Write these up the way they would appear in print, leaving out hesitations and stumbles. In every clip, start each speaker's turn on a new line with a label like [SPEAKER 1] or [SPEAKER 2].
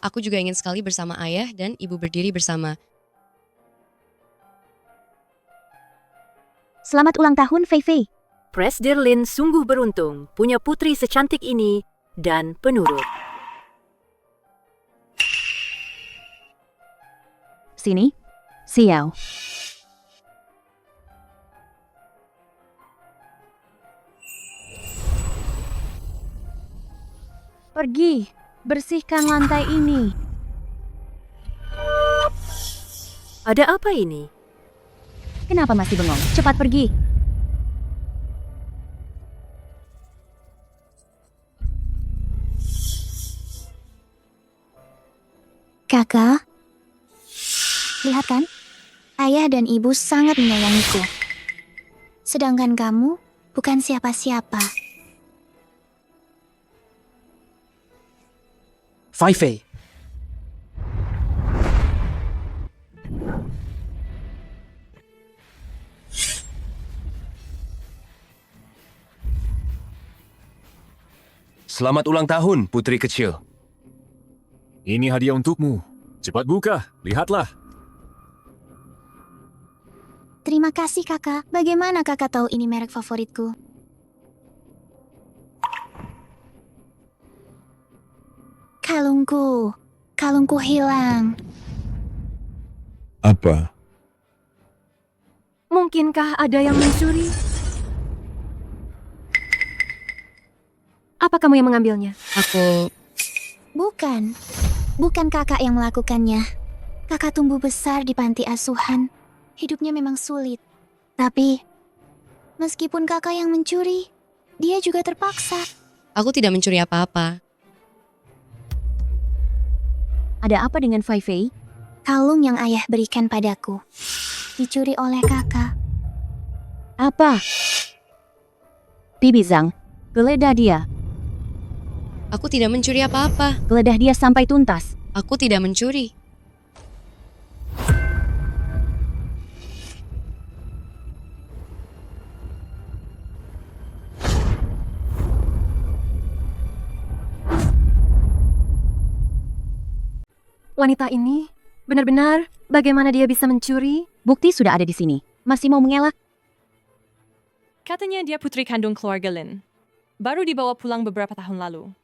[SPEAKER 1] Aku juga ingin sekali bersama ayah dan ibu berdiri bersama.
[SPEAKER 2] Selamat ulang tahun, Fei Fei.
[SPEAKER 3] Presdir Lin sungguh beruntung punya putri secantik ini dan penurut.
[SPEAKER 2] Sini, Xiao. Pergi, bersihkan lantai ini.
[SPEAKER 3] Ada apa ini?
[SPEAKER 2] Kenapa masih bengong? Cepat pergi.
[SPEAKER 4] Kakak, lihat kan? Ayah dan ibu sangat menyayangiku. Sedangkan kamu bukan siapa-siapa.
[SPEAKER 5] Fei Fei.
[SPEAKER 6] Selamat ulang tahun, putri kecil.
[SPEAKER 7] Ini hadiah untukmu. Cepat buka, lihatlah.
[SPEAKER 4] Terima kasih kakak. Bagaimana kakak tahu ini merek favoritku? Kalungku hilang.
[SPEAKER 8] Apa?
[SPEAKER 3] Mungkinkah ada yang mencuri?
[SPEAKER 2] Apa kamu yang mengambilnya?
[SPEAKER 1] Aku
[SPEAKER 4] Bukan kakak yang melakukannya. Kakak tumbuh besar di panti asuhan. Hidupnya memang sulit. Tapi, meskipun kakak yang mencuri, dia juga terpaksa.
[SPEAKER 1] tidak mencuri apa-apa.
[SPEAKER 2] Ada apa dengan Fei Fei?
[SPEAKER 4] Kalung yang ayah berikan padaku dicuri oleh kakak.
[SPEAKER 2] Apa? Bibi Zhang, geledah dia.
[SPEAKER 1] Aku tidak mencuri apa-apa.
[SPEAKER 2] Geledah dia sampai tuntas.
[SPEAKER 1] Aku tidak mencuri.
[SPEAKER 3] Wanita ini benar-benar bagaimana dia bisa mencuri?
[SPEAKER 2] Bukti sudah ada di sini. Masih mau mengelak?
[SPEAKER 9] Katanya dia putri kandung keluarga Lin. Baru dibawa pulang beberapa tahun lalu.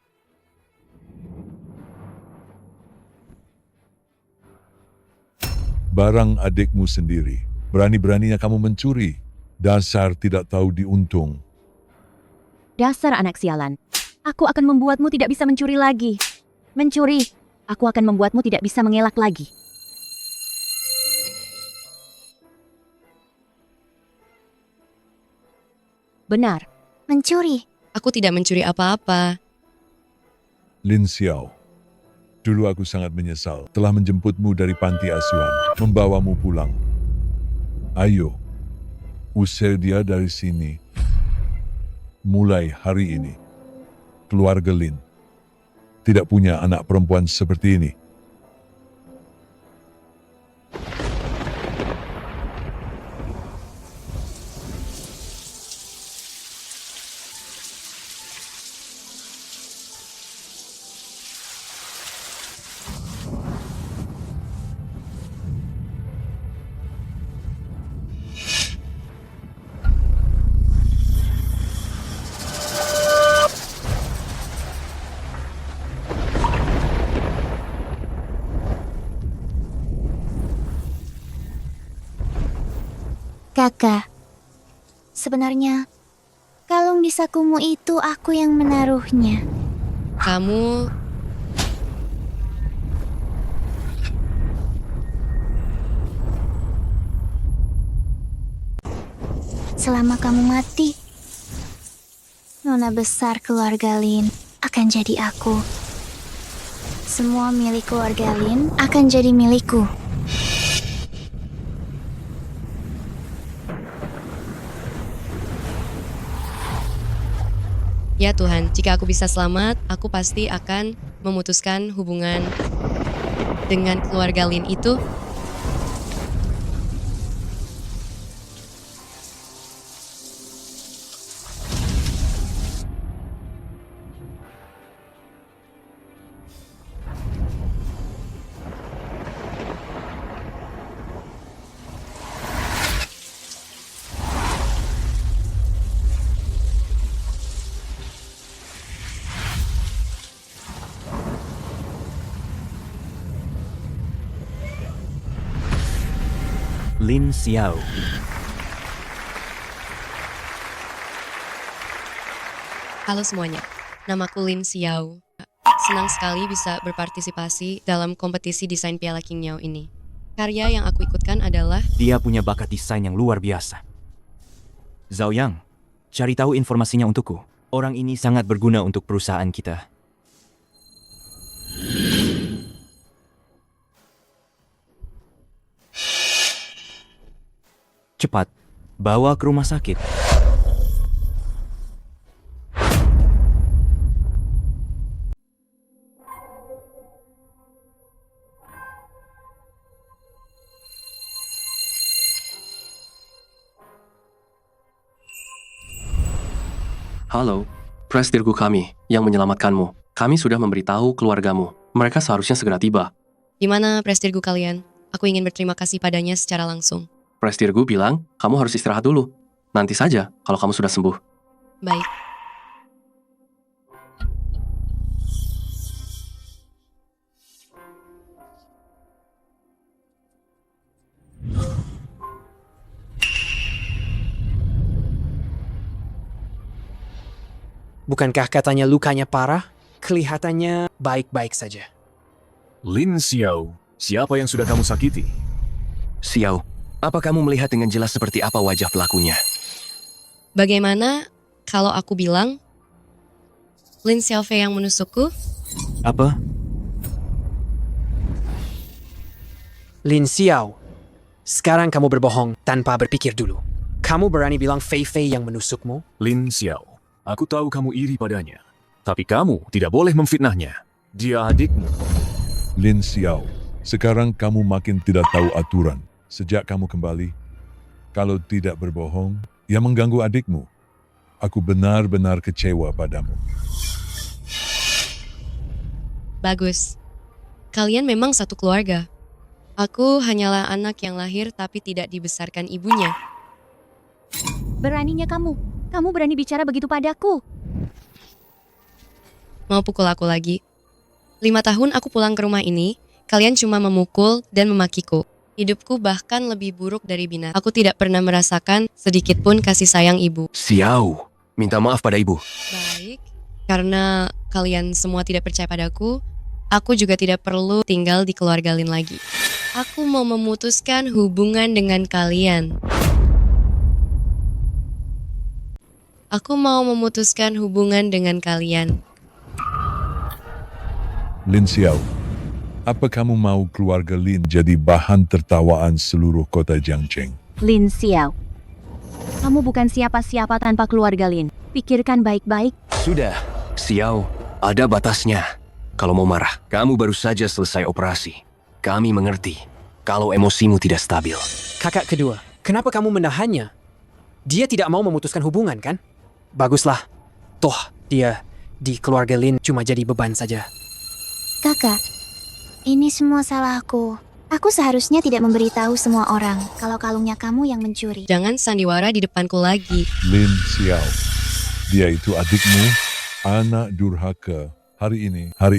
[SPEAKER 8] Barang adikmu sendiri. Berani-beraninya kamu mencuri. Dasar tidak tahu diuntung.
[SPEAKER 2] Dasar anak sialan. Aku akan membuatmu tidak bisa mencuri lagi. Mencuri. Aku akan membuatmu tidak bisa mengelak lagi. Benar.
[SPEAKER 4] Mencuri.
[SPEAKER 1] Aku tidak mencuri apa-apa.
[SPEAKER 8] Lin Xiao. Dulu aku sangat menyesal telah menjemputmu dari panti asuhan, membawamu pulang. Ayo, usir dia dari sini. Mulai hari ini, keluarga Lin tidak punya anak perempuan seperti ini.
[SPEAKER 4] Kakak, sebenarnya kalung di sakumu itu aku yang menaruhnya.
[SPEAKER 1] Kamu
[SPEAKER 4] Selama kamu mati, nona besar keluarga Lin akan jadi aku. Semua milik keluarga Lin akan jadi milikku.
[SPEAKER 1] Ya Tuhan, jika aku bisa selamat, aku pasti akan memutuskan hubungan dengan keluarga Lin itu.
[SPEAKER 5] Lin Xiao.
[SPEAKER 1] Halo semuanya, namaku Lin Xiao. Senang sekali bisa berpartisipasi dalam kompetisi desain Piala King Miao ini. Karya yang aku ikutkan adalah...
[SPEAKER 5] Dia punya bakat desain yang luar biasa. Zhao Yang, cari tahu informasinya untukku. Orang ini sangat berguna untuk perusahaan kita. Cepat, bawa ke rumah sakit.
[SPEAKER 6] Halo, presdirgu kami yang menyelamatkanmu. Kami sudah memberitahu keluargamu. Mereka seharusnya segera tiba.
[SPEAKER 1] Di mana presdirgu kalian? Aku ingin berterima kasih padanya secara langsung.
[SPEAKER 6] Presdirgu bilang, kamu harus istirahat dulu. Nanti saja kalau kamu sudah sembuh.
[SPEAKER 1] Baik.
[SPEAKER 10] Bukankah katanya lukanya parah? Kelihatannya baik-baik saja.
[SPEAKER 7] Lin Xiao, siapa yang sudah kamu sakiti?
[SPEAKER 6] Xiao, apa kamu melihat dengan jelas seperti apa wajah pelakunya?
[SPEAKER 1] Bagaimana kalau aku bilang Lin Xiaofei yang menusukku?
[SPEAKER 5] Apa?
[SPEAKER 10] Lin Xiao, sekarang kamu berbohong tanpa berpikir dulu. Kamu berani bilang Fei Fei yang menusukmu?
[SPEAKER 7] Lin Xiao, aku tahu kamu iri padanya. Tapi kamu tidak boleh memfitnahnya. Dia adikmu.
[SPEAKER 8] Lin Xiao, sekarang kamu makin tidak tahu aturan. Sejak kamu kembali, kalau tidak berbohong, ia mengganggu adikmu. Aku benar-benar kecewa padamu.
[SPEAKER 1] Bagus. Kalian memang satu keluarga. Aku hanyalah anak yang lahir tapi tidak dibesarkan ibunya.
[SPEAKER 2] Beraninya kamu. Kamu berani bicara begitu padaku.
[SPEAKER 1] Mau pukul aku lagi? 5 tahun aku pulang ke rumah ini, kalian cuma memukul dan memakiku. Hidupku bahkan lebih buruk dari binatang. Aku tidak pernah merasakan sedikit pun kasih sayang ibu.
[SPEAKER 6] Xiao, minta maaf pada ibu.
[SPEAKER 1] Baik, karena kalian semua tidak percaya padaku, aku juga tidak perlu tinggal di keluarga Lin lagi. Aku mau memutuskan hubungan dengan kalian. Aku mau memutuskan hubungan dengan kalian.
[SPEAKER 8] Lin Xiao, apa kamu mau keluarga Lin jadi bahan tertawaan seluruh kota Jiangcheng?
[SPEAKER 2] Lin Xiao, kamu bukan siapa-siapa tanpa keluarga Lin. Pikirkan baik-baik.
[SPEAKER 6] Sudah, Xiao, ada batasnya. Kalau mau marah, kamu baru saja selesai operasi. Kami mengerti kalau emosimu tidak stabil.
[SPEAKER 10] Kakak kedua, kenapa kamu menahannya? Dia tidak mau memutuskan hubungan, kan? Baguslah. Toh, dia di keluarga Lin cuma jadi beban saja.
[SPEAKER 4] Kakak, ini semua salahku. Aku seharusnya tidak memberitahu semua orang kalau kalungnya kamu yang mencuri.
[SPEAKER 1] Jangan sandiwara di depanku lagi.
[SPEAKER 8] Lin Xiao, dia itu adikmu, anak durhaka. Hari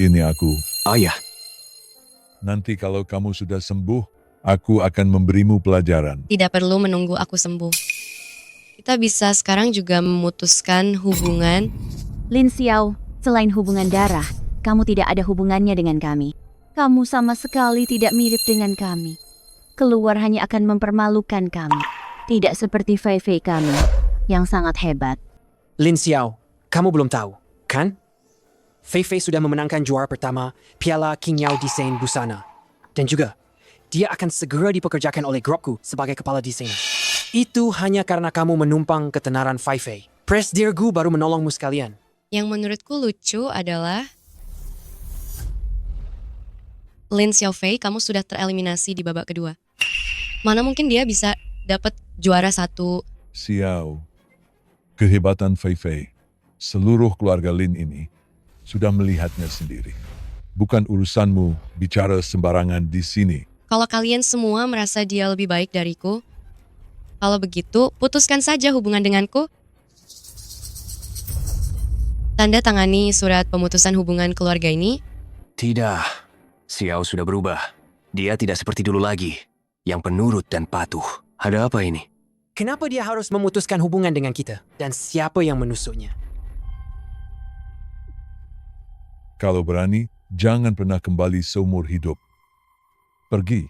[SPEAKER 8] ini aku.
[SPEAKER 6] Ayah,
[SPEAKER 8] Nanti kalau kamu sudah sembuh, aku akan memberimu pelajaran.
[SPEAKER 1] Tidak perlu menunggu aku sembuh. Kita bisa sekarang juga memutuskan hubungan.
[SPEAKER 2] Lin Xiao, selain hubungan darah, kamu tidak ada hubungannya dengan kami. Kamu sama sekali tidak mirip dengan kami. Keluar hanya akan mempermalukan kami. Tidak seperti Fei Fei kami, yang sangat hebat.
[SPEAKER 10] Lin Xiao, kamu belum tahu, kan? Fei Fei sudah memenangkan juara pertama Piala King Miao Desain Busana. Dan juga, dia akan segera dipekerjakan oleh grupku sebagai kepala desainer. Itu hanya karena kamu menumpang ketenaran Fei Fei. Presdirgu baru menolongmu sekalian.
[SPEAKER 1] Yang menurutku lucu adalah Lin Xiaofei, kamu sudah tereliminasi di babak kedua. Mana mungkin dia bisa dapat juara 1.
[SPEAKER 8] Xiao, kehebatan Fei Fei, seluruh keluarga Lin ini sudah melihatnya sendiri. Bukan urusanmu bicara sembarangan di sini.
[SPEAKER 1] Kalau kalian semua merasa dia lebih baik dariku, kalau begitu putuskan saja hubungan denganku. Tanda tangani surat pemutusan hubungan keluarga ini.
[SPEAKER 6] tidak. Xiao sudah berubah. Dia tidak seperti dulu lagi, yang penurut dan patuh. Ada apa ini?
[SPEAKER 10] Kenapa dia harus memutuskan hubungan dengan kita? Dan siapa yang menusuknya?
[SPEAKER 8] Kalau berani, jangan pernah kembali seumur hidup. Pergi.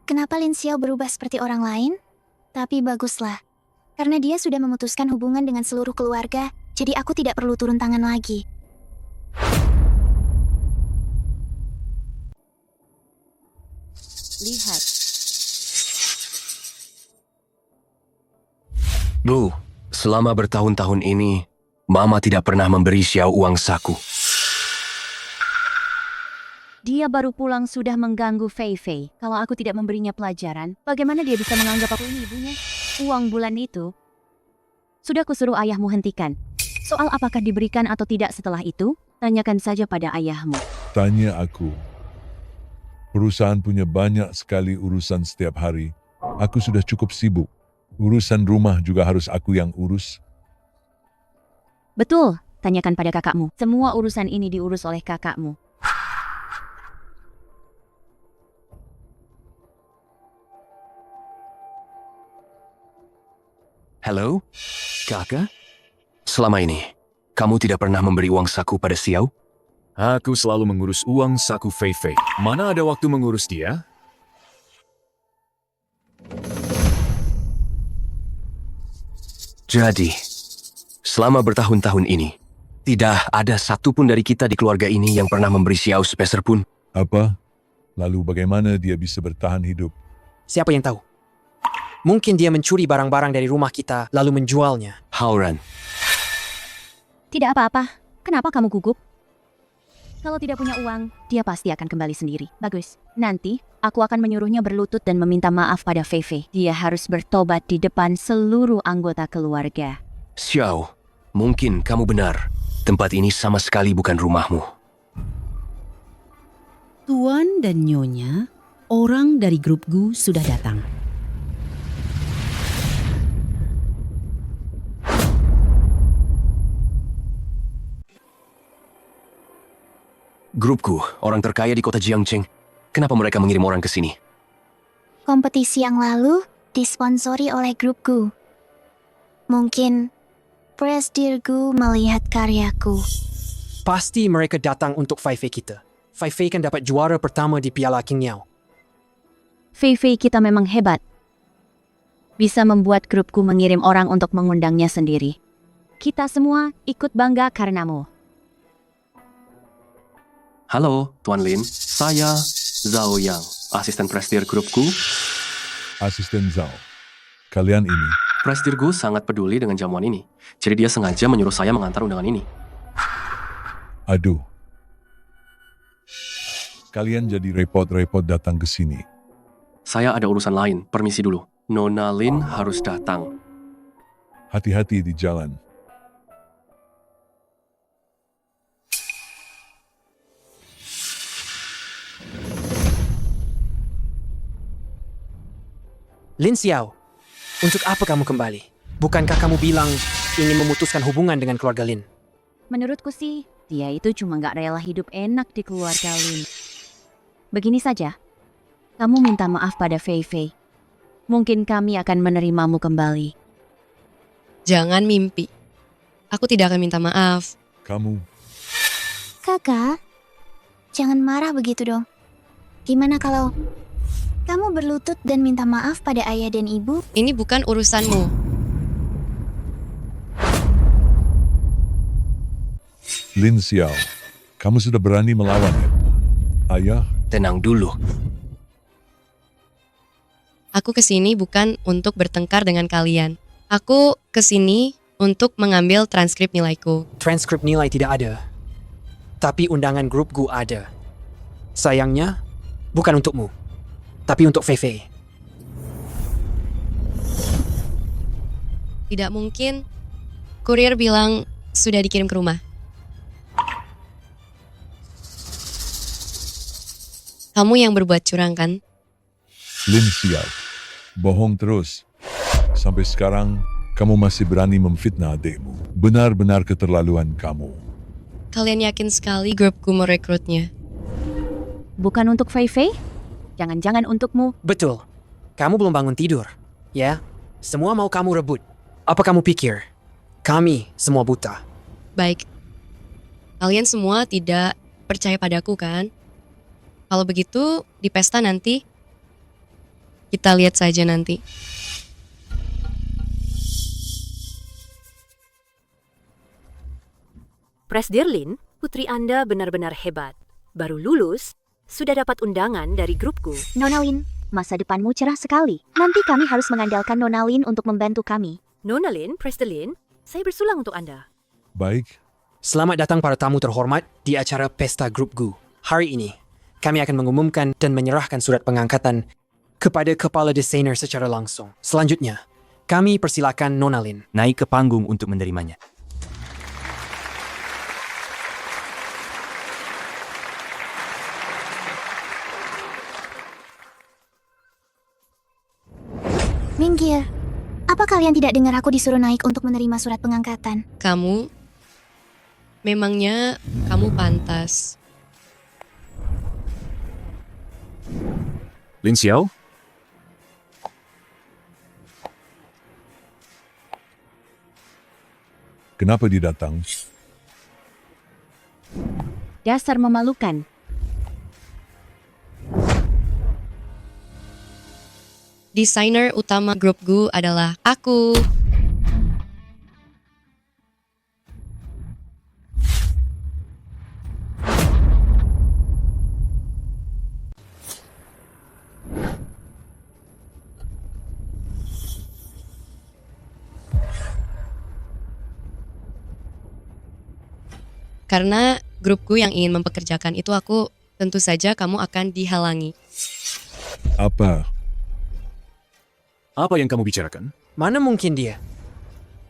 [SPEAKER 4] Kenapa Lin Xiao berubah seperti orang lain? Tapi baguslah. Karena dia sudah memutuskan hubungan dengan seluruh keluarga, jadi aku tidak perlu turun tangan lagi.
[SPEAKER 2] Lihat,
[SPEAKER 6] Bu, selama bertahun-tahun ini, Mama tidak pernah memberi Xiao uang saku.
[SPEAKER 2] dia baru pulang sudah mengganggu Fei Fei. Kalau aku tidak memberinya pelajaran, bagaimana dia bisa menganggap aku ini ibunya? Uang bulan itu sudah kusuruh ayahmu hentikan. Soal apakah diberikan atau tidak setelah itu, tanyakan saja pada ayahmu.
[SPEAKER 8] Tanya aku. Perusahaan punya banyak sekali urusan setiap hari. Aku sudah cukup sibuk. Urusan rumah juga harus aku yang urus.
[SPEAKER 2] Betul, tanyakan pada kakakmu. Semua urusan ini diurus oleh kakakmu.
[SPEAKER 6] Halo? Kakak? Selama ini, kamu tidak pernah memberi uang saku pada Xiao?
[SPEAKER 7] Aku selalu mengurus uang saku Fei Fei. Mana ada waktu mengurus dia?
[SPEAKER 6] Jadi, selama bertahun-tahun ini, tidak ada satupun dari kita di keluarga ini yang pernah memberi Xiao sepeser pun.
[SPEAKER 8] Apa? Lalu bagaimana dia bisa bertahan hidup?
[SPEAKER 10] Siapa yang tahu? Mungkin dia mencuri barang-barang dari rumah kita lalu menjualnya.
[SPEAKER 6] Hauran,
[SPEAKER 2] Tidak apa-apa. Kenapa kamu gugup? Kalau tidak punya uang, dia pasti akan kembali sendiri. Bagus. Nanti, aku akan menyuruhnya berlutut dan meminta maaf pada Fei Fei. Dia harus bertobat di depan seluruh anggota keluarga.
[SPEAKER 6] Xiao, mungkin kamu benar. Tempat ini sama sekali bukan rumahmu.
[SPEAKER 11] Tuan dan Nyonya, orang dari grup Gu sudah datang.
[SPEAKER 6] Grupku, orang terkaya di kota Jiangcheng. Kenapa mereka mengirim orang ke sini?
[SPEAKER 4] Kompetisi yang lalu disponsori oleh grup Gu. Mungkin Presdir Gu melihat karyaku.
[SPEAKER 10] Pasti mereka datang untuk Fei Fei kita. Fei Fei kan dapat juara pertama di Piala King Yao.
[SPEAKER 2] Fei Fei kita memang hebat. Bisa membuat grupku mengirim orang untuk mengundangnya sendiri. Kita semua ikut bangga karenamu.
[SPEAKER 6] Halo, Tuan Lin. Saya Zhao Yang, asisten presidir grupku.
[SPEAKER 8] Asisten Zhao. Kalian ini.
[SPEAKER 6] Presidir Gu sangat peduli dengan jamuan ini. Jadi dia sengaja menyuruh saya mengantar undangan ini.
[SPEAKER 8] Aduh. Kalian jadi repot-repot datang ke sini.
[SPEAKER 6] Saya ada urusan lain, permisi dulu. Nona Lin harus datang.
[SPEAKER 8] Hati-hati di jalan.
[SPEAKER 10] Lin Xiao, untuk apa kamu kembali? Bukankah kamu bilang ingin memutuskan hubungan dengan keluarga Lin?
[SPEAKER 2] Menurutku sih, dia itu cuma gak rela hidup enak di keluarga Lin. Begini saja, kamu minta maaf pada Fei Fei. Mungkin kami akan menerimamu kembali.
[SPEAKER 1] Jangan mimpi. Aku tidak akan minta maaf.
[SPEAKER 8] Kamu.
[SPEAKER 4] Kakak, jangan marah begitu dong. Gimana kalau kamu berlutut dan minta maaf pada ayah dan ibu?
[SPEAKER 1] Ini bukan urusanmu.
[SPEAKER 8] Lin Xiao, kamu sudah berani melawan ya? Ayah,
[SPEAKER 6] Tenang dulu.
[SPEAKER 1] Aku kesini bukan untuk bertengkar dengan kalian. Aku kesini untuk mengambil transkrip nilaiku.
[SPEAKER 10] Transkrip nilai tidak ada. Tapi undangan grup Gu ada. Sayangnya, bukan untukmu. Tapi untuk Fei Fei.
[SPEAKER 1] Tidak mungkin. Kurir bilang sudah dikirim ke rumah. Kamu yang berbuat curang kan?
[SPEAKER 8] Lin Xiao, bohong terus. Sampai sekarang, kamu masih berani memfitnah adikmu. Benar-benar keterlaluan kamu.
[SPEAKER 1] Kalian yakin sekali grupku merekrutnya?
[SPEAKER 2] Bukan untuk Fei Fei? Jangan-jangan untukmu.
[SPEAKER 10] Betul. Kamu belum bangun tidur. Ya, semua mau kamu rebut. Apa kamu pikir? Kami semua buta.
[SPEAKER 1] Baik. Kalian semua tidak percaya padaku kan? Kalau begitu, di pesta nanti, kita lihat saja nanti.
[SPEAKER 3] Presdirlin, putri Anda benar-benar hebat. Baru lulus, sudah dapat undangan dari grupku.
[SPEAKER 2] Nona Lin, masa depanmu cerah sekali. Nanti kami harus mengandalkan Nona Lin untuk membantu kami.
[SPEAKER 3] Nona Lin, Presdirlin, saya bersulang untuk Anda.
[SPEAKER 8] Baik,
[SPEAKER 10] Selamat datang para tamu terhormat di acara Pesta Grup Gu. Hari ini, kami akan mengumumkan dan menyerahkan surat pengangkatan kepada kepala desainer secara langsung. Selanjutnya, kami persilakan Nona Lin.
[SPEAKER 5] Naik ke panggung untuk menerimanya.
[SPEAKER 4] Minggir. Apa kalian tidak dengar aku disuruh naik untuk menerima surat pengangkatan?
[SPEAKER 1] Memangnya kamu pantas.
[SPEAKER 7] Lin Xiao?
[SPEAKER 8] kenapa dia datang?
[SPEAKER 2] Dasar memalukan.
[SPEAKER 1] Desainer utama grup Gu adalah aku. Karena grupku yang ingin mempekerjakan itu aku, tentu saja kamu akan dihalangi.
[SPEAKER 8] Apa?
[SPEAKER 7] Apa yang kamu bicarakan?
[SPEAKER 10] Mana mungkin dia?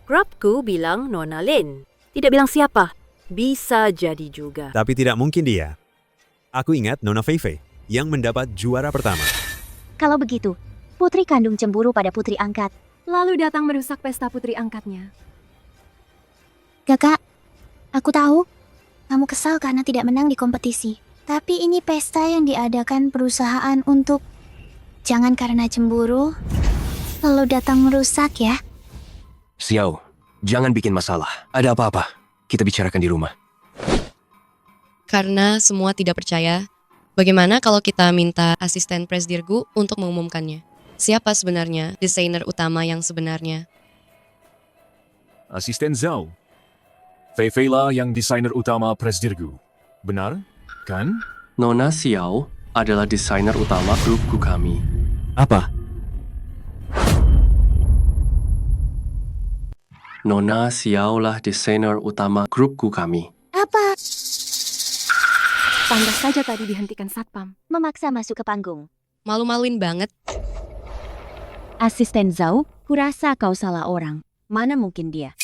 [SPEAKER 3] Grupku bilang Nona Lin. Tidak bilang siapa. Bisa jadi juga.
[SPEAKER 12] Tapi tidak mungkin dia. Aku ingat Nona Fei Fei yang mendapat juara pertama.
[SPEAKER 2] Kalau begitu, putri kandung cemburu pada putri angkat.
[SPEAKER 9] Lalu datang merusak pesta putri angkatnya.
[SPEAKER 4] Kakak, aku tahu kamu kesal karena tidak menang di kompetisi. Tapi ini pesta yang diadakan perusahaan untuk... Jangan karena cemburu, lalu datang merusak ya.
[SPEAKER 6] Xiao, jangan bikin masalah. Ada apa-apa? Kita bicarakan di rumah.
[SPEAKER 1] Karena semua tidak percaya, bagaimana kalau kita minta asisten Presdirgu untuk mengumumkannya? Siapa sebenarnya desainer utama yang sebenarnya?
[SPEAKER 7] Asisten Zhao. Fei Fei lah yang desainer utama Presdirgu. Benar? Kan?
[SPEAKER 6] Nona Xiao adalah desainer utama grupku kami.
[SPEAKER 5] Apa?
[SPEAKER 6] Nona Xiao lah desainer utama grupku kami.
[SPEAKER 4] Apa?
[SPEAKER 9] Pantas saja tadi dihentikan satpam.
[SPEAKER 2] Memaksa masuk ke panggung.
[SPEAKER 1] Malu-maluin banget.
[SPEAKER 2] Asisten Zhao, kurasa kau salah orang. Mana mungkin dia?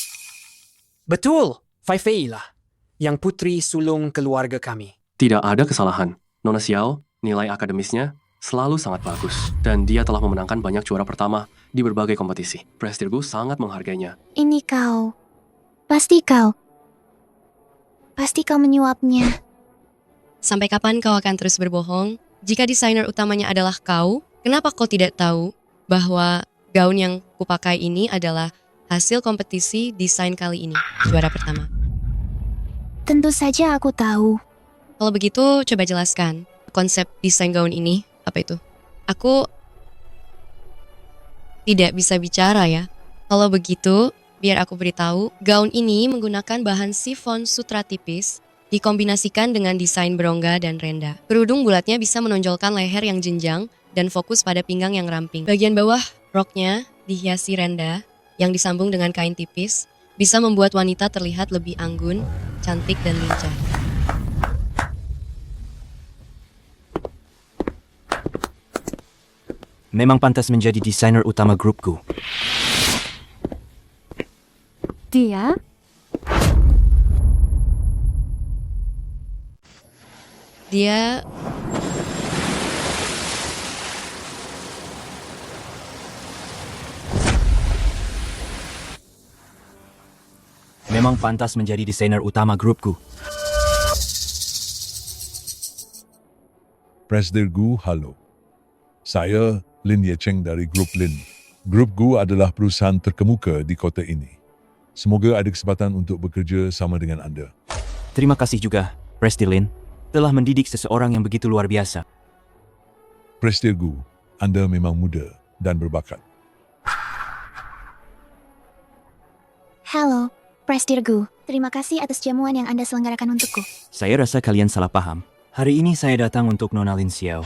[SPEAKER 10] Betul, Fei Fei lah. Yang putri sulung keluarga kami.
[SPEAKER 6] Tidak ada kesalahan. Nona Xiao, nilai akademisnya selalu sangat bagus. Dan dia telah memenangkan banyak juara pertama di berbagai kompetisi. Presdirgu sangat menghargainya.
[SPEAKER 4] Ini kau. Pasti kau. Pasti kau menyuapnya.
[SPEAKER 1] Sampai kapan kau akan terus berbohong? Jika desainer utamanya adalah kau, kenapa kau tidak tahu bahwa gaun yang kupakai ini adalah hasil kompetisi desain kali ini, juara pertama?
[SPEAKER 4] Tentu saja aku tahu.
[SPEAKER 1] Kalau begitu, coba jelaskan konsep desain gaun ini, apa itu? Aku tidak bisa bicara ya. Kalau begitu, biar aku beritahu, gaun ini menggunakan bahan sifon sutra tipis, dikombinasikan dengan desain berongga dan renda. Kerudung bulatnya bisa menonjolkan leher yang jenjang dan fokus pada pinggang yang ramping. Bagian bawah roknya dihiasi renda yang disambung dengan kain tipis, bisa membuat wanita terlihat lebih anggun, cantik, dan lincah.
[SPEAKER 5] Memang pantas menjadi desainer utama grupku.
[SPEAKER 9] Dia?
[SPEAKER 1] Dia
[SPEAKER 5] Memang pantas menjadi desainer utama grupku.
[SPEAKER 8] Presdirgu, halo. Saya Lin Yecheng dari Grup Lin. Grup Gu adalah perusahaan terkemuka di kota ini. Semoga ada kesempatan untuk bekerja sama dengan anda.
[SPEAKER 5] Terima kasih juga, Prestir Lin, telah mendidik seseorang yang begitu luar biasa.
[SPEAKER 8] Prestir Gu, anda memang muda dan berbakat.
[SPEAKER 4] Halo, Prestir Gu. Terima kasih atas jamuan yang Anda selenggarakan untukku.
[SPEAKER 5] Saya rasa kalian salah paham. Hari ini saya datang untuk Nona Lin Xiao.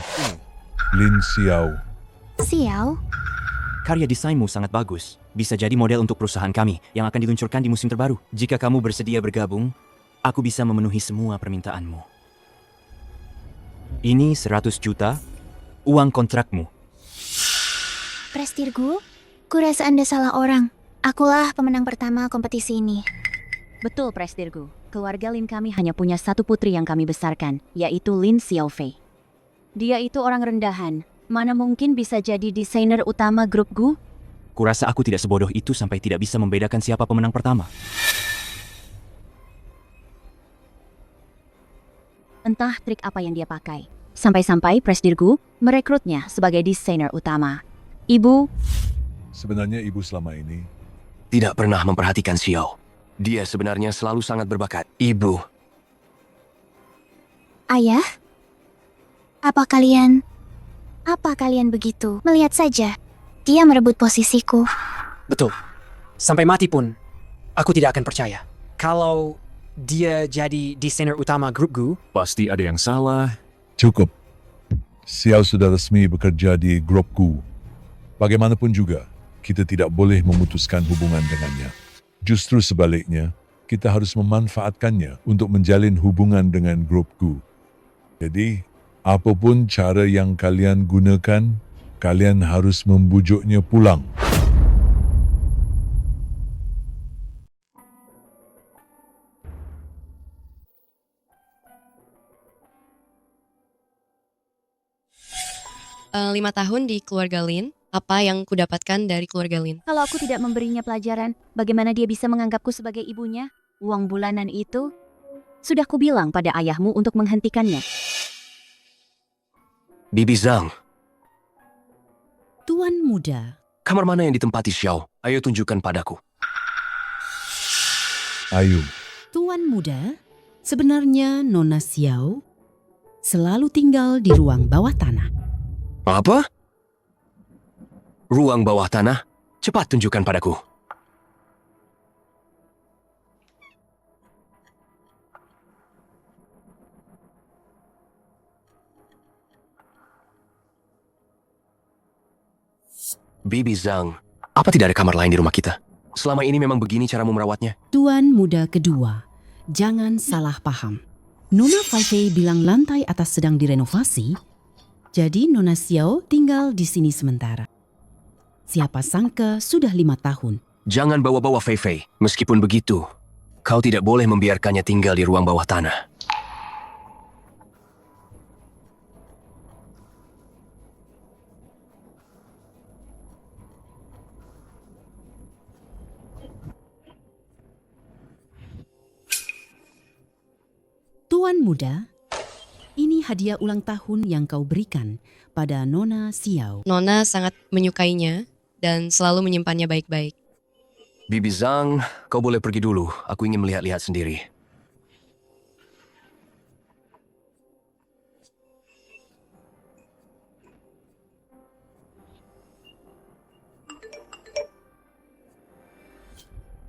[SPEAKER 8] Lin Xiao.
[SPEAKER 4] Xiao,
[SPEAKER 5] Karya desainmu sangat bagus. Bisa jadi model untuk perusahaan kami yang akan diluncurkan di musim terbaru. Jika kamu bersedia bergabung, aku bisa memenuhi semua permintaanmu. Ini 100 juta, uang kontrakmu.
[SPEAKER 4] Prestir Gu, kurasa Anda salah orang. Akulah pemenang pertama kompetisi ini.
[SPEAKER 2] Betul, Prestirgu. Keluarga Lin kami hanya punya satu putri yang kami besarkan, yaitu Lin Xiaofei. Dia itu orang rendahan. Mana mungkin bisa jadi desainer utama Grup Gu?
[SPEAKER 5] Kurasa aku tidak sebodoh itu sampai tidak bisa membedakan siapa pemenang pertama.
[SPEAKER 2] Entah trik apa yang dia pakai. Sampai-sampai Prestirgu merekrutnya sebagai desainer utama. Ibu,
[SPEAKER 8] Sebenarnya ibu selama ini
[SPEAKER 6] Tidak pernah memperhatikan Xiao. Dia sebenarnya selalu sangat berbakat. Ibu,
[SPEAKER 4] Ayah? Apa kalian begitu? Melihat saja, dia merebut posisiku.
[SPEAKER 10] Betul. Sampai mati pun, aku tidak akan percaya. Kalau dia jadi desainer utama Grup Gu,
[SPEAKER 7] Pasti ada yang salah.
[SPEAKER 8] cukup. Xiao sudah resmi bekerja di Grup Gu. Bagaimanapun juga, kita tidak boleh memutuskan hubungan dengannya. Justru sebaliknya, kita harus memanfaatkannya untuk menjalin hubungan dengan Grup Gu. Jadi, apapun cara yang kalian gunakan, kalian harus membujuknya pulang.
[SPEAKER 1] 5 tahun di keluarga Lin, apa yang kudapatkan dari keluarga Lin?
[SPEAKER 2] kalau aku tidak memberinya pelajaran, bagaimana dia bisa menganggapku sebagai ibunya? Uang bulanan itu, sudah kubilang pada ayahmu untuk menghentikannya.
[SPEAKER 6] Bibi Zhang,
[SPEAKER 11] Tuan muda,
[SPEAKER 6] kamar mana yang ditempati Xiao? Ayo tunjukkan padaku.
[SPEAKER 8] Ayo,
[SPEAKER 11] Tuan muda, sebenarnya Nona Xiao selalu tinggal di ruang bawah tanah.
[SPEAKER 6] Apa? Ruang bawah tanah? Cepat tunjukkan padaku. Bibi Zhang, apa tidak ada kamar lain di rumah kita? Selama ini memang begini caramu merawatnya?
[SPEAKER 11] Tuan muda kedua, jangan salah paham. Nona Faifei bilang lantai atas sedang direnovasi, jadi Nona Xiao tinggal di sini sementara. Siapa sangka sudah 5 tahun.
[SPEAKER 6] Jangan bawa-bawa Fei Fei. Meskipun begitu, kau tidak boleh membiarkannya tinggal di ruang bawah tanah.
[SPEAKER 11] Tuan muda, ini hadiah ulang tahun yang kau berikan pada Nona Xiao.
[SPEAKER 1] Nona sangat menyukainya dan selalu menyimpannya baik-baik.
[SPEAKER 6] Bibi Zhang, kau boleh pergi dulu. Aku ingin melihat-lihat sendiri.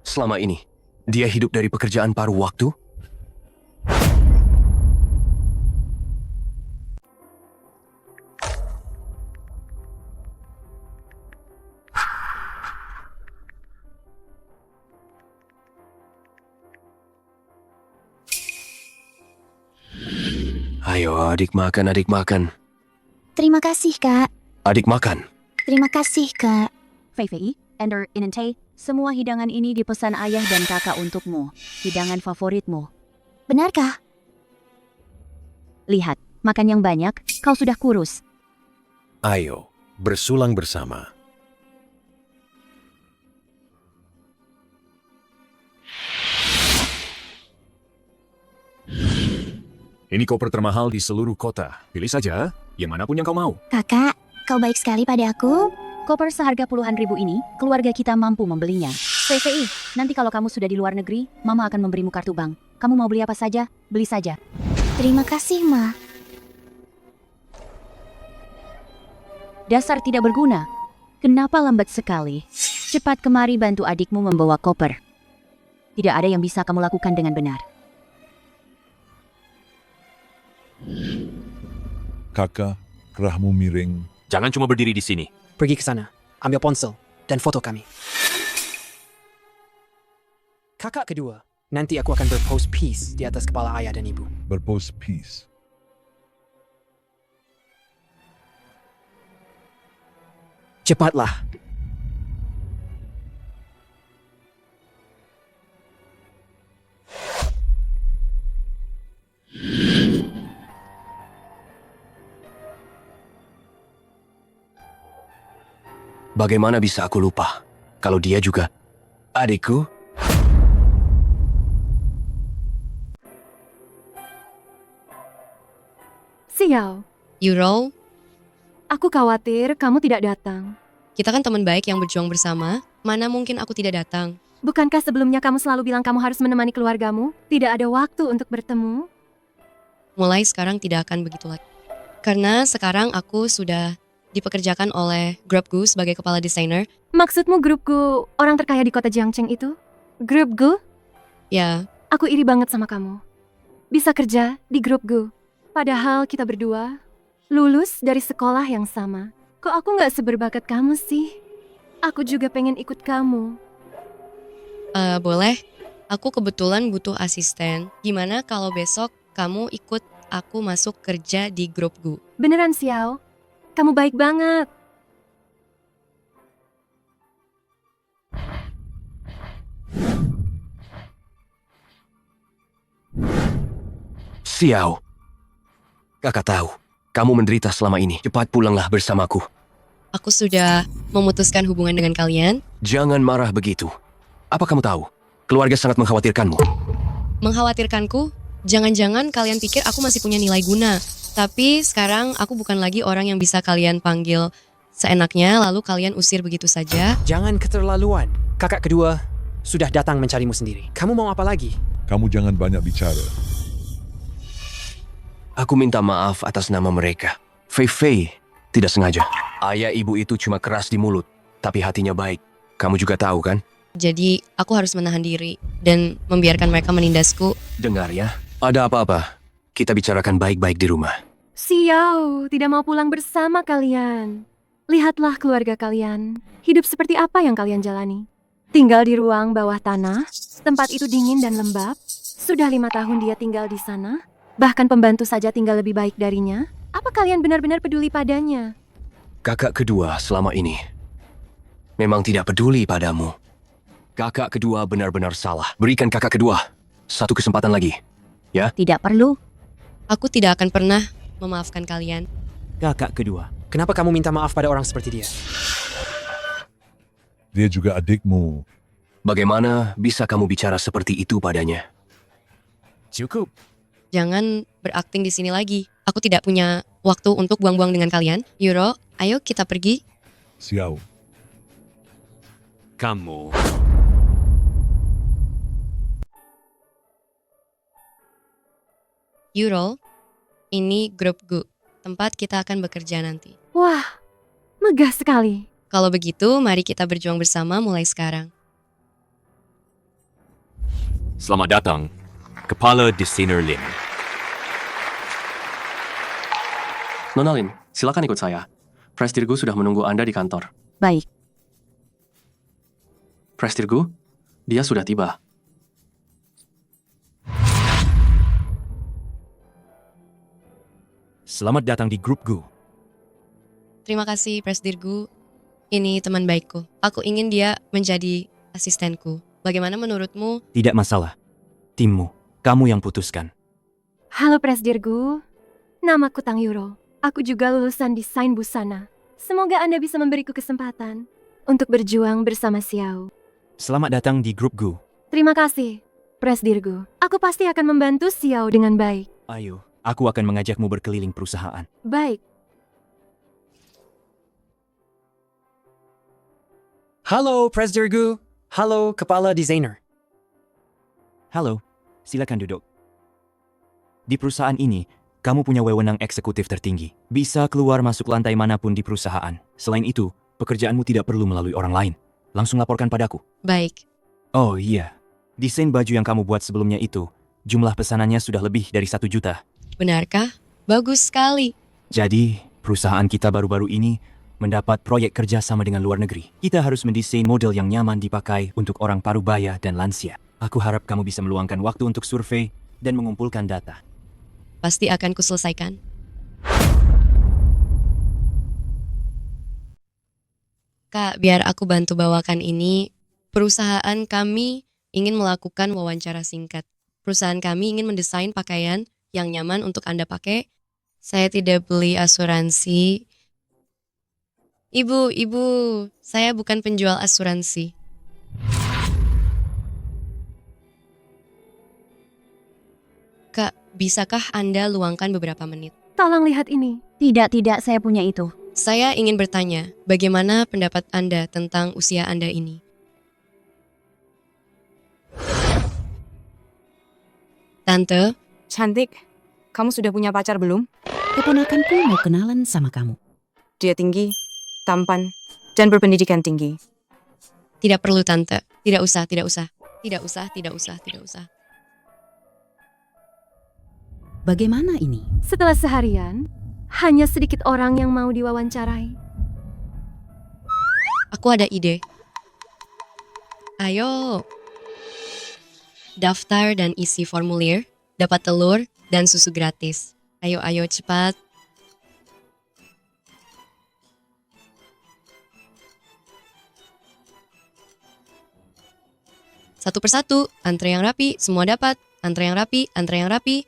[SPEAKER 6] Selama ini, dia hidup dari pekerjaan paruh waktu? Ayo, adik makan, adik makan.
[SPEAKER 4] Terima kasih, Kak.
[SPEAKER 6] Adik makan.
[SPEAKER 4] Terima kasih, Kak.
[SPEAKER 2] Fei Fei, Ender, Inente, semua hidangan ini dipesan ayah dan kakak untukmu. Hidangan favoritmu.
[SPEAKER 4] Benarkah?
[SPEAKER 2] Lihat, makan yang banyak, kau sudah kurus.
[SPEAKER 12] Ayo, bersulang bersama.
[SPEAKER 7] Ini koper termahal di seluruh kota. Pilih saja, yang manapun yang kau mau.
[SPEAKER 4] Kakak, kau baik sekali pada aku.
[SPEAKER 2] Koper seharga puluhan ribu ini, keluarga kita mampu membelinya. VVI, nanti kalau kamu sudah di luar negeri, Mama akan memberimu kartu bank. Kamu mau beli apa saja, beli saja.
[SPEAKER 4] Terima kasih, Ma.
[SPEAKER 2] Dasar tidak berguna. Kenapa lambat sekali? Cepat kemari bantu adikmu membawa koper. Tidak ada yang bisa kamu lakukan dengan benar.
[SPEAKER 8] Kakak, kerahmu miring.
[SPEAKER 7] Jangan cuma berdiri di sini.
[SPEAKER 10] Pergi ke sana, ambil ponsel, dan foto kami. Kakak kedua, nanti aku akan berpose peace di atas kepala ayah dan ibu.
[SPEAKER 8] Berpose peace.
[SPEAKER 10] Cepatlah.
[SPEAKER 6] Bagaimana bisa aku lupa kalau dia juga adikku?
[SPEAKER 13] Xiao,
[SPEAKER 1] Euro,
[SPEAKER 13] aku khawatir kamu tidak datang.
[SPEAKER 1] kita kan teman baik yang berjuang bersama. Mana mungkin aku tidak datang?
[SPEAKER 13] Bukankah sebelumnya kamu selalu bilang kamu harus menemani keluargamu? Tidak ada waktu untuk bertemu?
[SPEAKER 1] Mulai sekarang tidak akan begitu lagi. Karena sekarang aku sudah dipekerjakan oleh Grupgu sebagai kepala desainer.
[SPEAKER 13] Maksudmu grupku orang terkaya di kota Jiangcheng itu? Grupgu?
[SPEAKER 1] Ya,
[SPEAKER 13] Aku iri banget sama kamu. Bisa kerja di grupku. Padahal kita berdua lulus dari sekolah yang sama. Kok aku nggak seberbakat kamu sih? Aku juga pengen ikut kamu.
[SPEAKER 1] boleh. Aku kebetulan butuh asisten. Gimana kalau besok kamu ikut aku masuk kerja di Grupgu?
[SPEAKER 13] Beneran, Xiao? Kamu baik banget.
[SPEAKER 6] Xiao. Kakak tahu, kamu menderita selama ini. Cepat pulanglah bersamaku.
[SPEAKER 1] Aku sudah memutuskan hubungan dengan kalian.
[SPEAKER 6] Jangan marah begitu. Apa kamu tahu? Keluarga sangat mengkhawatirkanmu.
[SPEAKER 1] Mengkhawatirkanku? Jangan-jangan kalian pikir aku masih punya nilai guna. Tapi sekarang aku bukan lagi orang yang bisa kalian panggil seenaknya lalu kalian usir begitu saja.
[SPEAKER 10] Jangan keterlaluan. Kakak kedua sudah datang mencarimu sendiri. Kamu mau apa lagi?
[SPEAKER 8] Kamu jangan banyak bicara.
[SPEAKER 6] Aku minta maaf atas nama mereka. Fei Fei tidak sengaja. Ayah ibu itu cuma keras di mulut, tapi hatinya baik. Kamu juga tahu kan?
[SPEAKER 1] Jadi aku harus menahan diri dan membiarkan mereka menindasku.
[SPEAKER 6] Dengar ya, ada apa-apa, kita bicarakan baik-baik di rumah.
[SPEAKER 13] Xiao, tidak mau pulang bersama kalian. Lihatlah keluarga kalian. Hidup seperti apa yang kalian jalani? Tinggal di ruang bawah tanah, tempat itu dingin dan lembab. Sudah 5 tahun dia tinggal di sana. Bahkan pembantu saja tinggal lebih baik darinya. Apa kalian benar-benar peduli padanya?
[SPEAKER 6] Kakak kedua selama ini memang tidak peduli padamu. Kakak kedua benar-benar salah. Berikan kakak kedua satu kesempatan lagi, ya?
[SPEAKER 2] Tidak perlu.
[SPEAKER 1] Aku tidak akan pernah memaafkan kalian.
[SPEAKER 5] Kakak kedua.
[SPEAKER 10] Kenapa kamu minta maaf pada orang seperti dia?
[SPEAKER 8] Dia juga adikmu.
[SPEAKER 6] Bagaimana bisa kamu bicara seperti itu padanya?
[SPEAKER 5] Cukup.
[SPEAKER 1] Jangan berakting di sini lagi. Aku tidak punya waktu untuk buang-buang dengan kalian. Euro, ayo kita pergi.
[SPEAKER 8] Xiao.
[SPEAKER 12] Kamu.
[SPEAKER 1] Euro, ini Grupgu, tempat kita akan bekerja nanti.
[SPEAKER 13] Wah, megah sekali.
[SPEAKER 1] Kalau begitu, mari kita berjuang bersama mulai sekarang.
[SPEAKER 12] Selamat datang, Kepala Desainer Lin.
[SPEAKER 6] Nona Lin, silakan ikut saya. Prestirgu sudah menunggu Anda di kantor.
[SPEAKER 2] Baik.
[SPEAKER 6] Prestirgu, dia sudah tiba.
[SPEAKER 5] Selamat datang di Grupgu.
[SPEAKER 1] Terima kasih, Presdirgu. Ini teman baikku. Aku ingin dia menjadi asistenku. Bagaimana menurutmu?
[SPEAKER 5] Tidak masalah. Timmu, kamu yang putuskan.
[SPEAKER 13] Halo Presdirgu, namaku Tang Euro. Aku juga lulusan desain busana. Semoga Anda bisa memberiku kesempatan untuk berjuang bersama Xiao.
[SPEAKER 5] Selamat datang di Grupgu.
[SPEAKER 13] Terima kasih, Presdirgu. Aku pasti akan membantu Xiao dengan baik.
[SPEAKER 5] Ayo, aku akan mengajakmu berkeliling perusahaan.
[SPEAKER 13] Baik.
[SPEAKER 10] Halo, Presdirgu. Halo, Kepala Desainer.
[SPEAKER 5] Halo, silakan duduk. Di perusahaan ini, kamu punya wewenang eksekutif tertinggi. Bisa keluar masuk lantai manapun di perusahaan. Selain itu, pekerjaanmu tidak perlu melalui orang lain. Langsung laporkan padaku.
[SPEAKER 1] Baik.
[SPEAKER 5] Oh iya, desain baju yang kamu buat sebelumnya itu, jumlah pesanannya sudah lebih dari 1 juta.
[SPEAKER 1] Benarkah? Bagus sekali.
[SPEAKER 5] Jadi, perusahaan kita baru-baru ini mendapat proyek kerja sama dengan luar negeri. Kita harus mendesain model yang nyaman dipakai untuk orang parubaya dan lansia. Aku harap kamu bisa meluangkan waktu untuk survei dan mengumpulkan data.
[SPEAKER 1] Pasti akan kuselesaikan. Kak, biar aku bantu bawakan ini. Perusahaan kami ingin melakukan wawancara singkat. Perusahaan kami ingin mendesain pakaian yang nyaman untuk Anda pakai. Saya tidak beli asuransi. Ibu, saya bukan penjual asuransi. Kak, bisakah Anda luangkan beberapa menit?
[SPEAKER 13] Tolong lihat ini.
[SPEAKER 2] Tidak, saya punya itu.
[SPEAKER 1] Saya ingin bertanya, bagaimana pendapat Anda tentang usia Anda ini? Tante,
[SPEAKER 14] Cantik, kamu sudah punya pacar belum?
[SPEAKER 11] Keponakanku mau kenalan sama kamu.
[SPEAKER 14] Dia tinggi, tampan, dan berpendidikan tinggi.
[SPEAKER 1] tidak perlu Tante. Tidak usah.
[SPEAKER 11] Bagaimana ini?
[SPEAKER 13] Setelah seharian, hanya sedikit orang yang mau diwawancarai.
[SPEAKER 1] Aku ada ide. Ayo. Daftar dan isi formulir, dapat telur dan susu gratis. Ayo cepat. Satu persatu, antre yang rapi, semua dapat. Antre yang rapi.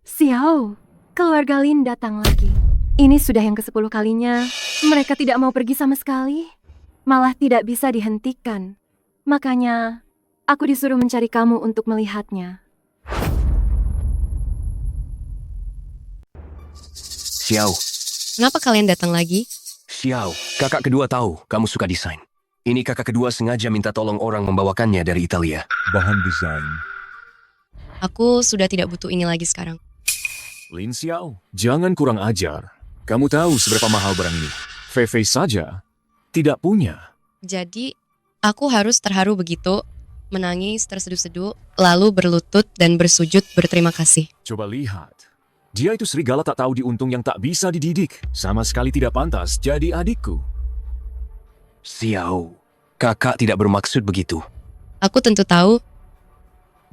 [SPEAKER 13] Xiao, keluarga Lin datang lagi. Ini sudah yang ke-10 kalinya. Mereka tidak mau pergi sama sekali. Malah tidak bisa dihentikan. Makanya, aku disuruh mencari kamu untuk melihatnya.
[SPEAKER 6] Xiao,
[SPEAKER 1] Kenapa kalian datang lagi?
[SPEAKER 6] Xiao, kakak kedua tahu kamu suka desain. Ini kakak kedua sengaja minta tolong orang membawakannya dari Italia.
[SPEAKER 8] Bahan desain.
[SPEAKER 1] Aku sudah tidak butuh ini lagi sekarang.
[SPEAKER 7] Lin Xiao, jangan kurang ajar. Kamu tahu seberapa mahal barang ini. Fei saja tidak punya.
[SPEAKER 1] Jadi, aku harus terharu begitu, menangis terseduh-seduh, lalu berlutut dan bersujud berterima kasih.
[SPEAKER 7] Coba lihat. Dia itu serigala tak tahu diuntung yang tak bisa dididik. Sama sekali tidak pantas jadi adikku.
[SPEAKER 6] Xiao, kakak tidak bermaksud begitu.
[SPEAKER 1] Aku tentu tahu,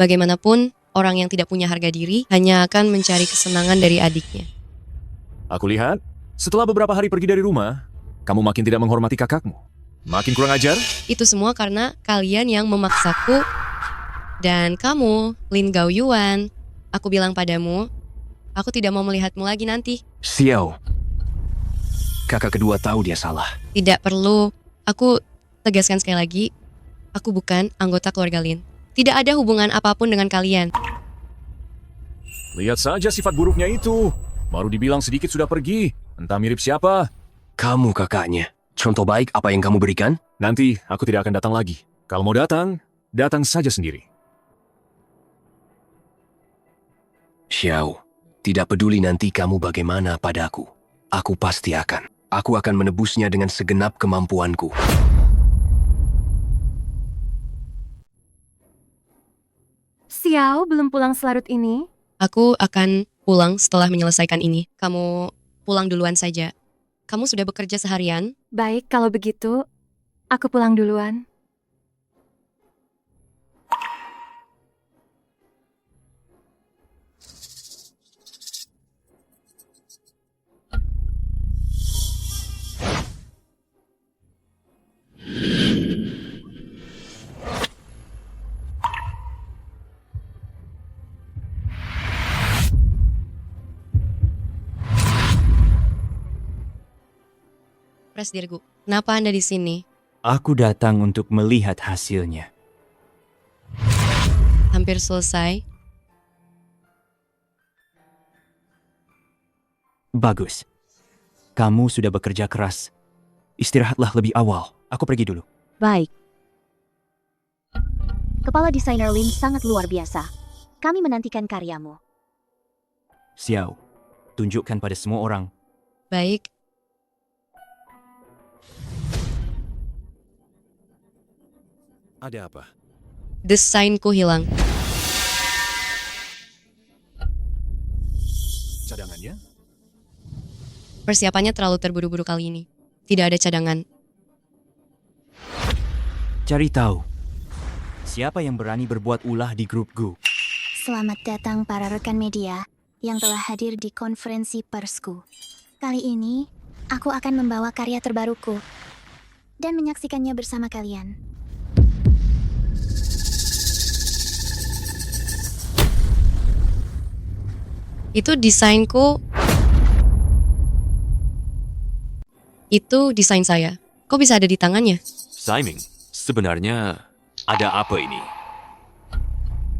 [SPEAKER 1] bagaimanapun orang yang tidak punya harga diri hanya akan mencari kesenangan dari adiknya.
[SPEAKER 7] Aku lihat, setelah beberapa hari pergi dari rumah, kamu makin tidak menghormati kakakmu. Makin kurang ajar?
[SPEAKER 1] Itu semua karena kalian yang memaksaku. Dan kamu, Lin Gaoyuan, aku bilang padamu, aku tidak mau melihatmu lagi nanti.
[SPEAKER 6] Xiao, kakak kedua tahu dia salah.
[SPEAKER 1] Tidak perlu. Aku tegaskan sekali lagi, aku bukan anggota keluarga Lin. Tidak ada hubungan apapun dengan kalian.
[SPEAKER 7] Lihat saja sifat buruknya itu. Baru dibilang sedikit sudah pergi. Entah mirip siapa.
[SPEAKER 6] Kamu kakaknya. Contoh baik apa yang kamu berikan?
[SPEAKER 7] Nanti aku tidak akan datang lagi. Kalau mau datang, datang saja sendiri.
[SPEAKER 6] Xiao, tidak peduli nanti kamu bagaimana padaku. Aku pasti akan. Aku akan menebusnya dengan segenap kemampuanku.
[SPEAKER 13] Xiao belum pulang selarut ini.
[SPEAKER 1] Aku akan pulang setelah menyelesaikan ini. Kamu pulang duluan saja. Kamu sudah bekerja seharian?
[SPEAKER 13] Baik, kalau begitu, aku pulang duluan.
[SPEAKER 1] Presdirgu, kenapa Anda di sini?
[SPEAKER 5] Aku datang untuk melihat hasilnya.
[SPEAKER 1] Hampir selesai.
[SPEAKER 5] Bagus. Kamu sudah bekerja keras. Istirahatlah lebih awal. Aku pergi dulu.
[SPEAKER 2] Baik. Kepala desainer Lin sangat luar biasa. Kami menantikan karyamu.
[SPEAKER 5] Xiao, tunjukkan pada semua orang.
[SPEAKER 1] Baik,
[SPEAKER 7] Ada apa?
[SPEAKER 1] desainku hilang.
[SPEAKER 7] Cadangannya?
[SPEAKER 1] Persiapannya terlalu terburu-buru kali ini. Tidak ada cadangan.
[SPEAKER 5] Cari tahu. Siapa yang berani berbuat ulah di grup Gu?
[SPEAKER 4] Selamat datang para rekan media yang telah hadir di konferensi persku. Kali ini, aku akan membawa karya terbaruku dan menyaksikannya bersama kalian.
[SPEAKER 1] Itu desainku. Itu desain saya. Kok bisa ada di tangannya?
[SPEAKER 6] Siming, sebenarnya ada apa ini?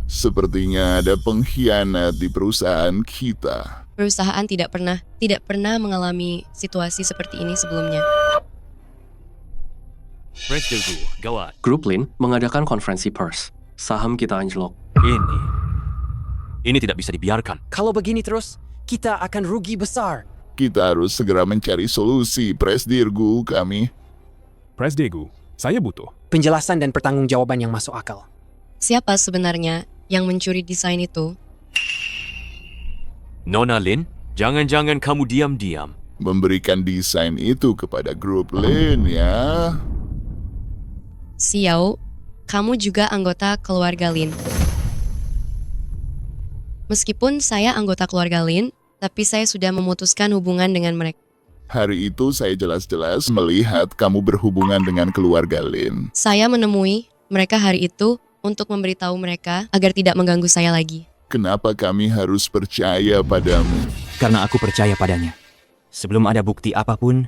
[SPEAKER 15] Sepertinya ada pengkhianat di perusahaan kita.
[SPEAKER 1] Perusahaan tidak pernah mengalami situasi seperti ini sebelumnya.
[SPEAKER 6] Presiden Gu, gawat.
[SPEAKER 16] Grup Lin mengadakan konferensi pers. Saham kita anjlok.
[SPEAKER 6] Ini tidak bisa dibiarkan.
[SPEAKER 10] Kalau begini terus, kita akan rugi besar.
[SPEAKER 15] Kita harus segera mencari solusi, Presdirgu kami.
[SPEAKER 7] Presdegu, saya butuh.
[SPEAKER 10] Penjelasan dan pertanggungjawaban yang masuk akal.
[SPEAKER 1] Siapa sebenarnya yang mencuri desain itu?
[SPEAKER 6] Nona Lin, jangan-jangan kamu diam-diam.
[SPEAKER 15] Memberikan desain itu kepada grup Lin ya.
[SPEAKER 1] Xiao, kamu juga anggota keluarga Lin. Meskipun saya anggota keluarga Lin, tapi saya sudah memutuskan hubungan dengan mereka.
[SPEAKER 15] Hari itu saya jelas-jelas melihat kamu berhubungan dengan keluarga Lin.
[SPEAKER 1] Saya menemui mereka hari itu untuk memberitahu mereka agar tidak mengganggu saya lagi.
[SPEAKER 15] Kenapa kami harus percaya padamu?
[SPEAKER 5] Karena aku percaya padanya. Sebelum ada bukti apapun,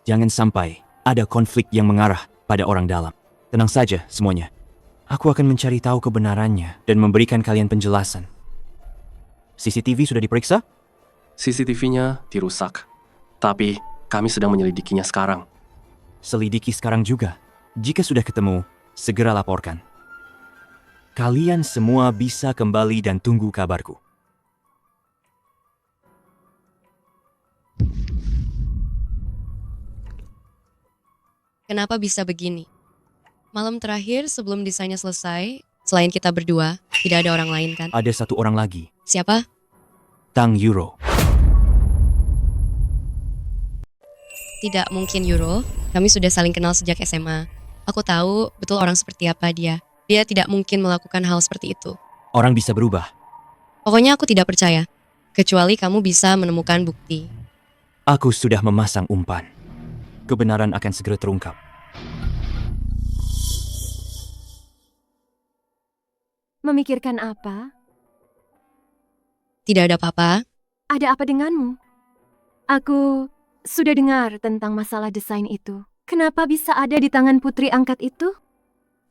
[SPEAKER 5] jangan sampai ada konflik yang mengarah pada orang dalam. Tenang saja semuanya. Aku akan mencari tahu kebenarannya dan memberikan kalian penjelasan. CCTV sudah diperiksa?
[SPEAKER 16] CCTV-nya dirusak. Tapi kami sedang menyelidikinya sekarang.
[SPEAKER 5] Selidiki sekarang juga. Jika sudah ketemu, segera laporkan. Kalian semua bisa kembali dan tunggu kabarku.
[SPEAKER 1] Kenapa bisa begini? Malam terakhir sebelum desainnya selesai, selain kita berdua, tidak ada orang lain kan?
[SPEAKER 5] Ada satu orang lagi.
[SPEAKER 1] Siapa?
[SPEAKER 5] Tang Euro.
[SPEAKER 1] Tidak mungkin Euro. Kami sudah saling kenal sejak SMA. Aku tahu betul orang seperti apa dia. Dia tidak mungkin melakukan hal seperti itu.
[SPEAKER 5] Orang bisa berubah.
[SPEAKER 1] Pokoknya aku tidak percaya. Kecuali kamu bisa menemukan bukti.
[SPEAKER 5] Aku sudah memasang umpan. Kebenaran akan segera terungkap.
[SPEAKER 13] Memikirkan apa?
[SPEAKER 1] Tidak ada apa-apa.
[SPEAKER 13] Ada apa denganmu? Aku sudah dengar tentang masalah desain itu. Kenapa bisa ada di tangan putri angkat itu?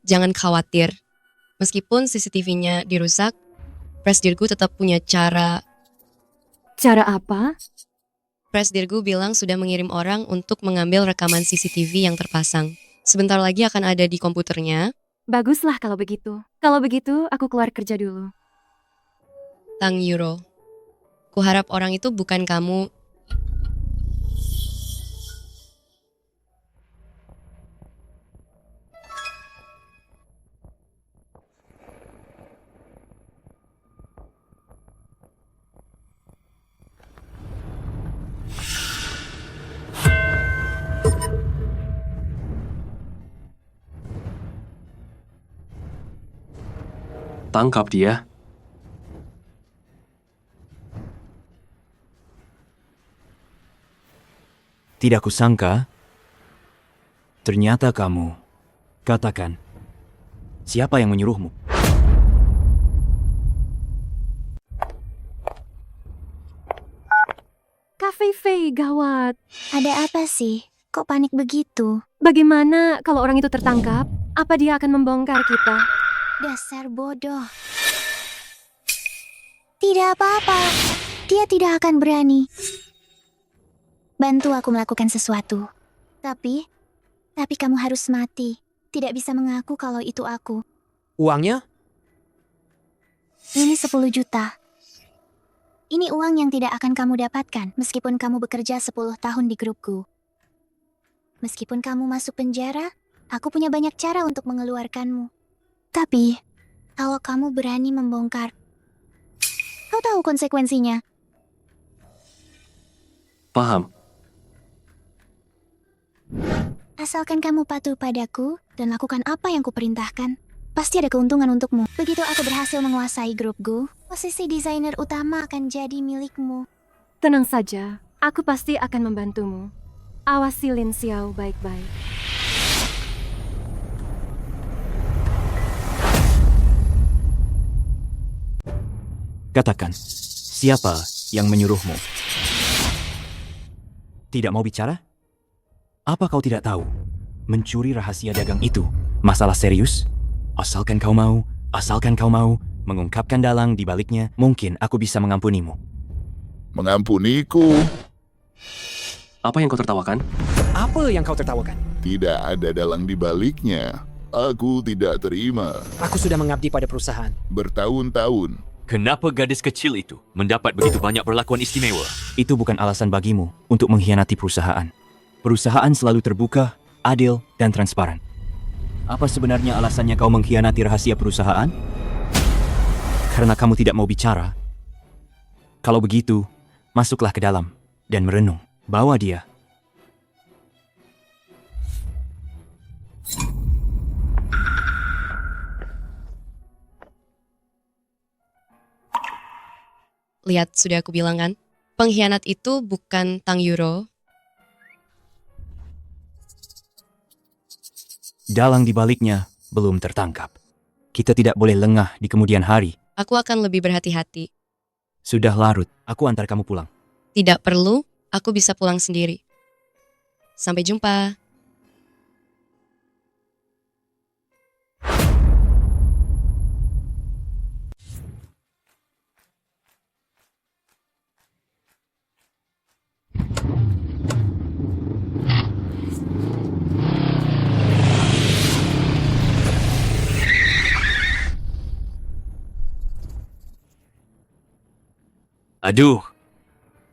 [SPEAKER 1] Jangan khawatir. Meskipun CCTV-nya dirusak, Presdirgu tetap punya cara.
[SPEAKER 13] Cara apa?
[SPEAKER 1] Presdirgu bilang sudah mengirim orang untuk mengambil rekaman CCTV yang terpasang. Sebentar lagi akan ada di komputernya.
[SPEAKER 13] Baguslah kalau begitu. Kalau begitu, aku keluar kerja dulu.
[SPEAKER 1] Tang Euro. Kuharap orang itu bukan kamu.
[SPEAKER 16] Tangkap dia.
[SPEAKER 5] Tidak kusangka, ternyata kamu. Katakan, siapa yang menyuruhmu?
[SPEAKER 13] Kak Fei, gawat.
[SPEAKER 4] Ada apa sih? Kok panik begitu?
[SPEAKER 13] Bagaimana kalau orang itu tertangkap? Apa dia akan membongkar kita?
[SPEAKER 4] Dasar bodoh. Tidak apa-apa. Dia tidak akan berani. Bantu aku melakukan sesuatu. Tapi kamu harus mati. Tidak bisa mengaku kalau itu aku.
[SPEAKER 10] Uangnya?
[SPEAKER 4] Ini 10 juta. Ini uang yang tidak akan kamu dapatkan meskipun kamu bekerja 10 tahun di grupku. Meskipun kamu masuk penjara, aku punya banyak cara untuk mengeluarkanmu. Tapi, kalau kamu berani membongkar, kau tahu konsekuensinya.
[SPEAKER 16] Paham.
[SPEAKER 4] Asalkan kamu patuh padaku dan lakukan apa yang kuperintahkan, pasti ada keuntungan untukmu. Begitu aku berhasil menguasai grupku, posisi desainer utama akan jadi milikmu.
[SPEAKER 13] Tenang saja, aku pasti akan membantumu. Awasi Lin Xiao baik-baik.
[SPEAKER 5] Katakan, siapa yang menyuruhmu? Tidak mau bicara? Apa kau tidak tahu? Mencuri rahasia dagang itu masalah serius? Asalkan kau mau mengungkapkan dalang di baliknya, mungkin aku bisa mengampunimu.
[SPEAKER 15] Mengampuniku?
[SPEAKER 16] Apa yang kau tertawakan?
[SPEAKER 10] Apa yang kau tertawakan?
[SPEAKER 15] Tidak ada dalang di baliknya. Aku tidak terima.
[SPEAKER 10] Aku sudah mengabdi pada perusahaan.
[SPEAKER 15] Bertahun-tahun.
[SPEAKER 5] Kenapa gadis kecil itu mendapat begitu banyak perlakuan istimewa? Itu bukan alasan bagimu untuk mengkhianati perusahaan. Perusahaan selalu terbuka, adil, dan transparan. Apa sebenarnya alasannya kau mengkhianati rahasia perusahaan? Karena kamu tidak mau bicara. Kalau begitu, masuklah ke dalam dan merenung. Bawa dia.
[SPEAKER 1] Lihat, sudah aku bilang kan? Pengkhianat itu bukan Tang Yuro.
[SPEAKER 5] Dalang di baliknya belum tertangkap. Kita tidak boleh lengah di kemudian hari.
[SPEAKER 1] Aku akan lebih berhati-hati.
[SPEAKER 5] Sudah larut, aku antar kamu pulang.
[SPEAKER 1] Tidak perlu, aku bisa pulang sendiri. Sampai jumpa.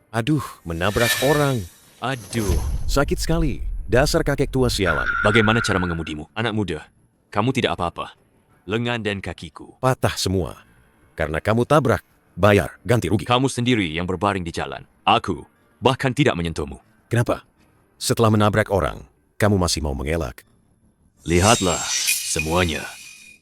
[SPEAKER 17] Aduh, menabrak orang.
[SPEAKER 12] Aduh.
[SPEAKER 17] Sakit sekali. Dasar kakek tua sialan.
[SPEAKER 12] Bagaimana cara mengemudimu? Anak muda, kamu tidak apa-apa. Lengan dan kakiku
[SPEAKER 17] Patah semua. Karena kamu tabrak. Bayar, ganti rugi.
[SPEAKER 12] Kamu sendiri yang berbaring di jalan. Aku bahkan tidak menyentuhmu.
[SPEAKER 17] Kenapa? Setelah menabrak orang, kamu masih mau mengelak.
[SPEAKER 12] Lihatlah semuanya.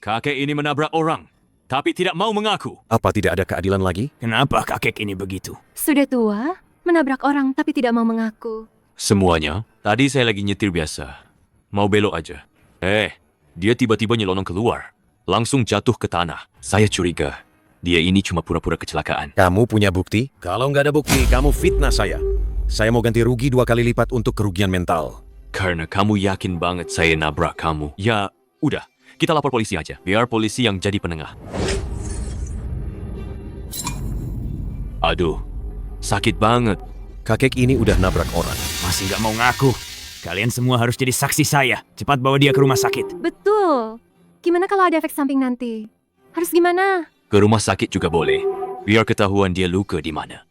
[SPEAKER 12] Kakek ini menabrak orang, tapi tidak mau mengaku.
[SPEAKER 17] Apa tidak ada keadilan lagi?
[SPEAKER 12] Kenapa kakek ini begitu?
[SPEAKER 13] Sudah tua, menabrak orang tapi tidak mau mengaku.
[SPEAKER 12] Semuanya, tadi saya lagi nyetir biasa. Mau belok aja. Dia tiba-tiba nyelonong keluar. Langsung jatuh ke tanah. Saya curiga, dia ini cuma pura-pura kecelakaan.
[SPEAKER 17] Kamu punya bukti? Kalau nggak ada bukti, kamu fitnah saya. Saya mau ganti rugi 2 kali lipat untuk kerugian mental.
[SPEAKER 12] Karena kamu yakin banget saya nabrak kamu. Ya, udah. Kita lapor polisi aja. Biar polisi yang jadi penengah. Aduh, sakit banget.
[SPEAKER 17] Kakek ini udah nabrak orang.
[SPEAKER 5] Masih nggak mau ngaku. Kalian semua harus jadi saksi saya. Cepat bawa dia ke rumah sakit.
[SPEAKER 13] Betul. Gimana kalau ada efek samping nanti? Harus gimana?
[SPEAKER 12] Ke rumah sakit juga boleh. Biar ketahuan dia luka di mana.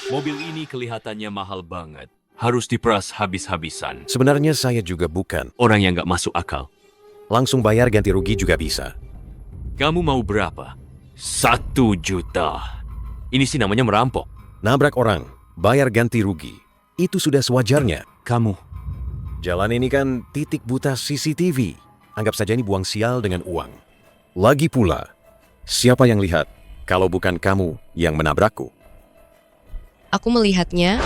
[SPEAKER 12] Mobil ini kelihatannya mahal banget. Harus diperas habis-habisan.
[SPEAKER 17] Sebenarnya saya juga bukan.
[SPEAKER 12] Orang yang nggak masuk akal.
[SPEAKER 17] Langsung bayar ganti rugi juga bisa.
[SPEAKER 12] Kamu mau berapa? 1 juta. Ini sih namanya merampok.
[SPEAKER 17] Nabrak orang, bayar ganti rugi. Itu sudah sewajarnya.
[SPEAKER 5] Kamu.
[SPEAKER 17] Jalan ini kan titik buta CCTV. Anggap saja ini buang sial dengan uang. Lagi pula, siapa yang lihat kalau bukan kamu yang menabrakku?
[SPEAKER 1] Aku melihatnya.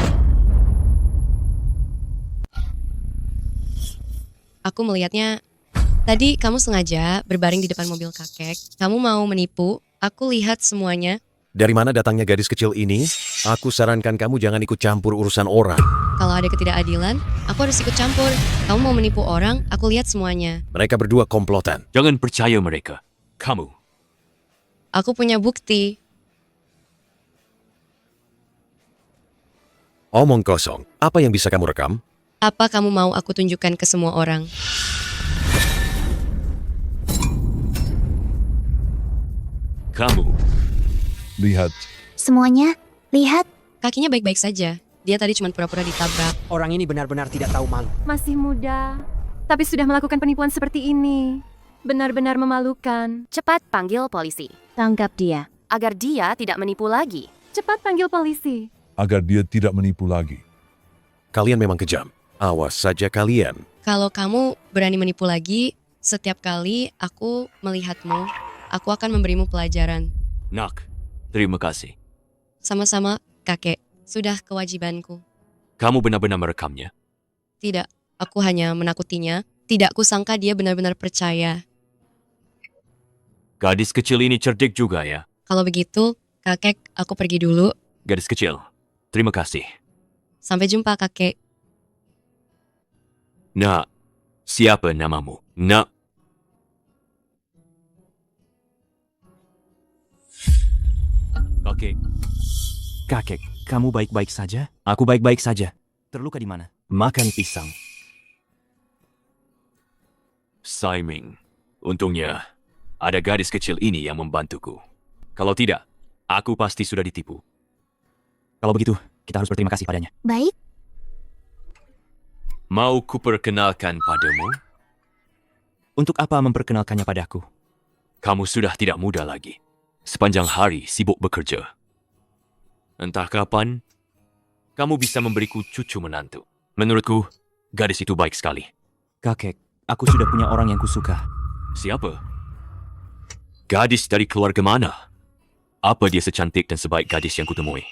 [SPEAKER 1] Tadi kamu sengaja berbaring di depan mobil kakek. Kamu mau menipu. Aku lihat semuanya.
[SPEAKER 17] Dari mana datangnya gadis kecil ini? Aku sarankan kamu jangan ikut campur urusan orang.
[SPEAKER 1] Kalau ada ketidakadilan, aku harus ikut campur. Kamu mau menipu orang, aku lihat semuanya.
[SPEAKER 17] Mereka berdua komplotan.
[SPEAKER 12] Jangan percaya mereka. Kamu.
[SPEAKER 1] Aku punya bukti.
[SPEAKER 17] Omong kosong. Apa yang bisa kamu rekam?
[SPEAKER 1] Apa kamu mau aku tunjukkan ke semua orang?
[SPEAKER 12] Kamu.
[SPEAKER 8] Lihat,
[SPEAKER 4] Semuanya, lihat.
[SPEAKER 1] Kakinya baik-baik saja. Dia tadi cuma pura-pura ditabrak.
[SPEAKER 10] Orang ini benar-benar tidak tahu malu.
[SPEAKER 13] Masih muda, tapi sudah melakukan penipuan seperti ini. Benar-benar memalukan.
[SPEAKER 3] Cepat panggil polisi.
[SPEAKER 2] Tangkap dia.
[SPEAKER 3] Agar dia tidak menipu lagi.
[SPEAKER 13] Cepat panggil polisi.
[SPEAKER 8] agar dia tidak menipu lagi.
[SPEAKER 17] Kalian memang kejam. Awas saja kalian.
[SPEAKER 1] Kalau kamu berani menipu lagi, setiap kali aku melihatmu, aku akan memberimu pelajaran.
[SPEAKER 12] Nak, terima kasih.
[SPEAKER 1] Sama-sama, kakek. Sudah kewajibanku.
[SPEAKER 12] Kamu benar-benar merekamnya?
[SPEAKER 1] Tidak, aku hanya menakutinya. Tidak kusangka dia benar-benar percaya.
[SPEAKER 12] Gadis kecil ini cerdik juga ya.
[SPEAKER 1] Kalau begitu, kakek, aku pergi dulu.
[SPEAKER 12] Gadis kecil, terima kasih.
[SPEAKER 1] Sampai jumpa, kakek.
[SPEAKER 12] Nak, siapa namamu? Nak.
[SPEAKER 5] Kakek. Kakek, kamu baik-baik saja? Aku baik-baik saja. Terluka di mana? Makan pisang.
[SPEAKER 12] Siming, untungnya ada gadis kecil ini yang membantuku. Kalau tidak, aku pasti sudah ditipu.
[SPEAKER 5] Kalau begitu, kita harus berterima kasih padanya.
[SPEAKER 4] Baik.
[SPEAKER 12] Mau kuperkenalkan padamu?
[SPEAKER 5] Untuk apa memperkenalkannya padaku?
[SPEAKER 12] Kamu sudah tidak muda lagi. Sepanjang hari sibuk bekerja. Entah kapan, kamu bisa memberiku cucu menantu. Menurutku, gadis itu baik sekali.
[SPEAKER 5] Kakek, aku sudah punya orang yang kusuka.
[SPEAKER 12] Siapa? Gadis dari keluarga mana? Apa dia secantik dan sebaik gadis yang kutemui?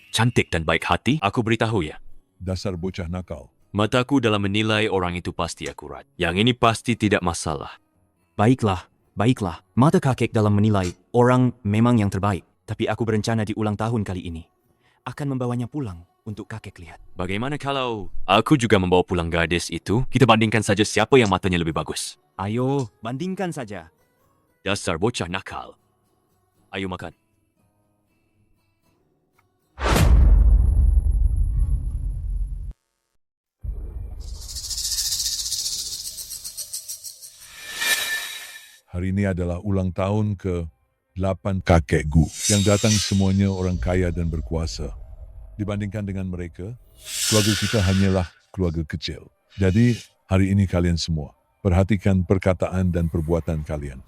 [SPEAKER 12] Cantik dan baik hati? Aku beritahu ya.
[SPEAKER 8] Dasar bocah nakal.
[SPEAKER 12] Mataku dalam menilai orang itu pasti akurat. Yang ini pasti tidak masalah.
[SPEAKER 5] Baiklah, baiklah. Mata kakek dalam menilai orang memang yang terbaik. Tapi aku berencana di ulang tahun kali ini akan membawanya pulang untuk kakek lihat.
[SPEAKER 12] Bagaimana kalau aku juga membawa pulang gadis itu? Kita bandingkan saja siapa yang matanya lebih bagus.
[SPEAKER 5] Ayo, bandingkan saja.
[SPEAKER 12] Dasar bocah nakal. Ayo makan.
[SPEAKER 8] Hari ini adalah ulang tahun ke-8 kakek Gu. Yang datang semuanya orang kaya dan berkuasa. Dibandingkan dengan mereka, keluarga kita hanyalah keluarga kecil. Jadi, hari ini kalian semua, perhatikan perkataan dan perbuatan kalian.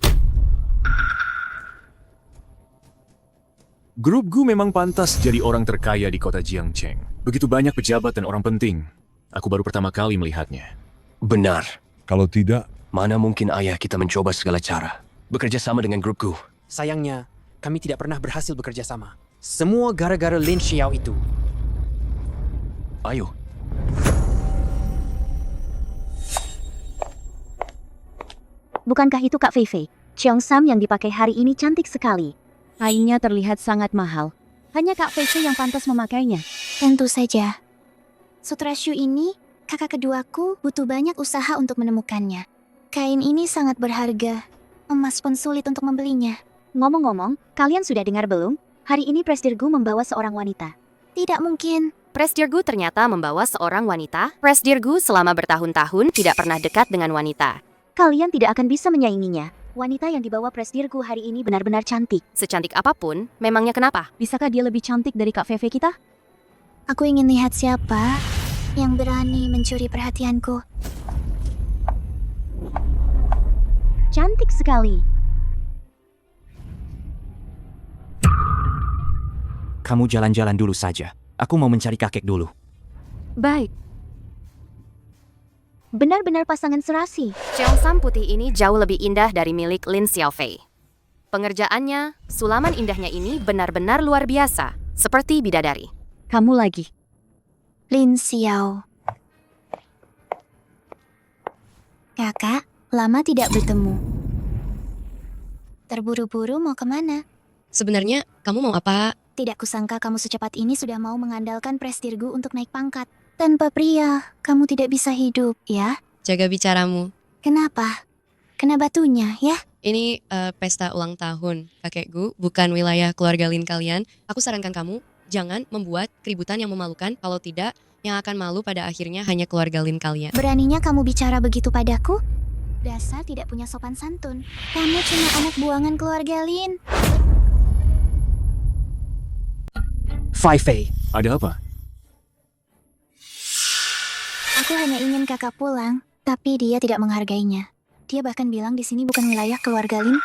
[SPEAKER 7] Grup Gu memang pantas jadi orang terkaya di kota Jiangcheng. Begitu banyak pejabat dan orang penting. Aku baru pertama kali melihatnya.
[SPEAKER 6] Benar.
[SPEAKER 8] Kalau tidak,
[SPEAKER 6] mana mungkin ayah kita mencoba segala cara. Bekerja sama dengan grup Gu.
[SPEAKER 10] Sayangnya, kami tidak pernah berhasil bekerja sama. Semua gara-gara Lin Xiao itu.
[SPEAKER 6] Ayo.
[SPEAKER 2] Bukankah itu Kak Fei Fei? Cheongsam yang dipakai hari ini cantik sekali. Kainnya terlihat sangat mahal. Hanya Kak Fei Fei yang pantas memakainya.
[SPEAKER 4] Tentu saja. Sutra Shu ini, kakak keduaku, butuh banyak usaha untuk menemukannya. Kain ini sangat berharga. Emas pun sulit untuk membelinya.
[SPEAKER 2] Ngomong-ngomong, kalian sudah dengar belum? Hari ini Presdirgu membawa seorang wanita.
[SPEAKER 4] Tidak mungkin.
[SPEAKER 3] Presdirgu ternyata membawa seorang wanita. Presdirgu selama bertahun-tahun tidak pernah dekat dengan wanita.
[SPEAKER 2] Kalian tidak akan bisa menyainginya. Wanita yang dibawa Presdirgu hari ini benar-benar cantik.
[SPEAKER 3] Secantik apapun, memangnya kenapa?
[SPEAKER 2] Bisakah dia lebih cantik dari Kak Fei Fei kita?
[SPEAKER 4] Aku ingin lihat siapa yang berani mencuri perhatianku.
[SPEAKER 2] Cantik sekali.
[SPEAKER 5] Kamu jalan-jalan dulu saja. Aku mau mencari kakek dulu.
[SPEAKER 13] Baik.
[SPEAKER 2] Benar-benar pasangan serasi.
[SPEAKER 3] Cheongsam putih ini jauh lebih indah dari milik Lin Xiaofei. Pengerjaannya, sulaman indahnya ini benar-benar luar biasa, seperti bidadari.
[SPEAKER 2] Kamu lagi.
[SPEAKER 4] Lin Xiao. Kakak, lama tidak bertemu. Terburu-buru mau kemana?
[SPEAKER 1] Sebenarnya, kamu mau apa?
[SPEAKER 4] Tidak kusangka kamu secepat ini sudah mau mengandalkan Presdirgu untuk naik pangkat. Tanpa pria, kamu tidak bisa hidup, ya?
[SPEAKER 1] Jaga bicaramu.
[SPEAKER 4] Kenapa? Kena batunya, ya?
[SPEAKER 1] Ini pesta ulang tahun kakekku, bukan wilayah keluarga Lin kalian. Aku sarankan kamu, Jangan membuat keributan yang memalukan, kalau tidak, yang akan malu pada akhirnya hanya keluarga Lin kalian.
[SPEAKER 4] Beraninya kamu bicara begitu padaku? Dasar tidak punya sopan santun. Kamu cuma anak buangan keluarga Lin.
[SPEAKER 10] Fei Fei.
[SPEAKER 7] Ada apa?
[SPEAKER 4] Aku hanya ingin kakak pulang, tapi dia tidak menghargainya. Dia bahkan bilang di sini bukan wilayah keluarga Lin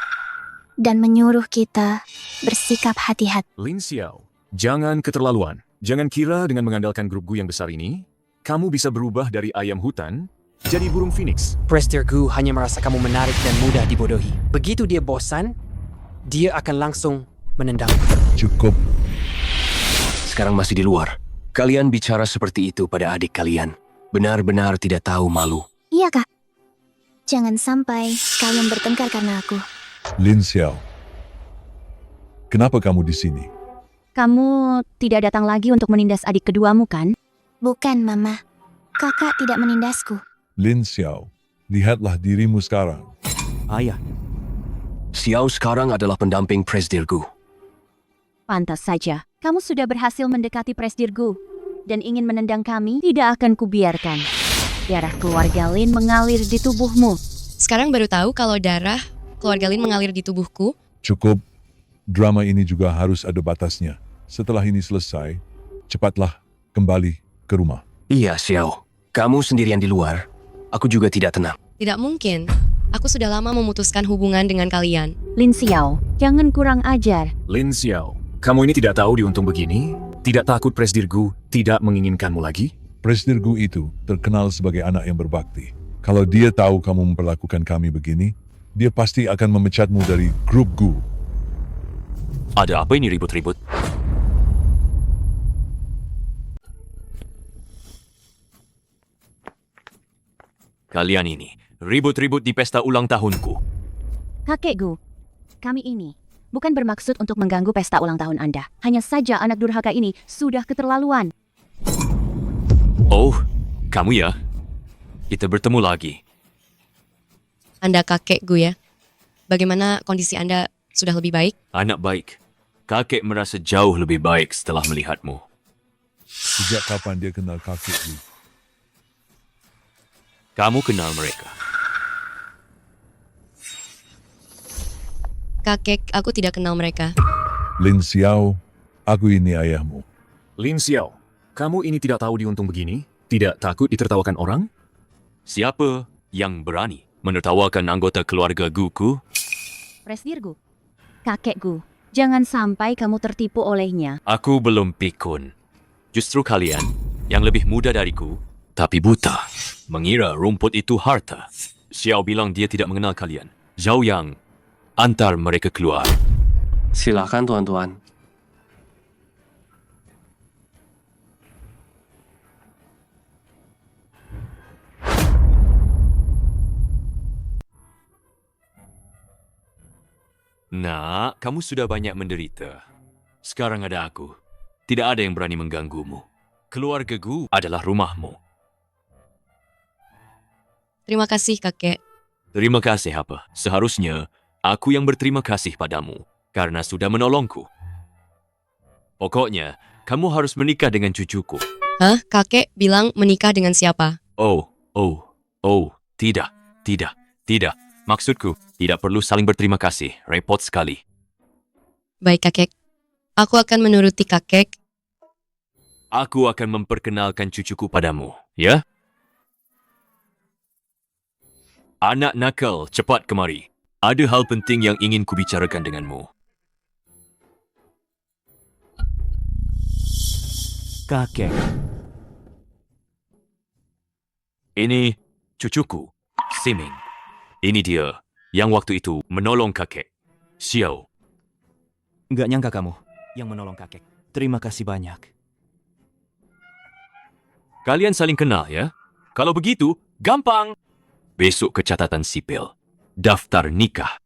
[SPEAKER 4] dan menyuruh kita bersikap hati-hati.
[SPEAKER 7] Lin Xiao, jangan keterlaluan. Jangan kira dengan mengandalkan grup Gu yang besar ini, kamu bisa berubah dari ayam hutan jadi burung phoenix.
[SPEAKER 10] Presdir Gu hanya merasa kamu menarik dan mudah dibodohi. Begitu dia bosan, dia akan langsung menendang.
[SPEAKER 8] Cukup.
[SPEAKER 6] Sekarang masih di luar. Kalian bicara seperti itu pada adik kalian. Benar-benar tidak tahu malu.
[SPEAKER 4] Iya, Kak. Jangan sampai kalian bertengkar karena aku.
[SPEAKER 8] Lin Xiao, kenapa kamu di sini?
[SPEAKER 2] Kamu tidak datang lagi untuk menindas adik keduamu, kan?
[SPEAKER 4] Bukan, Mama. Kakak tidak menindasku.
[SPEAKER 8] Lin Xiao, lihatlah dirimu sekarang.
[SPEAKER 5] Ayah.
[SPEAKER 6] Xiao sekarang adalah pendamping Presdir Gu.
[SPEAKER 2] Pantas saja, kamu sudah berhasil mendekati Presdir Gu dan ingin menendang kami, tidak akan kubiarkan. Darah keluarga Lin mengalir di tubuhmu.
[SPEAKER 1] Sekarang baru tahu kalau darah keluarga Lin mengalir di tubuhku.
[SPEAKER 8] Cukup. Drama ini juga harus ada batasnya. Setelah ini selesai, cepatlah kembali ke rumah.
[SPEAKER 6] Iya, Xiao. Kamu sendirian di luar. Aku juga tidak tenang.
[SPEAKER 1] Tidak mungkin. Aku sudah lama memutuskan hubungan dengan kalian.
[SPEAKER 2] Lin Xiao, jangan kurang ajar.
[SPEAKER 7] Lin Xiao, kamu ini tidak tahu diuntung begini? Tidak takut Presdir Gu tidak menginginkanmu lagi?
[SPEAKER 8] Presdir Gu itu terkenal sebagai anak yang berbakti. Kalau dia tahu kamu memperlakukan kami begini, dia pasti akan memecatmu dari grup Gu.
[SPEAKER 12] Ada apa ini ribut-ribut? Kalian ini ribut-ribut di pesta ulang tahunku.
[SPEAKER 2] Kakek Gu, kami ini bukan bermaksud untuk mengganggu pesta ulang tahun Anda. Hanya saja anak durhaka ini sudah keterlaluan.
[SPEAKER 12] Oh, kamu ya? Kita bertemu lagi.
[SPEAKER 1] Anda kakek Gu ya? Bagaimana kondisi Anda, sudah lebih baik?
[SPEAKER 12] Anak baik. Kakek merasa jauh lebih baik setelah melihatmu.
[SPEAKER 8] Sejak kapan dia kenal kakek Gu?
[SPEAKER 12] Kamu kenal mereka.
[SPEAKER 1] Kakek, aku tidak kenal mereka.
[SPEAKER 8] Lin Xiao, aku ini ayahmu.
[SPEAKER 7] Lin Xiao, kamu ini tidak tahu diuntung begini? Tidak takut ditertawakan orang?
[SPEAKER 12] Siapa yang berani menertawakan anggota keluarga Guku?
[SPEAKER 2] Presdir Gu, kakek Gu, jangan sampai kamu tertipu olehnya.
[SPEAKER 12] Aku belum pikun. Justru kalian yang lebih muda dariku, tapi buta, mengira rumput itu harta. Xiao bilang dia tidak mengenal kalian. Zhao Yang antar mereka keluar.
[SPEAKER 16] Silakan tuan-tuan.
[SPEAKER 12] Nak, kamu sudah banyak menderita. Sekarang ada aku. Tidak ada yang berani mengganggumu. Keluarga Gu adalah rumahmu.
[SPEAKER 1] Terima kasih, kakek.
[SPEAKER 12] Terima kasih apa? Seharusnya aku yang berterima kasih padamu karena sudah menolongku. Pokoknya, kamu harus menikah dengan cucuku.
[SPEAKER 1] Hah? Kakek bilang menikah dengan siapa?
[SPEAKER 12] Oh, tidak. Maksudku, tidak perlu saling berterima kasih. Repot sekali.
[SPEAKER 1] Baik, kakek. Aku akan menuruti kakek.
[SPEAKER 12] Aku akan memperkenalkan cucuku padamu, ya? Anak nakal, cepat kemari. Ada hal penting yang ingin kubicarakan denganmu.
[SPEAKER 5] Kakek.
[SPEAKER 12] Ini cucuku, Siming. Ini dia yang waktu itu menolong kakek, Xiao.
[SPEAKER 5] Nggak nyangka kamu yang menolong kakek. Terima kasih banyak.
[SPEAKER 12] Kalian saling kenal ya? Kalau begitu, gampang. Besok ke catatan sipil. Daftar nikah.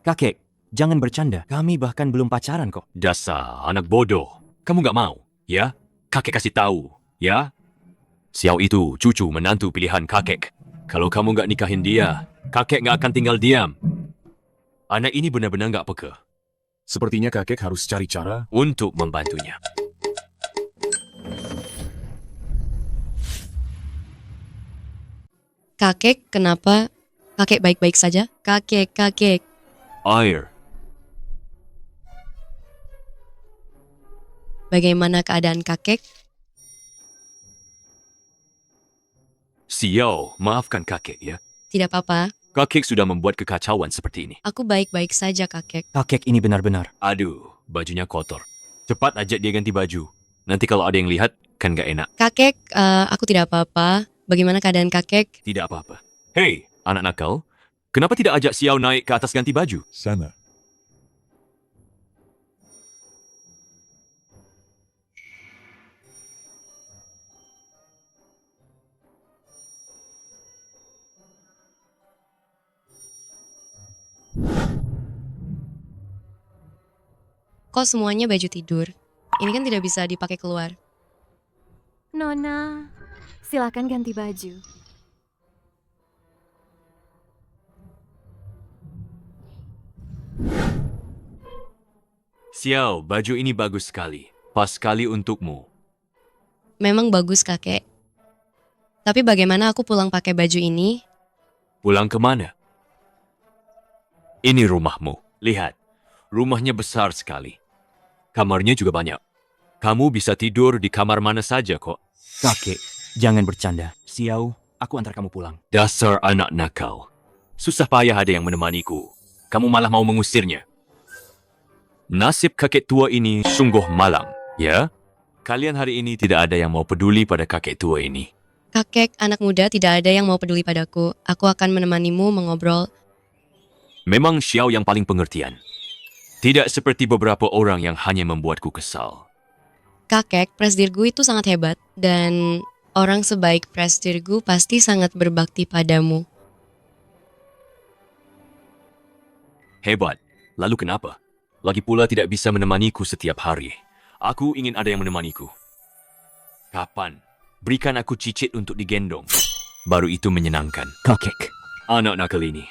[SPEAKER 5] Kakek, jangan bercanda. Kami bahkan belum pacaran kok.
[SPEAKER 12] Dasar anak bodoh. Kamu nggak mau, ya? Kakek kasih tahu, ya? Xiao itu cucu menantu pilihan kakek. Kalau kamu nggak nikahin dia, kakek nggak akan tinggal diam. Anak ini benar-benar nggak peka.
[SPEAKER 7] Sepertinya kakek harus cari cara
[SPEAKER 12] untuk membantunya.
[SPEAKER 1] Kakek, kenapa? Kakek baik-baik saja? Kakek.
[SPEAKER 12] Air.
[SPEAKER 1] Bagaimana keadaan kakek?
[SPEAKER 12] Xiao, maafkan kakek ya.
[SPEAKER 1] Tidak apa-apa.
[SPEAKER 12] Kakek sudah membuat kekacauan seperti ini.
[SPEAKER 1] Aku baik-baik saja, kakek.
[SPEAKER 5] Kakek ini benar-benar.
[SPEAKER 12] Aduh, bajunya kotor. Cepat ajak dia ganti baju. Nanti kalau ada yang lihat, kan gak enak.
[SPEAKER 1] Kakek, aku tidak apa-apa. Bagaimana keadaan kakek?
[SPEAKER 12] Tidak apa-apa. Hei, anak nakal. Kenapa tidak ajak Xiao naik ke atas ganti baju?
[SPEAKER 8] Sana.
[SPEAKER 1] Kok semuanya baju tidur? Ini kan tidak bisa dipakai keluar.
[SPEAKER 13] Nona, silakan ganti baju.
[SPEAKER 12] Xiao, baju ini bagus sekali. Pas sekali untukmu.
[SPEAKER 1] Memang bagus, kakek. Tapi bagaimana aku pulang pakai baju ini?
[SPEAKER 12] Pulang kemana? Ini rumahmu. Lihat, rumahnya besar sekali. Kamarnya juga banyak. Kamu bisa tidur di kamar mana saja kok.
[SPEAKER 5] Kakek, jangan bercanda. Xiao, aku antar kamu pulang.
[SPEAKER 12] Dasar anak nakal. Susah payah ada yang menemaniku. Kamu malah mau mengusirnya. Nasib kakek tua ini sungguh malang, ya? Kalian hari ini tidak ada yang mau peduli pada kakek tua ini.
[SPEAKER 1] Kakek, anak muda tidak ada yang mau peduli padaku. Aku akan menemanimu mengobrol.
[SPEAKER 12] Memang Xiao yang paling pengertian. Tidak seperti beberapa orang yang hanya membuatku kesal.
[SPEAKER 1] Kakek, Presdirgu itu sangat hebat. Dan orang sebaik Presdirgu pasti sangat berbakti padamu.
[SPEAKER 12] Hebat. Lalu kenapa? Lagi pula tidak bisa menemaniku setiap hari. Aku ingin ada yang menemaniku. Kapan? Berikan aku cicit untuk digendong. Baru itu menyenangkan.
[SPEAKER 5] Kakek.
[SPEAKER 12] Anak nakal ini.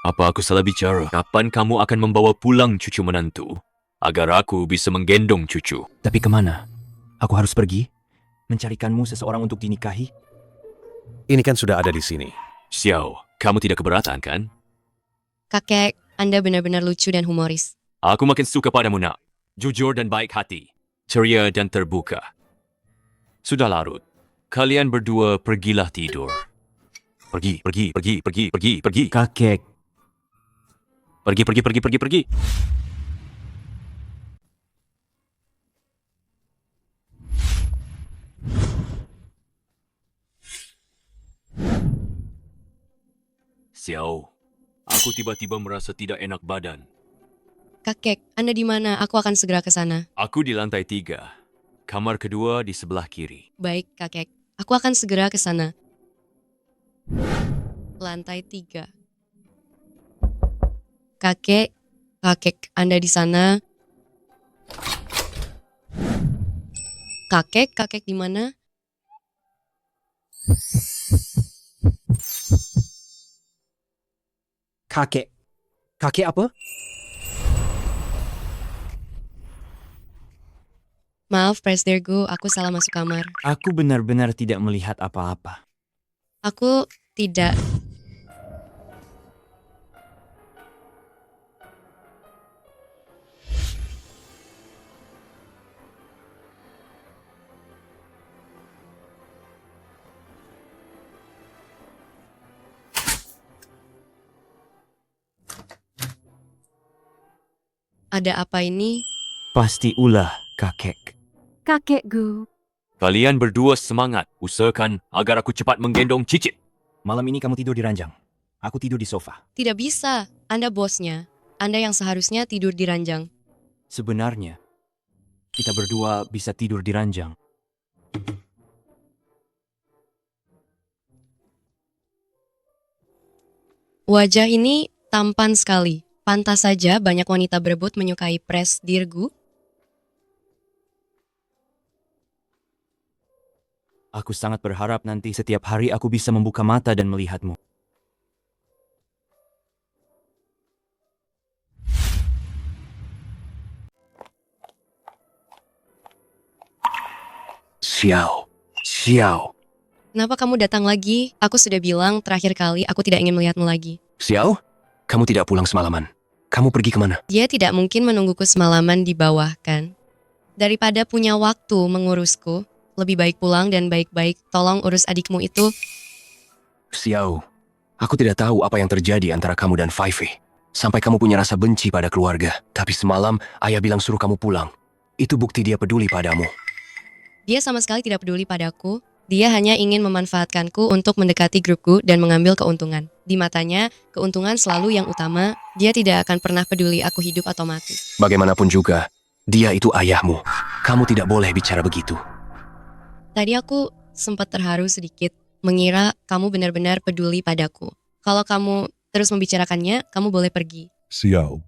[SPEAKER 12] Apa aku salah bicara? Kapan kamu akan membawa pulang cucu menantu? Agar aku bisa menggendong cucu.
[SPEAKER 5] Tapi kemana? Aku harus pergi? Mencarikanmu seseorang untuk dinikahi?
[SPEAKER 17] Ini kan sudah ada di sini.
[SPEAKER 12] Xiao, kamu tidak keberatan kan?
[SPEAKER 1] Kakek, Anda benar-benar lucu dan humoris.
[SPEAKER 12] Aku makin suka padamu nak. Jujur dan baik hati. Ceria dan terbuka. Sudah larut. Kalian berdua pergilah tidur. Pergi.
[SPEAKER 5] Kakek.
[SPEAKER 12] Pergi. Xiao, aku tiba-tiba merasa tidak enak badan.
[SPEAKER 1] Kakek, Anda di mana? Aku akan segera ke sana.
[SPEAKER 12] Aku di lantai 3. Kamar kedua di sebelah kiri.
[SPEAKER 1] Baik, kakek. Aku akan segera ke sana. Lantai 3. Kakek, Anda di sana? Kakek di mana?
[SPEAKER 10] Kakek apa?
[SPEAKER 1] Maaf, Presdirgu, aku salah masuk kamar.
[SPEAKER 5] Aku benar-benar tidak melihat apa-apa.
[SPEAKER 1] Aku tidak... Ada apa ini?
[SPEAKER 5] Pasti ulah, kakek.
[SPEAKER 13] Kakekku.
[SPEAKER 12] Kalian berdua semangat. Usahakan agar aku cepat menggendong cicit.
[SPEAKER 5] Malam ini kamu tidur di ranjang. Aku tidur di sofa.
[SPEAKER 1] Tidak bisa. Anda bosnya. Anda yang seharusnya tidur di ranjang.
[SPEAKER 5] Sebenarnya, kita berdua bisa tidur di ranjang.
[SPEAKER 1] Wajah ini tampan sekali. Pantas saja banyak wanita berebut menyukai Presdirgu.
[SPEAKER 5] Aku sangat berharap nanti setiap hari aku bisa membuka mata dan melihatmu.
[SPEAKER 6] Xiao. Xiao.
[SPEAKER 1] Kenapa kamu datang lagi? Aku sudah bilang terakhir kali aku tidak ingin melihatmu lagi.
[SPEAKER 6] Xiao? Kamu tidak pulang semalaman. Kamu pergi kemana?
[SPEAKER 1] Dia tidak mungkin menungguku semalaman di bawah, kan? Daripada punya waktu mengurusku, lebih baik pulang dan baik-baik tolong urus adikmu itu.
[SPEAKER 6] Xiao, aku tidak tahu apa yang terjadi antara kamu dan Fei. Sampai kamu punya rasa benci pada keluarga. Tapi semalam, ayah bilang suruh kamu pulang. Itu bukti dia peduli padamu.
[SPEAKER 1] Dia sama sekali tidak peduli padaku. Dia hanya ingin memanfaatkanku untuk mendekati grupku dan mengambil keuntungan. Di matanya, keuntungan selalu yang utama. Dia tidak akan pernah peduli aku hidup atau mati.
[SPEAKER 6] Bagaimanapun juga, dia itu ayahmu. Kamu tidak boleh bicara begitu.
[SPEAKER 1] Tadi aku sempat terharu sedikit, mengira kamu benar-benar peduli padaku. Kalau kamu terus membicarakannya, kamu boleh pergi.
[SPEAKER 8] Xiao,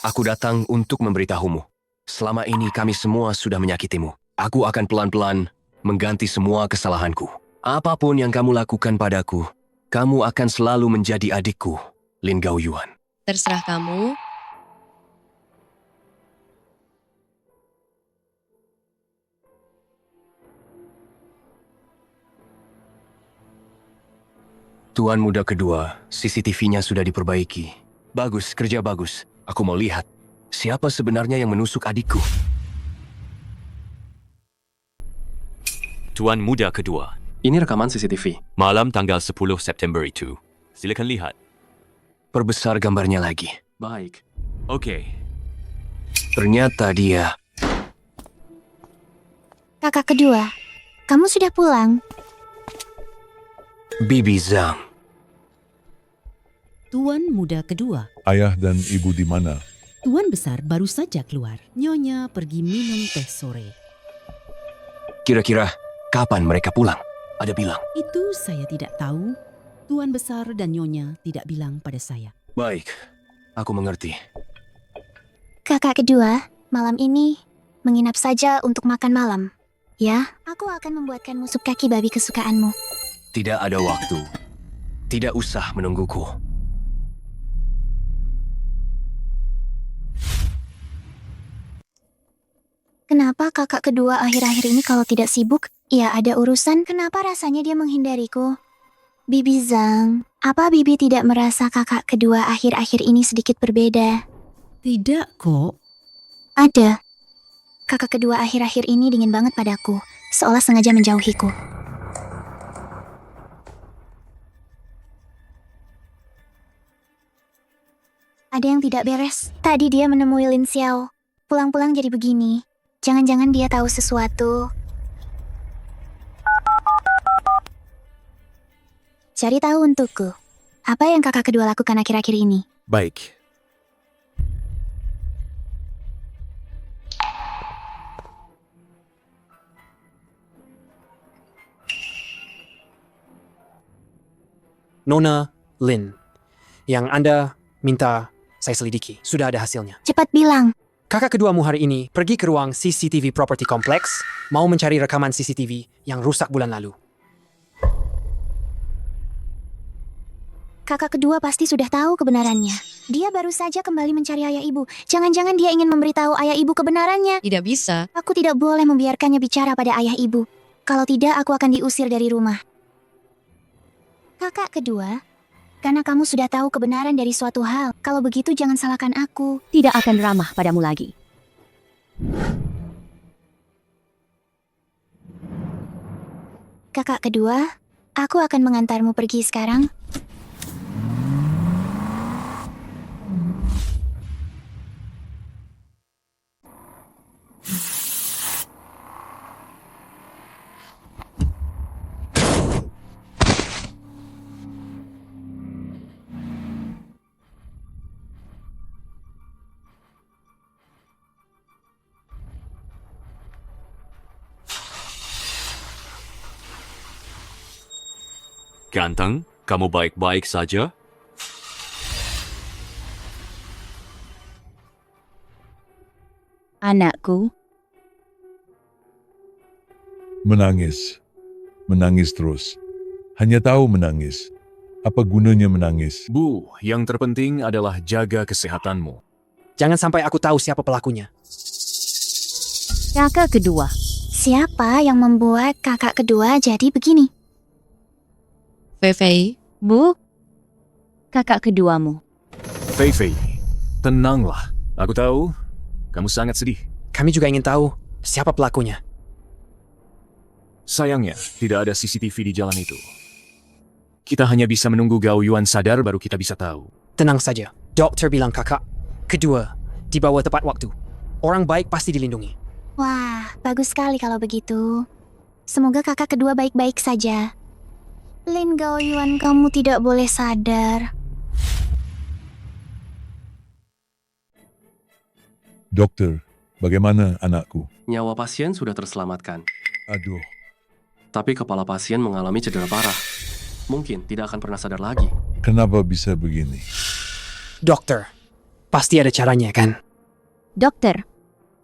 [SPEAKER 6] Aku datang untuk memberitahumu. Selama ini kami semua sudah menyakitimu. Aku akan pelan-pelan mengganti semua kesalahanku. Apapun yang kamu lakukan padaku, kamu akan selalu menjadi adikku, Lin Gaoyuan.
[SPEAKER 1] Terserah kamu.
[SPEAKER 6] Tuan muda kedua, CCTV-nya sudah diperbaiki. Bagus, kerja bagus. Aku mau lihat, siapa sebenarnya yang menusuk adikku?
[SPEAKER 12] Tuan muda kedua.
[SPEAKER 16] Ini rekaman CCTV.
[SPEAKER 12] Malam tanggal 10 September itu. Silakan lihat.
[SPEAKER 6] Perbesar gambarnya lagi.
[SPEAKER 16] Baik.
[SPEAKER 12] Oke.
[SPEAKER 6] Ternyata dia...
[SPEAKER 4] Kakak kedua, kamu sudah pulang?
[SPEAKER 6] Bibi Zhang.
[SPEAKER 11] Tuan muda kedua.
[SPEAKER 8] ayah dan ibu di mana?
[SPEAKER 11] Tuan besar baru saja keluar. Nyonya pergi minum teh sore.
[SPEAKER 6] Kira-kira kapan mereka pulang? Ada bilang.
[SPEAKER 11] Itu saya tidak tahu. Tuan besar dan Nyonya tidak bilang pada saya.
[SPEAKER 6] Baik, aku mengerti.
[SPEAKER 4] Kakak kedua, malam ini menginap saja untuk makan malam. Ya, aku akan membuatkanmu sup kaki babi kesukaanmu.
[SPEAKER 6] Tidak ada waktu. Tidak usah menungguku.
[SPEAKER 4] Kenapa kakak kedua akhir-akhir ini kalau tidak sibuk, ia ada urusan? Kenapa rasanya dia menghindariku? Bibi Zhang, apa Bibi tidak merasa kakak kedua akhir-akhir ini sedikit berbeda?
[SPEAKER 11] Tidak kok.
[SPEAKER 4] Ada. Kakak kedua akhir-akhir ini dingin banget padaku, seolah sengaja menjauhiku. Ada yang tidak beres. Tadi dia menemui Lin Xiao. Pulang-pulang jadi begini. Jangan-jangan dia tahu sesuatu. Cari tahu untukku. Apa yang kakak kedua lakukan akhir-akhir ini?
[SPEAKER 17] Baik.
[SPEAKER 10] Nona Lin, yang Anda minta saya selidiki, sudah ada hasilnya.
[SPEAKER 4] Cepat bilang.
[SPEAKER 10] Kakak keduamu hari ini pergi ke ruang CCTV Property Complex, mau mencari rekaman CCTV yang rusak bulan lalu.
[SPEAKER 4] Kakak kedua pasti sudah tahu kebenarannya. Dia baru saja kembali mencari ayah ibu. Jangan-jangan dia ingin memberitahu ayah ibu kebenarannya.
[SPEAKER 1] Tidak bisa.
[SPEAKER 4] Aku tidak boleh membiarkannya bicara pada ayah ibu. Kalau tidak, aku akan diusir dari rumah. Kakak kedua, karena kamu sudah tahu kebenaran dari suatu hal. Kalau begitu jangan salahkan aku.
[SPEAKER 2] Tidak akan ramah padamu lagi.
[SPEAKER 4] Kakak kedua, aku akan mengantarmu pergi sekarang.
[SPEAKER 12] Ganteng, kamu baik-baik saja?
[SPEAKER 2] Anakku,
[SPEAKER 8] Menangis. Menangis terus. Hanya tahu menangis. Apa gunanya menangis?
[SPEAKER 7] Bu, yang terpenting adalah jaga kesehatanmu.
[SPEAKER 10] Jangan sampai aku tahu siapa pelakunya.
[SPEAKER 2] Kakak kedua.
[SPEAKER 4] Siapa yang membuat kakak kedua jadi begini?
[SPEAKER 1] Fei Fei,
[SPEAKER 2] Bu, kakak keduamu.
[SPEAKER 7] Fei Fei, tenanglah. Aku tahu kamu sangat sedih.
[SPEAKER 10] Kami juga ingin tahu siapa pelakunya.
[SPEAKER 7] Sayangnya, tidak ada CCTV di jalan itu. Kita hanya bisa menunggu Gao Yuan sadar baru kita bisa tahu.
[SPEAKER 10] Tenang saja. Dokter bilang kakak kedua dibawa tepat waktu. Orang baik pasti dilindungi.
[SPEAKER 4] Wah, bagus sekali kalau begitu. Semoga kakak kedua baik-baik saja. Lin Gao Yuan, kamu tidak boleh sadar.
[SPEAKER 8] Dokter, bagaimana anakku?
[SPEAKER 16] Nyawa pasien sudah terselamatkan.
[SPEAKER 8] Aduh,
[SPEAKER 16] Tapi kepala pasien mengalami cedera parah. Mungkin tidak akan pernah sadar lagi.
[SPEAKER 8] kenapa bisa begini?
[SPEAKER 10] Dokter, pasti ada caranya kan?
[SPEAKER 2] Dokter,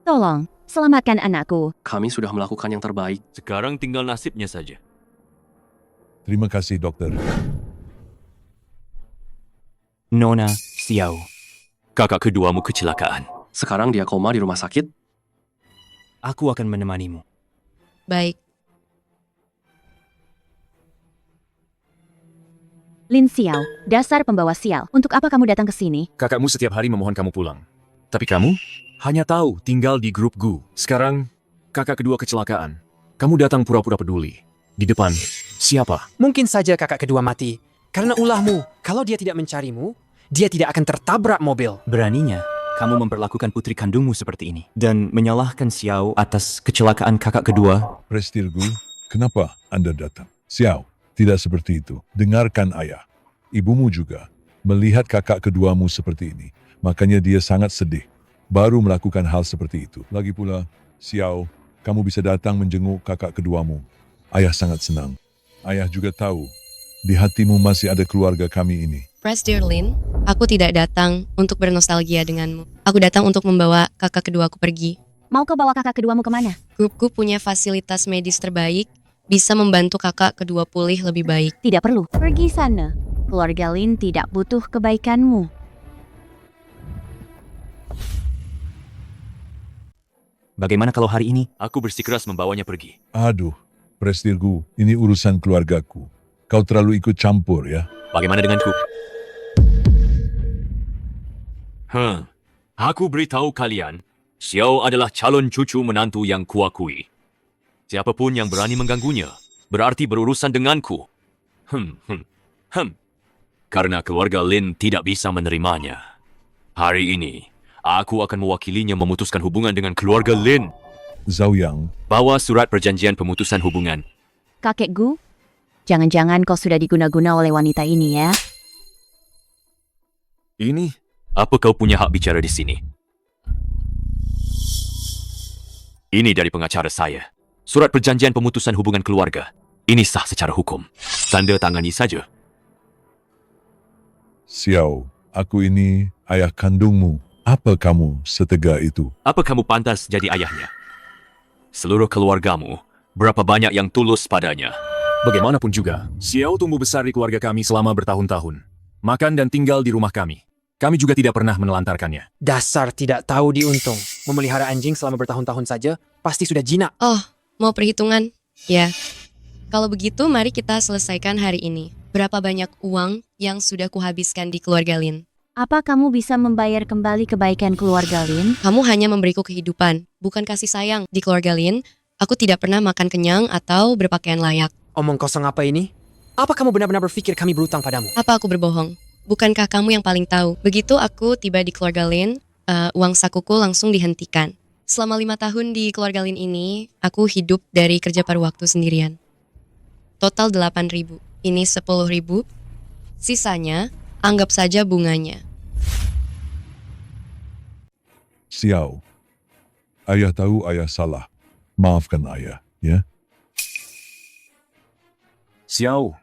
[SPEAKER 2] tolong selamatkan anakku.
[SPEAKER 16] Kami sudah melakukan yang terbaik.
[SPEAKER 12] Sekarang tinggal nasibnya saja.
[SPEAKER 8] Terima kasih, dokter.
[SPEAKER 5] Nona Xiao.
[SPEAKER 12] Kakak keduamu kecelakaan.
[SPEAKER 16] Sekarang dia koma di rumah sakit.
[SPEAKER 5] Aku akan menemanimu.
[SPEAKER 1] baik.
[SPEAKER 2] Lin Xiao, dasar pembawa sial. Untuk apa kamu datang ke sini?
[SPEAKER 7] Kakakmu setiap hari memohon kamu pulang. Tapi kamu hanya tahu tinggal di grup Gu. Sekarang, kakak kedua kecelakaan. Kamu datang pura-pura peduli. Di depan, siapa?
[SPEAKER 10] Mungkin saja kakak kedua mati. Karena ulahmu, kalau dia tidak mencarimu, dia tidak akan tertabrak mobil.
[SPEAKER 5] Beraninya kamu memperlakukan putri kandungmu seperti ini dan menyalahkan Xiao atas kecelakaan kakak kedua.
[SPEAKER 8] Prestir Gu, kenapa Anda datang? Xiao, tidak seperti itu. Dengarkan ayah. Ibumu juga melihat kakak keduamu seperti ini. Makanya dia sangat sedih. Baru melakukan hal seperti itu. Lagi pula, Xiao, kamu bisa datang menjenguk kakak keduamu. Ayah sangat senang. Ayah juga tahu, di hatimu masih ada keluarga kami ini.
[SPEAKER 1] Presdir Lin, aku tidak datang untuk bernostalgia denganmu. Aku datang untuk membawa kakak keduaku pergi.
[SPEAKER 2] Mau kau bawa kakak keduamu kemana?
[SPEAKER 1] Grupku punya fasilitas medis terbaik, bisa membantu kakak kedua pulih lebih baik.
[SPEAKER 2] Tidak perlu. Pergi sana. Keluarga Lin tidak butuh kebaikanmu.
[SPEAKER 5] Bagaimana kalau hari ini?
[SPEAKER 12] Aku bersikeras membawanya pergi.
[SPEAKER 8] Aduh, Prestir Gu, ini urusan keluargaku. Kau terlalu ikut campur ya.
[SPEAKER 12] Bagaimana denganku? Aku beritahu kalian, Xiao adalah calon cucu menantu yang kuakui. Siapapun yang berani mengganggunya, berarti berurusan denganku. Karena keluarga Lin tidak bisa menerimanya. Hari ini, aku akan mewakilinya memutuskan hubungan dengan keluarga Lin.
[SPEAKER 8] Zhao Yang,
[SPEAKER 12] Bawa surat perjanjian pemutusan hubungan.
[SPEAKER 2] Kakek Gu, jangan-jangan kau sudah diguna-guna oleh wanita ini ya?
[SPEAKER 7] Ini?
[SPEAKER 12] Apa kau punya hak bicara di sini? Ini dari pengacara saya. Surat perjanjian pemutusan hubungan keluarga. Ini sah secara hukum. Tanda tangani saja.
[SPEAKER 8] Xiao, aku ini ayah kandungmu. Apa kamu setega itu?
[SPEAKER 12] Apa kamu pantas jadi ayahnya? Seluruh keluargamu, berapa banyak yang tulus padanya?
[SPEAKER 7] Bagaimanapun juga, Xiao tumbuh besar di keluarga kami selama bertahun-tahun. Makan dan tinggal di rumah kami. Kami juga tidak pernah menelantarkannya.
[SPEAKER 10] Dasar tidak tahu diuntung. Memelihara anjing selama bertahun-tahun saja, pasti sudah jinak.
[SPEAKER 1] Oh, mau perhitungan? Ya. Kalau begitu, mari kita selesaikan hari ini. Berapa banyak uang yang sudah kuhabiskan di keluarga Lin?
[SPEAKER 2] Apa kamu bisa membayar kembali kebaikan keluarga Lin?
[SPEAKER 1] Kamu hanya memberiku kehidupan, bukan kasih sayang. Di keluarga Lin, aku tidak pernah makan kenyang atau berpakaian layak.
[SPEAKER 10] Omong kosong apa ini? Apa kamu benar-benar berpikir kami berutang padamu?
[SPEAKER 1] Apa aku berbohong? Bukankah kamu yang paling tahu? Begitu aku tiba di keluarga Lin, uang sakuku langsung dihentikan. Selama 5 tahun di keluarga Lin ini, aku hidup dari kerja paruh waktu sendirian. Total 8.000. Ini 10.000. Sisanya, anggap saja bunganya.
[SPEAKER 8] Xiao, ayah tahu ayah salah. Maafkan ayah, ya.
[SPEAKER 7] Xiao,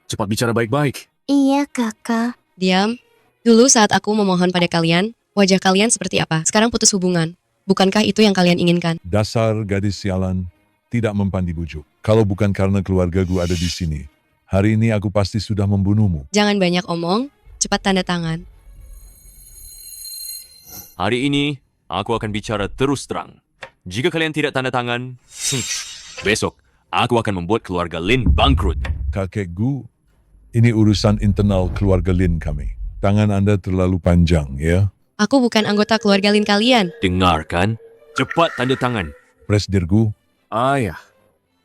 [SPEAKER 7] cepat bicara baik-baik.
[SPEAKER 4] Iya, kakak.
[SPEAKER 1] Diam. Dulu saat aku memohon pada kalian, wajah kalian seperti apa? Sekarang putus hubungan. Bukankah itu yang kalian inginkan?
[SPEAKER 8] Dasar gadis sialan, tidak mempan dibujuk. Kalau bukan karena keluarga gue ada di sini, hari ini aku pasti sudah membunuhmu.
[SPEAKER 1] Jangan banyak omong, cepat tanda tangan.
[SPEAKER 12] Hari ini, aku akan bicara terus terang. Jika kalian tidak tanda tangan, besok aku akan membuat keluarga Lin bangkrut.
[SPEAKER 8] Kakek Gu, ini urusan internal keluarga Lin kami. Tangan Anda terlalu panjang, ya?
[SPEAKER 1] Aku bukan anggota keluarga Lin kalian.
[SPEAKER 12] Dengarkan, cepat tanda tangan.
[SPEAKER 8] Presdir Gu,
[SPEAKER 7] Ayah,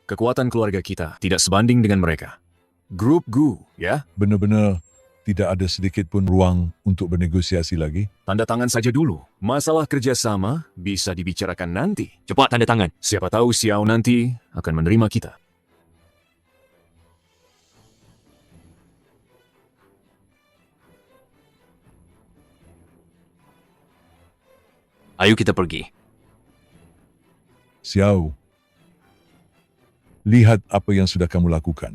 [SPEAKER 7] kekuatan keluarga kita tidak sebanding dengan mereka. Grup Gu, ya?
[SPEAKER 8] benar-benar tidak ada sedikit pun ruang untuk bernegosiasi lagi?
[SPEAKER 7] Tanda tangan saja dulu. Masalah kerjasama bisa dibicarakan nanti.
[SPEAKER 12] Cepat tanda tangan.
[SPEAKER 7] Siapa tahu Xiao nanti akan menerima kita.
[SPEAKER 12] Ayo kita pergi.
[SPEAKER 8] Xiao, lihat apa yang sudah kamu lakukan.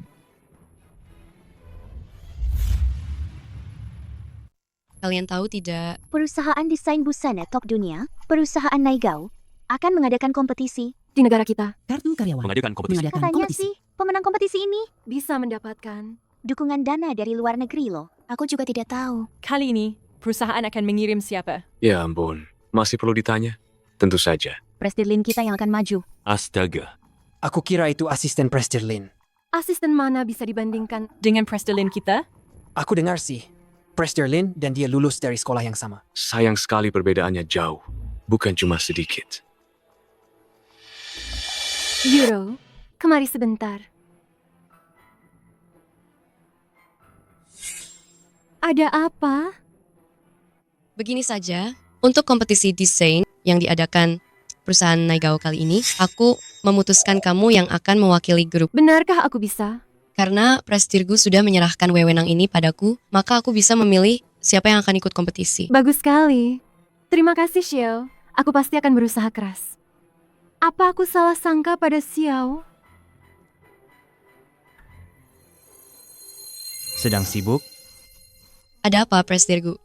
[SPEAKER 1] Kalian tahu tidak?
[SPEAKER 2] Perusahaan desain busana top dunia, perusahaan Naigao, akan mengadakan kompetisi.
[SPEAKER 13] Di negara kita,
[SPEAKER 11] Kartu karyawan.
[SPEAKER 12] Mengadakan kompetisi.
[SPEAKER 2] Katanya sih, pemenang kompetisi ini
[SPEAKER 13] bisa mendapatkan.
[SPEAKER 2] dukungan dana dari luar negeri loh.
[SPEAKER 4] Aku juga tidak tahu.
[SPEAKER 9] Kali ini, perusahaan akan mengirim siapa?
[SPEAKER 16] Ya ampun, masih perlu ditanya? Tentu saja.
[SPEAKER 2] Presdir Lin kita yang akan maju.
[SPEAKER 12] Astaga.
[SPEAKER 10] Aku kira itu asisten Presdir Lin.
[SPEAKER 13] Asisten mana bisa dibandingkan?
[SPEAKER 9] Dengan Presdelin kita?
[SPEAKER 10] Aku dengar sih, Presdir Lin dan dia lulus dari sekolah yang sama.
[SPEAKER 16] Sayang sekali perbedaannya jauh, bukan cuma sedikit.
[SPEAKER 13] Euro, kemari sebentar. Ada apa?
[SPEAKER 1] Begini saja, untuk kompetisi desain yang diadakan perusahaan Naigao kali ini, aku memutuskan kamu yang akan mewakili grup.
[SPEAKER 13] Benarkah aku bisa?
[SPEAKER 1] Karena Presdirgu sudah menyerahkan wewenang ini padaku, maka aku bisa memilih siapa yang akan ikut kompetisi.
[SPEAKER 13] Bagus sekali. Terima kasih, Xiao. Aku pasti akan berusaha keras. Apa aku salah sangka pada Xiao?
[SPEAKER 5] Sedang sibuk?
[SPEAKER 1] Ada apa, Presdirgu?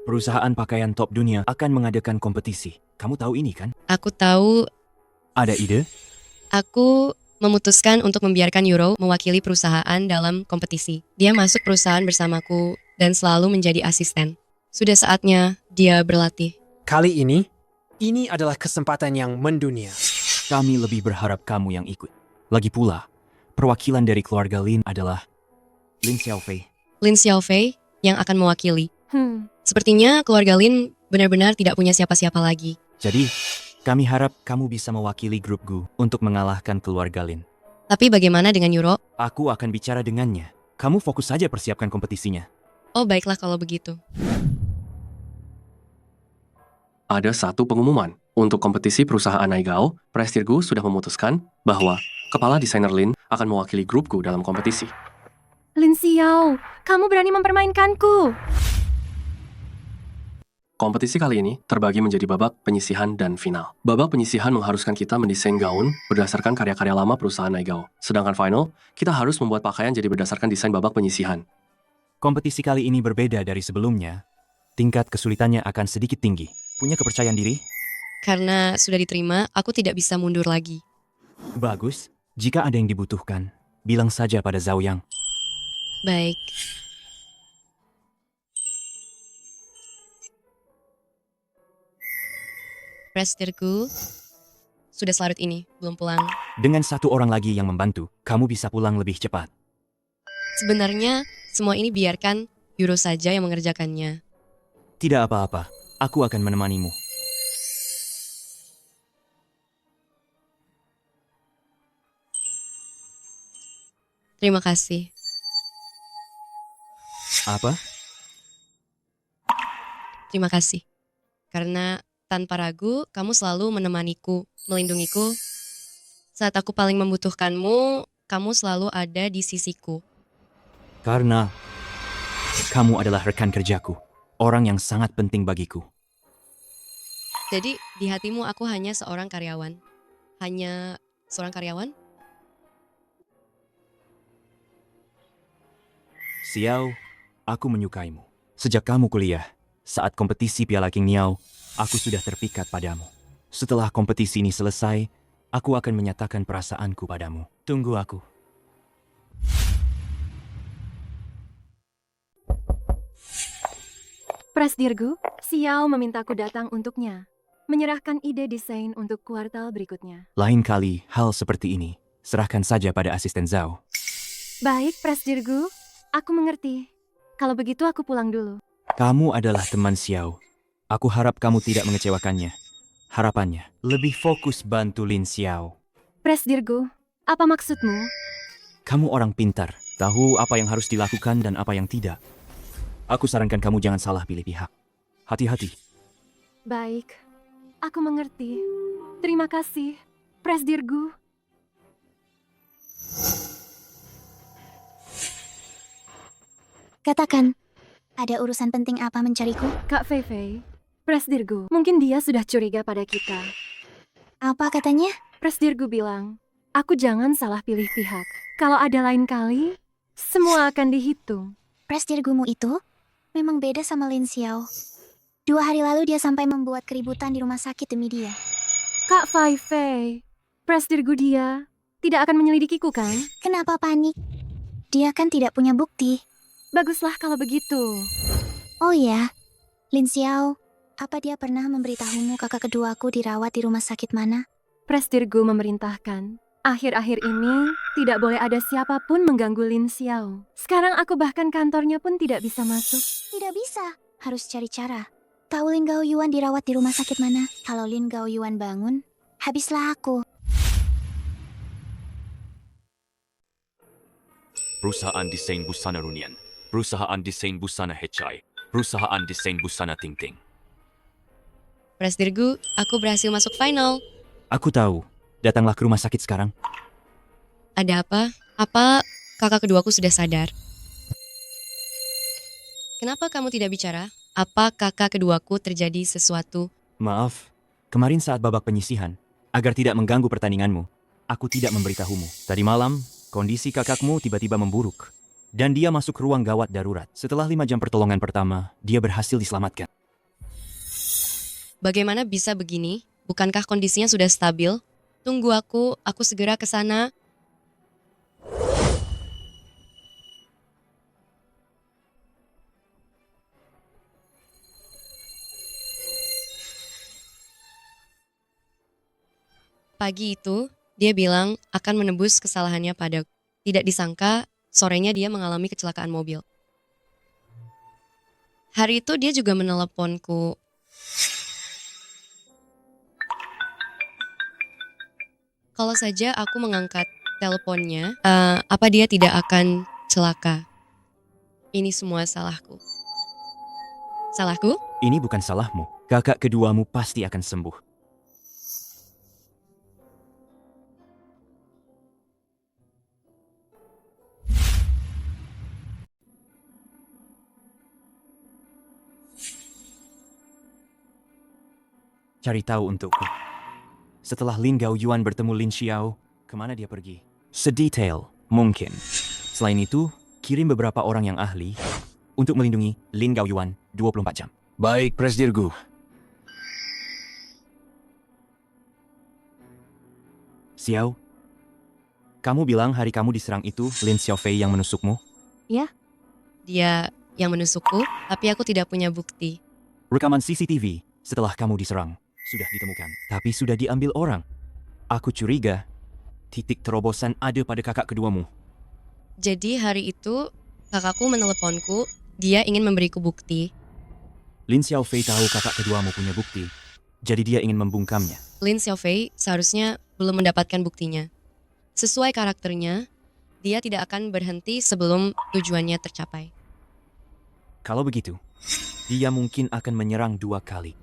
[SPEAKER 5] Perusahaan pakaian top dunia akan mengadakan kompetisi. Kamu tahu ini kan?
[SPEAKER 1] Aku tahu.
[SPEAKER 5] Ada ide?
[SPEAKER 1] Aku memutuskan untuk membiarkan Euro mewakili perusahaan dalam kompetisi. Dia masuk perusahaan bersamaku dan selalu menjadi asisten. Sudah saatnya dia berlatih.
[SPEAKER 10] Kali ini adalah kesempatan yang mendunia.
[SPEAKER 5] Kami lebih berharap kamu yang ikut. Lagi pula, perwakilan dari keluarga Lin adalah Lin Xiaofei.
[SPEAKER 1] Lin Xiaofei yang akan mewakili. Sepertinya keluarga Lin benar-benar tidak punya siapa-siapa lagi.
[SPEAKER 5] Jadi, kami harap kamu bisa mewakili grup Gu untuk mengalahkan keluarga Lin.
[SPEAKER 1] Tapi bagaimana dengan Euro?
[SPEAKER 5] Aku akan bicara dengannya. Kamu fokus saja persiapkan kompetisinya.
[SPEAKER 1] Oh, baiklah kalau begitu.
[SPEAKER 16] Ada satu pengumuman. Untuk kompetisi perusahaan Naigao, Presdirgu sudah memutuskan bahwa kepala desainer Lin akan mewakili grup Gu dalam kompetisi.
[SPEAKER 13] Lin Xiao, kamu berani mempermainkanku.
[SPEAKER 16] Kompetisi kali ini terbagi menjadi babak penyisihan dan final. Babak penyisihan mengharuskan kita mendesain gaun berdasarkan karya-karya lama perusahaan Naigao. Sedangkan final, kita harus membuat pakaian jadi berdasarkan desain babak penyisihan.
[SPEAKER 5] Kompetisi kali ini berbeda dari sebelumnya. Tingkat kesulitannya akan sedikit tinggi. Punya kepercayaan diri?
[SPEAKER 1] Karena sudah diterima, aku tidak bisa mundur lagi.
[SPEAKER 5] Bagus. Jika ada yang dibutuhkan, bilang saja pada Zhao Yang.
[SPEAKER 1] Baik. Presdirku sudah selarut ini, belum pulang.
[SPEAKER 5] Dengan satu orang lagi yang membantu, kamu bisa pulang lebih cepat.
[SPEAKER 1] Sebenarnya, semua ini biarkan Euro saja yang mengerjakannya.
[SPEAKER 5] Tidak apa-apa, aku akan menemanimu.
[SPEAKER 1] Terima kasih.
[SPEAKER 5] Apa?
[SPEAKER 1] Terima kasih. Karena tanpa ragu, kamu selalu menemaniku, melindungiku. Saat aku paling membutuhkanmu, kamu selalu ada di sisiku.
[SPEAKER 5] Karena kamu adalah rekan kerjaku, orang yang sangat penting bagiku.
[SPEAKER 1] Jadi, di hatimu aku hanya seorang karyawan. Hanya seorang karyawan?
[SPEAKER 5] Xiao, aku menyukaimu. Sejak kamu kuliah, saat kompetisi Piala King Niao, aku sudah terpikat padamu. Setelah kompetisi ini selesai, aku akan menyatakan perasaanku padamu. Tunggu aku.
[SPEAKER 13] Presdirgu, Xiao memintaku datang untuknya. Menyerahkan ide desain untuk kuartal berikutnya.
[SPEAKER 5] Lain kali, hal seperti ini, serahkan saja pada asisten Zhao.
[SPEAKER 13] Baik, Presdirgu. Aku mengerti. Kalau begitu aku pulang dulu.
[SPEAKER 5] Kamu adalah teman Xiao. Aku harap kamu tidak mengecewakannya. Harapannya, lebih fokus bantu Lin Xiao.
[SPEAKER 13] Presdirgu, apa maksudmu?
[SPEAKER 5] Kamu orang pintar, tahu apa yang harus dilakukan dan apa yang tidak. Aku sarankan kamu jangan salah pilih pihak. Hati-hati.
[SPEAKER 13] Baik, aku mengerti. Terima kasih, Presdirgu.
[SPEAKER 4] Katakan, ada urusan penting apa mencariku?
[SPEAKER 13] Kak Fei Fei, Presdirgu, mungkin dia sudah curiga pada kita.
[SPEAKER 4] Apa katanya?
[SPEAKER 13] Presdirgu bilang, aku jangan salah pilih pihak. Kalau ada lain kali, semua akan dihitung.
[SPEAKER 4] Presdirgumu itu memang beda sama Lin Xiao. 2 hari lalu dia sampai membuat keributan di rumah sakit demi dia.
[SPEAKER 13] Kak Fei Fei, Presdirgu dia tidak akan menyelidikiku kan?
[SPEAKER 4] Kenapa panik? Dia kan tidak punya bukti.
[SPEAKER 13] Baguslah kalau begitu.
[SPEAKER 4] Oh ya, Lin Xiao, apa dia pernah memberitahumu kakak keduaku dirawat di rumah sakit mana?
[SPEAKER 13] Presdirgu memerintahkan, akhir-akhir ini tidak boleh ada siapapun mengganggu Lin Xiao. Sekarang aku bahkan kantornya pun tidak bisa masuk.
[SPEAKER 4] Tidak bisa, harus cari cara. Tahu Lin Gao Yuan dirawat di rumah sakit mana? Kalau Lin Gao Yuan bangun, habislah aku.
[SPEAKER 12] Perusahaan desain busana Runian, perusahaan desain busana Hechai, perusahaan desain busana Ting Ting.
[SPEAKER 1] Presdirgu, aku berhasil masuk final.
[SPEAKER 5] Aku tahu. Datanglah ke rumah sakit sekarang.
[SPEAKER 1] Ada apa? Apa kakak keduaku sudah sadar? Kenapa kamu tidak bicara? Apa kakak keduaku terjadi sesuatu?
[SPEAKER 5] Maaf, kemarin saat babak penyisihan, agar tidak mengganggu pertandinganmu, aku tidak memberitahumu. Tadi malam, kondisi kakakmu tiba-tiba memburuk. Dan dia masuk ruang gawat darurat. Setelah 5 jam pertolongan pertama, dia berhasil diselamatkan.
[SPEAKER 1] Bagaimana bisa begini? Bukankah kondisinya sudah stabil? Tunggu aku segera ke sana. Pagi itu, dia bilang akan menebus kesalahannya padaku. Tidak disangka, sorenya dia mengalami kecelakaan mobil. Hari itu dia juga meneleponku. Kalau saja aku mengangkat teleponnya, apa dia tidak akan celaka? Ini semua salahku. Salahku?
[SPEAKER 5] Ini bukan salahmu. Kakak keduamu pasti akan sembuh. Cari tahu untukku. Setelah Lin Gao Yuan bertemu Lin Xiao, kemana dia pergi? Sedetail mungkin. Selain itu, kirim beberapa orang yang ahli untuk melindungi Lin Gao Yuan 24 jam.
[SPEAKER 6] Baik, Presdirgu.
[SPEAKER 5] Xiao, kamu bilang hari kamu diserang itu Lin Xiaofei yang menusukmu?
[SPEAKER 2] Ya,
[SPEAKER 1] Dia yang menusukku, tapi aku tidak punya bukti.
[SPEAKER 5] Rekaman CCTV setelah kamu diserang sudah ditemukan, tapi sudah diambil orang. Aku curiga titik terobosan ada pada kakak keduamu.
[SPEAKER 1] Jadi hari itu kakakku meneleponku, dia ingin memberiku bukti.
[SPEAKER 5] Lin Xiaofei tahu kakak keduamu punya bukti, jadi dia ingin membungkamnya.
[SPEAKER 1] Lin Xiaofei seharusnya belum mendapatkan buktinya. Sesuai karakternya, dia tidak akan berhenti sebelum tujuannya tercapai.
[SPEAKER 5] Kalau begitu, dia mungkin akan menyerang 2 kali.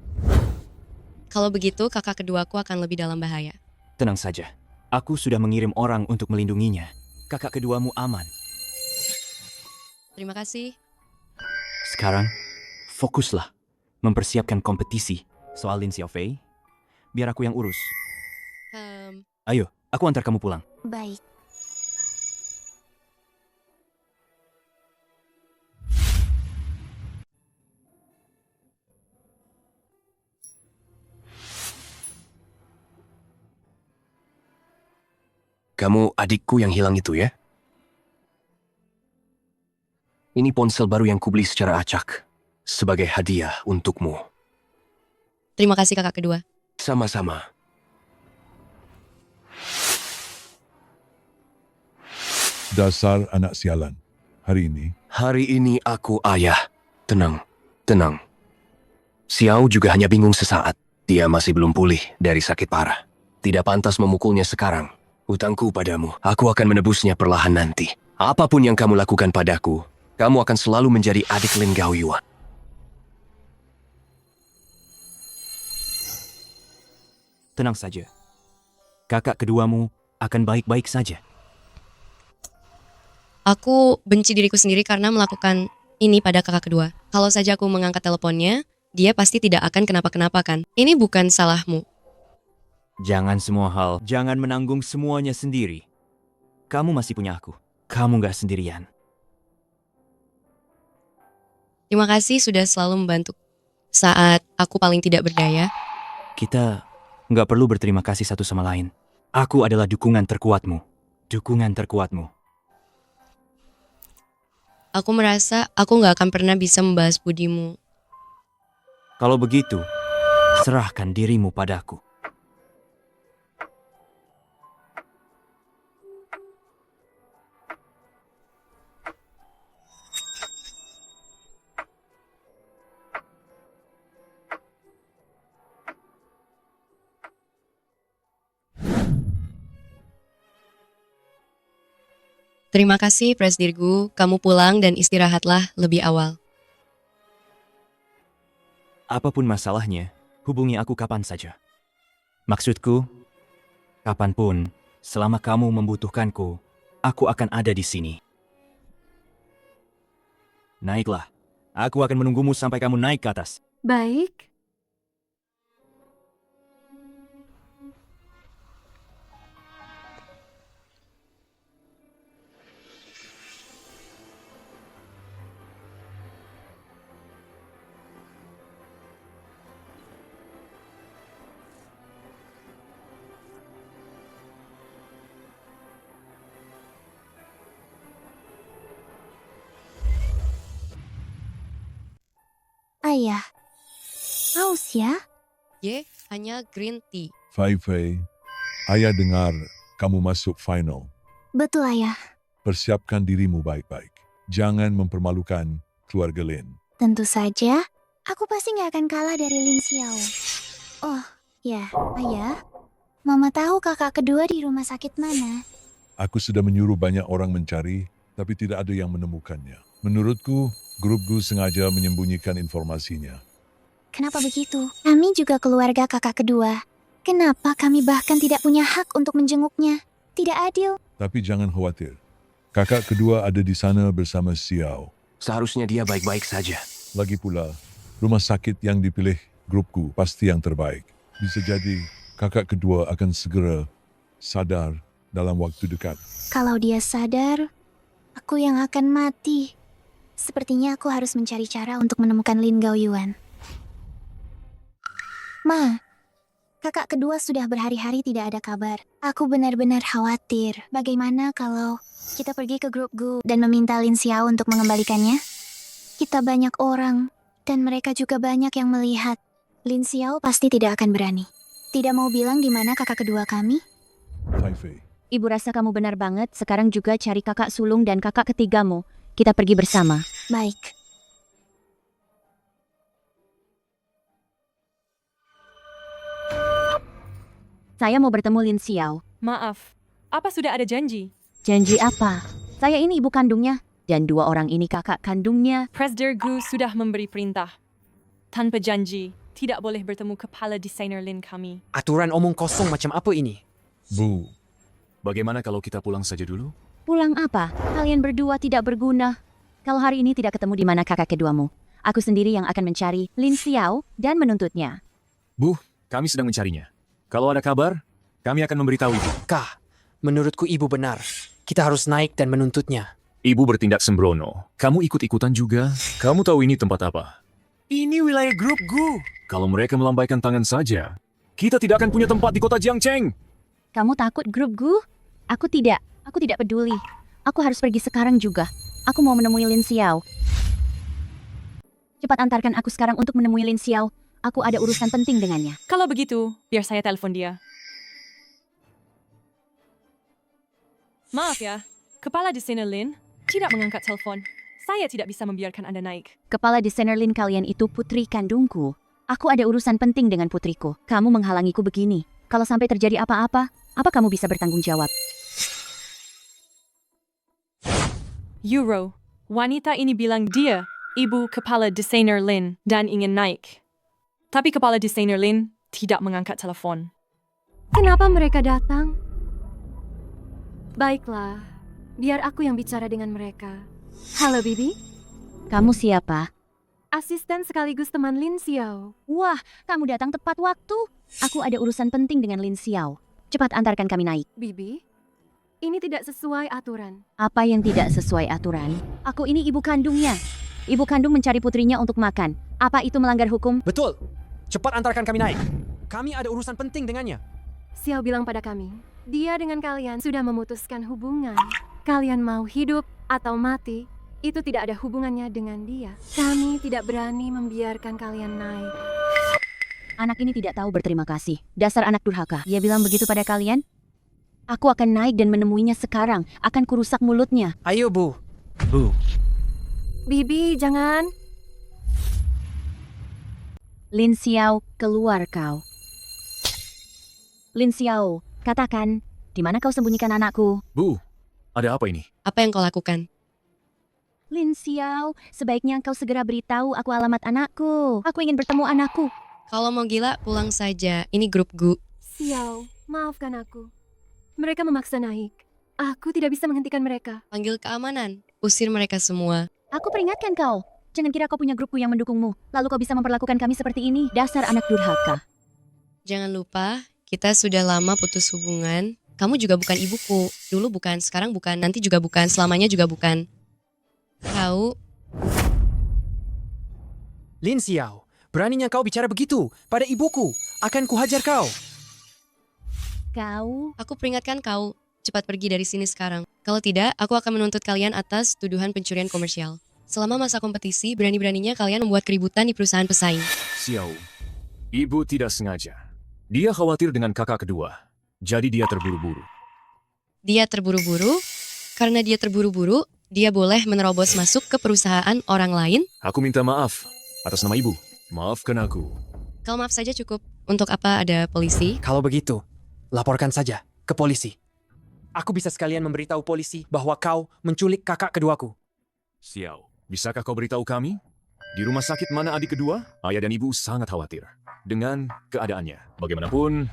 [SPEAKER 1] Kalau begitu, kakak keduaku akan lebih dalam bahaya.
[SPEAKER 5] Tenang saja, aku sudah mengirim orang untuk melindunginya. Kakak keduamu aman.
[SPEAKER 1] Terima kasih.
[SPEAKER 5] Sekarang, fokuslah mempersiapkan kompetisi. Soal Lin Xiaofei, biar aku yang urus. Ayo, aku antar kamu pulang.
[SPEAKER 4] Baik.
[SPEAKER 6] Kamu adikku yang hilang itu ya? Ini ponsel baru yang kubeli secara acak. sebagai hadiah untukmu.
[SPEAKER 1] Terima kasih kakak kedua.
[SPEAKER 6] Sama-sama.
[SPEAKER 8] Dasar anak sialan.
[SPEAKER 6] Hari ini aku ayah. Tenang, tenang. Xiao juga hanya bingung sesaat. Dia masih belum pulih dari sakit parah. Tidak pantas memukulnya sekarang. Hutangku padamu, aku akan menebusnya perlahan nanti. Apapun yang kamu lakukan padaku, kamu akan selalu menjadi adik Lin Gaoyuan.
[SPEAKER 5] Tenang saja. Kakak keduamu akan baik-baik saja.
[SPEAKER 1] Aku benci diriku sendiri karena melakukan ini pada kakak kedua. Kalau saja aku mengangkat teleponnya, dia pasti tidak akan kenapa-kenapa kan. Ini bukan salahmu.
[SPEAKER 5] Jangan semua hal, jangan menanggung semuanya sendiri. Kamu masih punya aku. Kamu gak sendirian.
[SPEAKER 1] Terima kasih sudah selalu membantu saat aku paling tidak berdaya.
[SPEAKER 5] Kita gak perlu berterima kasih satu sama lain. Aku adalah dukungan terkuatmu. Dukungan terkuatmu.
[SPEAKER 1] Aku merasa aku gak akan pernah bisa membahas budimu.
[SPEAKER 5] Kalau begitu, serahkan dirimu padaku.
[SPEAKER 1] Terima kasih, Presdirgu. Kamu pulang dan istirahatlah lebih awal.
[SPEAKER 5] Apapun masalahnya, hubungi aku kapan saja. Maksudku, kapanpun, selama kamu membutuhkanku, aku akan ada di sini. Naiklah. Aku akan menunggumu sampai kamu naik ke atas.
[SPEAKER 13] Baik.
[SPEAKER 4] Ayah, haus ya?
[SPEAKER 1] Hanya green tea.
[SPEAKER 8] Fei Fei, ayah dengar kamu masuk final.
[SPEAKER 4] Betul ayah.
[SPEAKER 8] Persiapkan dirimu baik-baik. Jangan mempermalukan keluarga Lin.
[SPEAKER 4] Tentu saja, aku pasti nggak akan kalah dari Lin Xiao. Oh, ya, ayah. Mama tahu kakak kedua di rumah sakit mana.
[SPEAKER 8] Aku sudah menyuruh banyak orang mencari, tapi tidak ada yang menemukannya. Menurutku, grup Gu sengaja menyembunyikan informasinya.
[SPEAKER 4] Kenapa begitu? Kami juga keluarga kakak kedua. Kenapa kami bahkan tidak punya hak untuk menjenguknya? Tidak adil.
[SPEAKER 8] Tapi jangan khawatir. Kakak kedua ada di sana bersama Xiao.
[SPEAKER 6] Seharusnya dia baik-baik saja.
[SPEAKER 8] Lagi pula, rumah sakit yang dipilih grupku pasti yang terbaik. Bisa jadi kakak kedua akan segera sadar dalam waktu dekat.
[SPEAKER 4] Kalau dia sadar, aku yang akan mati. Sepertinya aku harus mencari cara untuk menemukan Lin Gaoyuan. Ma, kakak kedua sudah berhari-hari tidak ada kabar. Aku benar-benar khawatir. Bagaimana kalau kita pergi ke grup Gu dan meminta Lin Xiao untuk mengembalikannya? Kita banyak orang, dan mereka juga banyak yang melihat. Lin Xiao pasti tidak akan berani. Tidak mau bilang di mana kakak kedua kami?
[SPEAKER 8] Fei Fei.
[SPEAKER 2] Ibu rasa kamu benar banget. Sekarang juga cari kakak sulung dan kakak ketigamu. Kita pergi bersama.
[SPEAKER 4] Baik.
[SPEAKER 2] Saya mau bertemu Lin Xiao.
[SPEAKER 9] Maaf, apa sudah ada janji?
[SPEAKER 2] Janji apa? Saya ini ibu kandungnya. Dan dua orang ini kakak kandungnya.
[SPEAKER 9] Presdirgu sudah memberi perintah. Tanpa janji, tidak boleh bertemu kepala desainer Lin kami.
[SPEAKER 10] Aturan omong kosong macam apa ini?
[SPEAKER 7] Bu, bagaimana kalau kita pulang saja dulu?
[SPEAKER 2] Pulang apa? Kalian berdua tidak berguna. Kalau hari ini tidak ketemu di mana kakak keduamu, aku sendiri yang akan mencari Lin Xiao dan menuntutnya.
[SPEAKER 7] Bu, kami sedang mencarinya. Kalau ada kabar, kami akan memberitahu ibu.
[SPEAKER 10] Kah, menurutku ibu benar. Kita harus naik dan menuntutnya.
[SPEAKER 7] Ibu bertindak sembrono. Kamu ikut-ikutan juga. Kamu tahu ini tempat apa? Ini wilayah grup Gu. Kalau mereka melambaikan tangan saja, kita tidak akan punya tempat di kota Jiangcheng.
[SPEAKER 2] Kamu takut grup Gu? Aku tidak. Aku tidak peduli. Aku harus pergi sekarang juga. Aku mau menemui Lin Xiao. Cepat antarkan aku sekarang untuk menemui Lin Xiao. Aku ada urusan penting dengannya.
[SPEAKER 9] Kalau begitu, biar saya telepon dia. Maaf ya, Kepala Desainer Lin tidak mengangkat telepon. Saya tidak bisa membiarkan Anda naik.
[SPEAKER 2] Kepala desainer Lin kalian itu putri kandungku. Aku ada urusan penting dengan putriku. Kamu menghalangiku begini. Kalau sampai terjadi apa-apa, apa kamu bisa bertanggung jawab?
[SPEAKER 9] Euro, wanita ini bilang dia ibu Kepala Desainer Lin dan ingin naik. Tapi Kepala Desainer Lin tidak mengangkat telepon.
[SPEAKER 13] Kenapa mereka datang? Baiklah, biar aku yang bicara dengan mereka. Halo, Bibi.
[SPEAKER 2] Kamu siapa?
[SPEAKER 13] Asisten sekaligus teman Lin Xiao.
[SPEAKER 2] Wah, kamu datang tepat waktu. Aku ada urusan penting dengan Lin Xiao. Cepat antarkan kami naik.
[SPEAKER 13] Bibi, ini tidak sesuai aturan.
[SPEAKER 2] Apa yang tidak sesuai aturan? Aku ini ibu kandungnya. Ibu kandung mencari putrinya untuk makan. Apa itu melanggar hukum?
[SPEAKER 10] Betul. Cepat antarkan kami naik. Kami ada urusan penting dengannya.
[SPEAKER 13] Xiao bilang pada kami, dia dengan kalian sudah memutuskan hubungan. Kalian mau hidup atau mati, itu tidak ada hubungannya dengan dia. Kami tidak berani membiarkan kalian naik.
[SPEAKER 2] Anak ini tidak tahu berterima kasih. Dasar anak durhaka. Dia bilang begitu pada kalian? Aku akan naik dan menemuinya sekarang. Akan kurusak mulutnya.
[SPEAKER 10] Ayo, Bu.
[SPEAKER 5] Bu.
[SPEAKER 13] Bibi, jangan.
[SPEAKER 2] Lin Xiao, keluar kau. Lin Xiao, katakan, di mana kau sembunyikan anakku?
[SPEAKER 7] Bu, ada apa ini?
[SPEAKER 1] Apa yang kau lakukan?
[SPEAKER 2] Lin Xiao, sebaiknya kau segera beritahu aku alamat anakku. Aku ingin bertemu anakku.
[SPEAKER 1] Kalau mau gila, pulang saja. Ini grup Gu.
[SPEAKER 13] Xiao, maafkan aku. Mereka memaksa naik. Aku tidak bisa menghentikan mereka.
[SPEAKER 1] Panggil keamanan. Usir mereka semua.
[SPEAKER 2] Aku peringatkan kau. Jangan kira kau punya grupku yang mendukungmu. Lalu kau bisa memperlakukan kami seperti ini. Dasar anak durhaka.
[SPEAKER 1] Jangan lupa, kita sudah lama putus hubungan. Kamu juga bukan ibuku. Dulu bukan, sekarang bukan, nanti juga bukan, selamanya juga bukan. Kau...
[SPEAKER 10] Lin Xiao, beraninya kau bicara begitu pada ibuku. Akan kuhajar kau.
[SPEAKER 2] Kau...
[SPEAKER 1] Aku peringatkan kau, cepat pergi dari sini sekarang. Kalau tidak, aku akan menuntut kalian atas tuduhan pencurian komersial. Selama masa kompetisi, berani-beraninya kalian membuat keributan di perusahaan pesaing.
[SPEAKER 7] Xiao, ibu tidak sengaja. Dia khawatir dengan kakak kedua. Jadi dia terburu-buru.
[SPEAKER 1] Dia terburu-buru? Karena dia terburu-buru, dia boleh menerobos masuk ke perusahaan orang lain?
[SPEAKER 7] Aku minta maaf atas nama ibu. Maafkan aku.
[SPEAKER 1] Kalau maaf saja cukup. Untuk apa ada polisi?
[SPEAKER 10] Kalau begitu, laporkan saja ke polisi. Aku bisa sekalian memberitahu polisi bahwa kau menculik kakak keduaku.
[SPEAKER 7] Xiao, bisakah kau beritahu kami? Di rumah sakit mana adik kedua? Ayah dan ibu sangat khawatir dengan keadaannya. Bagaimanapun,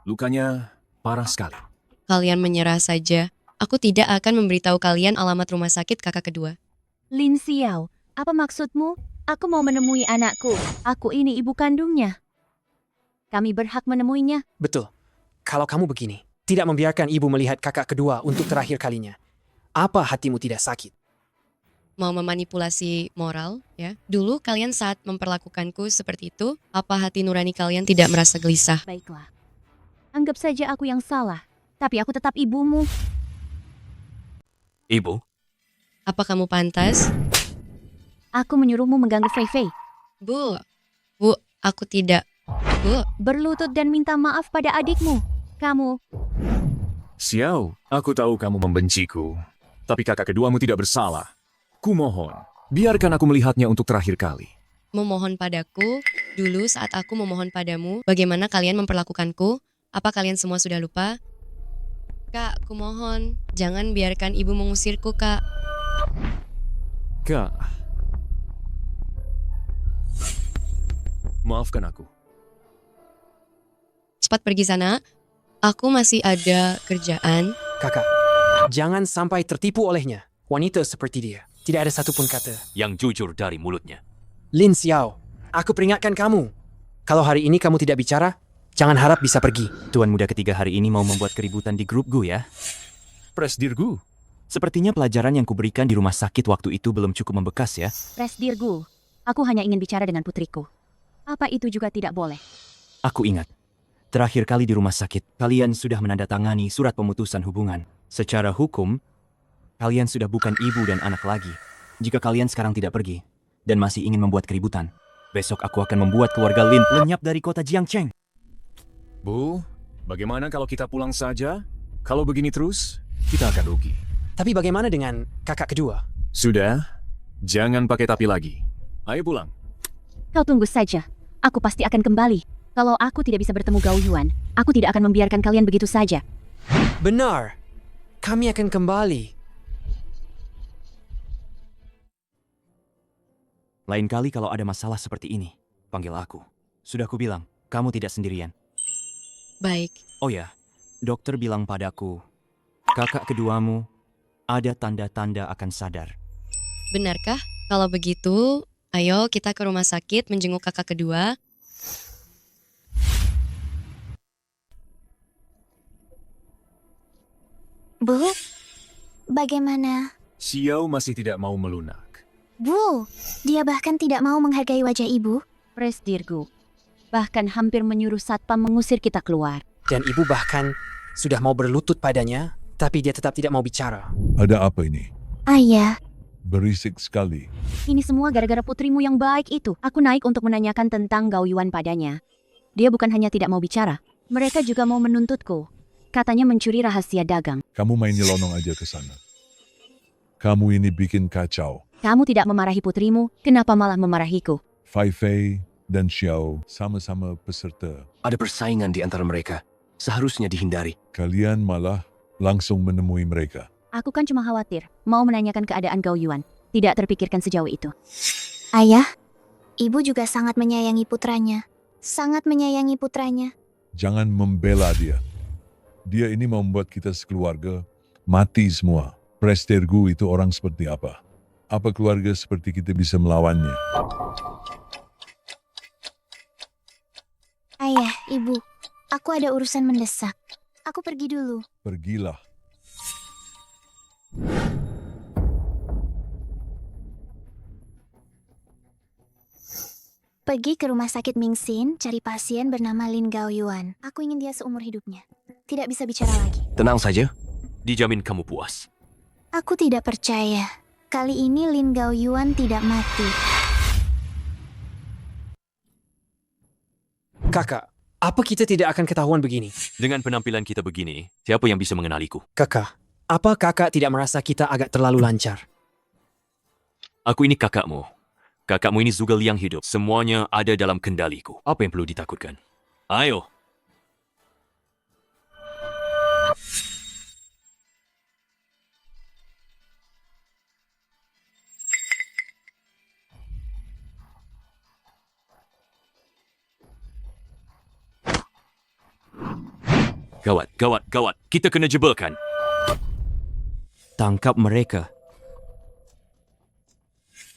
[SPEAKER 7] lukanya parah sekali.
[SPEAKER 1] Kalian menyerah saja. Aku tidak akan memberitahu kalian alamat rumah sakit kakak kedua.
[SPEAKER 2] Lin Xiao, apa maksudmu? Aku mau menemui anakku. Aku ini ibu kandungnya. Kami berhak menemuinya.
[SPEAKER 10] Betul. Kalau kamu begini, tidak membiarkan ibu melihat kakak kedua untuk terakhir kalinya. Apa hatimu tidak sakit?
[SPEAKER 1] Mau memanipulasi moral, ya? Dulu kalian saat memperlakukanku seperti itu, apa hati nurani kalian tidak merasa gelisah?
[SPEAKER 2] Baiklah. Anggap saja aku yang salah. Tapi aku tetap ibumu.
[SPEAKER 12] Ibu,
[SPEAKER 1] Apa kamu pantas?
[SPEAKER 2] Aku menyuruhmu mengganggu Fei Fei.
[SPEAKER 1] Bu, aku tidak. Bu,
[SPEAKER 2] berlutut dan minta maaf pada adikmu. Kamu.
[SPEAKER 7] Xiao, aku tahu kamu membenciku. Tapi kakak keduamu tidak bersalah. Kumohon, biarkan aku melihatnya untuk terakhir kali.
[SPEAKER 1] memohon padaku, dulu saat aku memohon padamu, bagaimana kalian memperlakukanku? Apa kalian semua sudah lupa? Kak, kumohon, jangan biarkan ibu mengusirku, Kak.
[SPEAKER 7] Kak, maafkan aku.
[SPEAKER 1] Cepat pergi sana. Aku masih ada kerjaan.
[SPEAKER 10] Kakak, jangan sampai tertipu olehnya. Wanita seperti dia, tidak ada satupun kata
[SPEAKER 12] yang jujur dari mulutnya.
[SPEAKER 10] Lin Xiao, aku peringatkan kamu. Kalau hari ini kamu tidak bicara, jangan harap bisa pergi.
[SPEAKER 5] Tuan muda ketiga hari ini mau membuat keributan di grup Gu ya?
[SPEAKER 7] Presdir Gu?
[SPEAKER 5] Sepertinya pelajaran yang kuberikan di rumah sakit waktu itu belum cukup membekas ya?
[SPEAKER 2] Presdir Gu, aku hanya ingin bicara dengan putriku. Apa itu juga tidak boleh?
[SPEAKER 5] Aku ingat. Terakhir kali di rumah sakit, kalian sudah menandatangani surat pemutusan hubungan. Secara hukum, kalian sudah bukan ibu dan anak lagi. Jika kalian sekarang tidak pergi, dan masih ingin membuat keributan. Besok aku akan membuat keluarga Lin lenyap dari kota Jiangcheng.
[SPEAKER 7] Bu, bagaimana kalau kita pulang saja? Kalau begini terus, kita akan rugi.
[SPEAKER 10] Tapi bagaimana dengan kakak kedua?
[SPEAKER 7] Sudah, jangan pakai tapi lagi. Ayo pulang.
[SPEAKER 2] Kau tunggu saja. Aku pasti akan kembali. Kalau aku tidak bisa bertemu Gao Yuan, aku tidak akan membiarkan kalian begitu saja.
[SPEAKER 10] Benar. Kami akan kembali.
[SPEAKER 5] Lain kali kalau ada masalah seperti ini, panggil aku. Sudah aku bilang, kamu tidak sendirian.
[SPEAKER 1] Baik.
[SPEAKER 5] Oh ya, dokter bilang padaku, kakak keduamu ada tanda-tanda akan sadar.
[SPEAKER 1] Benarkah? Kalau begitu, ayo kita ke rumah sakit menjenguk kakak kedua.
[SPEAKER 4] Bu, bagaimana?
[SPEAKER 7] Xiao masih tidak mau melunak.
[SPEAKER 4] Bu, dia bahkan tidak mau menghargai wajah ibu.
[SPEAKER 2] Presdirgu, bahkan hampir menyuruh satpam mengusir kita keluar.
[SPEAKER 10] Dan ibu bahkan sudah mau berlutut padanya, tapi dia tetap tidak mau bicara.
[SPEAKER 8] Ada apa ini?
[SPEAKER 4] Ayah,
[SPEAKER 8] Berisik sekali.
[SPEAKER 2] Ini semua gara-gara putrimu yang baik itu. Aku naik untuk menanyakan tentang Gao Yuan padanya. Dia bukan hanya tidak mau bicara, mereka juga mau menuntutku. Katanya mencuri rahasia dagang.
[SPEAKER 8] Kamu main nyelonong aja ke sana. Kamu ini bikin kacau.
[SPEAKER 2] Kamu tidak memarahi putrimu, kenapa malah memarahiku?
[SPEAKER 8] Fei Fei dan Xiao sama-sama peserta.
[SPEAKER 6] Ada persaingan di antara mereka. Seharusnya dihindari.
[SPEAKER 8] Kalian malah langsung menemui mereka.
[SPEAKER 2] Aku kan cuma khawatir, mau menanyakan keadaan Gao Yuan. Tidak terpikirkan sejauh itu.
[SPEAKER 4] ayah, ibu juga sangat menyayangi putranya. Sangat menyayangi putranya.
[SPEAKER 8] Jangan membela dia. Dia ini mau membuat kita sekeluarga mati semua. Presdirgu itu orang seperti apa? Apa keluarga seperti kita bisa melawannya?
[SPEAKER 4] Ayah, ibu, aku ada urusan mendesak. Aku pergi dulu.
[SPEAKER 8] Pergilah.
[SPEAKER 4] Pergi ke rumah sakit Mingxin, cari pasien bernama Lin Gao Yuan. Aku ingin dia seumur hidupnya. Tidak bisa bicara lagi.
[SPEAKER 6] Tenang saja.
[SPEAKER 12] Dijamin kamu puas.
[SPEAKER 4] Aku tidak percaya. Kali ini Lin Gao Yuan tidak mati.
[SPEAKER 10] Kakak, apa kita tidak akan ketahuan begini?
[SPEAKER 12] Dengan penampilan kita begini, siapa yang bisa mengenaliku?
[SPEAKER 10] Kakak, apa kakak tidak merasa kita agak terlalu lancar?
[SPEAKER 12] Aku ini kakakmu. Kakakmu ini Zhuge Liang hidup. Semuanya ada dalam kendaliku. Apa yang perlu ditakutkan? Ayo. Gawat, gawat, gawat. Kita kena jebalkan.
[SPEAKER 5] Tangkap mereka.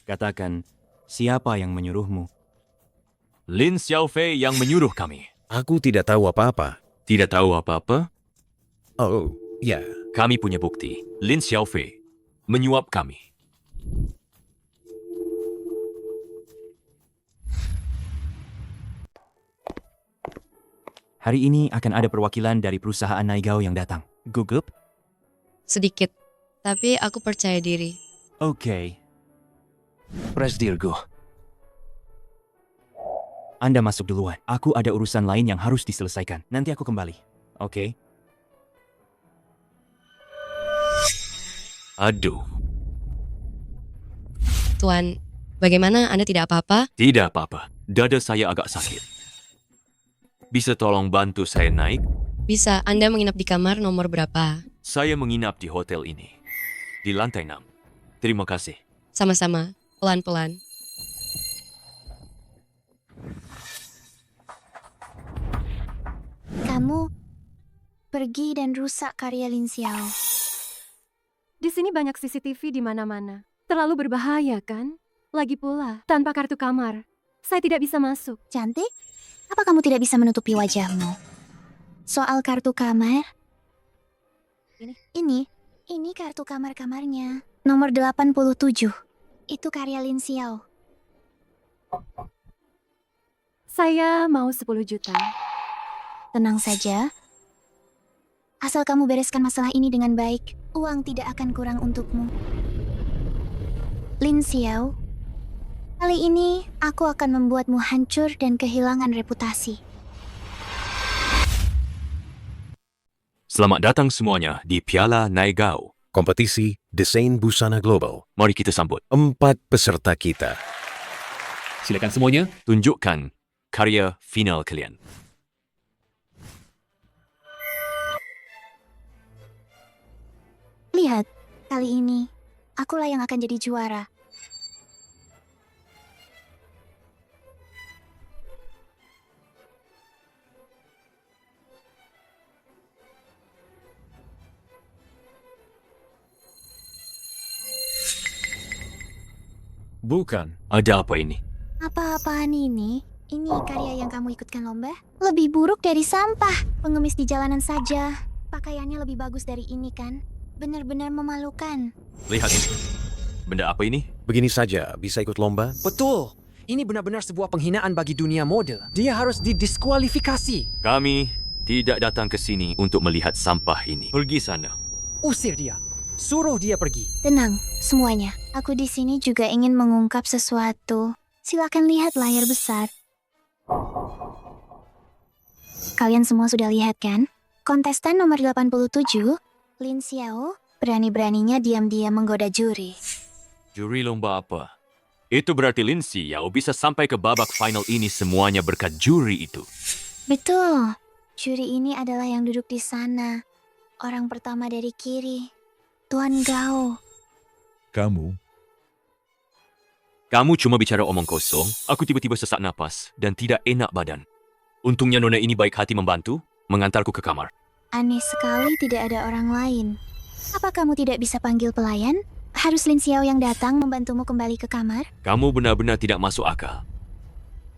[SPEAKER 5] Katakan, siapa yang menyuruhmu?
[SPEAKER 12] Lin Xiaofei yang menyuruh kami.
[SPEAKER 17] Aku tidak tahu apa-apa.
[SPEAKER 12] Tidak tahu apa-apa?
[SPEAKER 17] Oh, ya.
[SPEAKER 12] Kami punya bukti. Lin Xiaofei menyuap kami.
[SPEAKER 5] Hari ini akan ada perwakilan dari perusahaan Naigao yang datang. Gugup?
[SPEAKER 1] Sedikit, tapi aku percaya diri.
[SPEAKER 5] Oke.
[SPEAKER 6] Presdirgu.
[SPEAKER 5] Anda masuk duluan. Aku ada urusan lain yang harus diselesaikan. Nanti aku kembali. Oke?
[SPEAKER 12] Aduh.
[SPEAKER 1] Tuan, bagaimana Anda tidak apa-apa?
[SPEAKER 12] Tidak apa-apa. Dada saya agak sakit. Bisa tolong bantu saya naik?
[SPEAKER 1] Bisa, Anda menginap di kamar nomor berapa?
[SPEAKER 12] Saya menginap di hotel ini. Di lantai 6. Terima kasih.
[SPEAKER 1] Sama-sama, pelan-pelan.
[SPEAKER 4] Kamu pergi dan rusak karya Lin Xiao.
[SPEAKER 13] Di sini banyak CCTV di mana-mana. Terlalu berbahaya, kan? Lagi pula, tanpa kartu kamar, saya tidak bisa masuk.
[SPEAKER 4] Cantik, apa kamu tidak bisa menutupi wajahmu? Soal kartu kamar? Ini kartu kamar-kamarnya. Nomor 87. Itu karya Lin Xiao.
[SPEAKER 13] Saya mau 10 juta.
[SPEAKER 4] Tenang saja. Asal kamu bereskan masalah ini dengan baik, uang tidak akan kurang untukmu. Lin Xiao, Kali ini, aku akan membuatmu hancur dan kehilangan reputasi.
[SPEAKER 12] Selamat datang semuanya di Piala Naigao.
[SPEAKER 17] Kompetisi Desain Busana Global.
[SPEAKER 12] Mari kita sambut
[SPEAKER 17] 4 peserta kita.
[SPEAKER 12] Silakan semuanya, tunjukkan karya final kalian.
[SPEAKER 4] Lihat, kali ini, akulah yang akan jadi juara.
[SPEAKER 7] Bukan.
[SPEAKER 12] Ada apa ini?
[SPEAKER 4] Apa-apaan ini? Ini karya yang kamu ikutkan lomba? Lebih buruk dari sampah. Pengemis di jalanan saja. Pakaiannya lebih bagus dari ini kan? Benar-benar memalukan.
[SPEAKER 12] Lihat ini. Benda apa ini?
[SPEAKER 17] Begini saja, bisa ikut lomba?
[SPEAKER 10] Betul. Ini benar-benar sebuah penghinaan bagi dunia mode. Dia harus didiskualifikasi.
[SPEAKER 12] Kami tidak datang ke sini untuk melihat sampah ini. Pergi sana.
[SPEAKER 10] Usir dia. Suruh dia pergi.
[SPEAKER 4] Tenang, semuanya. Aku di sini juga ingin mengungkap sesuatu. Silakan lihat layar besar. Kalian semua sudah lihat kan? Kontestan nomor 87, Lin Xiao, berani-beraninya diam-diam menggoda juri.
[SPEAKER 12] Juri lomba apa? Itu berarti Lin Xiao bisa sampai ke babak final ini semuanya berkat juri itu.
[SPEAKER 4] Betul. Juri ini adalah yang duduk di sana. Orang pertama dari kiri. Tuan Gao.
[SPEAKER 12] Kamu cuma bicara omong kosong, aku tiba-tiba sesak napas dan tidak enak badan. Untungnya nona ini baik hati membantu, mengantarku ke kamar.
[SPEAKER 4] Aneh sekali tidak ada orang lain. Apa kamu tidak bisa panggil pelayan? Harus Lin Xiao yang datang membantumu kembali ke kamar?
[SPEAKER 12] Kamu benar-benar tidak masuk akal.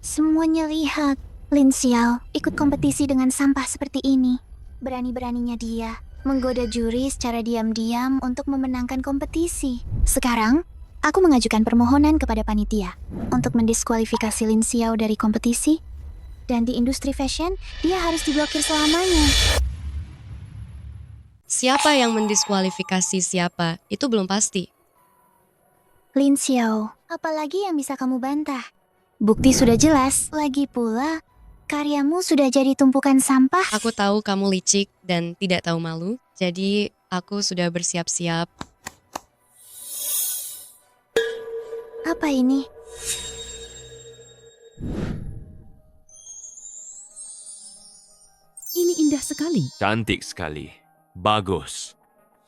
[SPEAKER 4] Semuanya lihat. Lin Xiao ikut kompetisi dengan sampah seperti ini. Berani-beraninya dia menggoda juri secara diam-diam untuk memenangkan kompetisi. Sekarang, aku mengajukan permohonan kepada panitia untuk mendiskualifikasi Lin Xiao dari kompetisi. Dan di industri fashion, dia harus diblokir selamanya.
[SPEAKER 1] Siapa yang mendiskualifikasi siapa, itu belum pasti.
[SPEAKER 4] Lin Xiao, apalagi yang bisa kamu bantah? Bukti sudah jelas. Lagi pula, karyamu sudah jadi tumpukan sampah.
[SPEAKER 1] Aku tahu kamu licik dan tidak tahu malu, jadi aku sudah bersiap-siap.
[SPEAKER 4] Apa ini?
[SPEAKER 11] Ini indah sekali.
[SPEAKER 12] Cantik sekali. Bagus.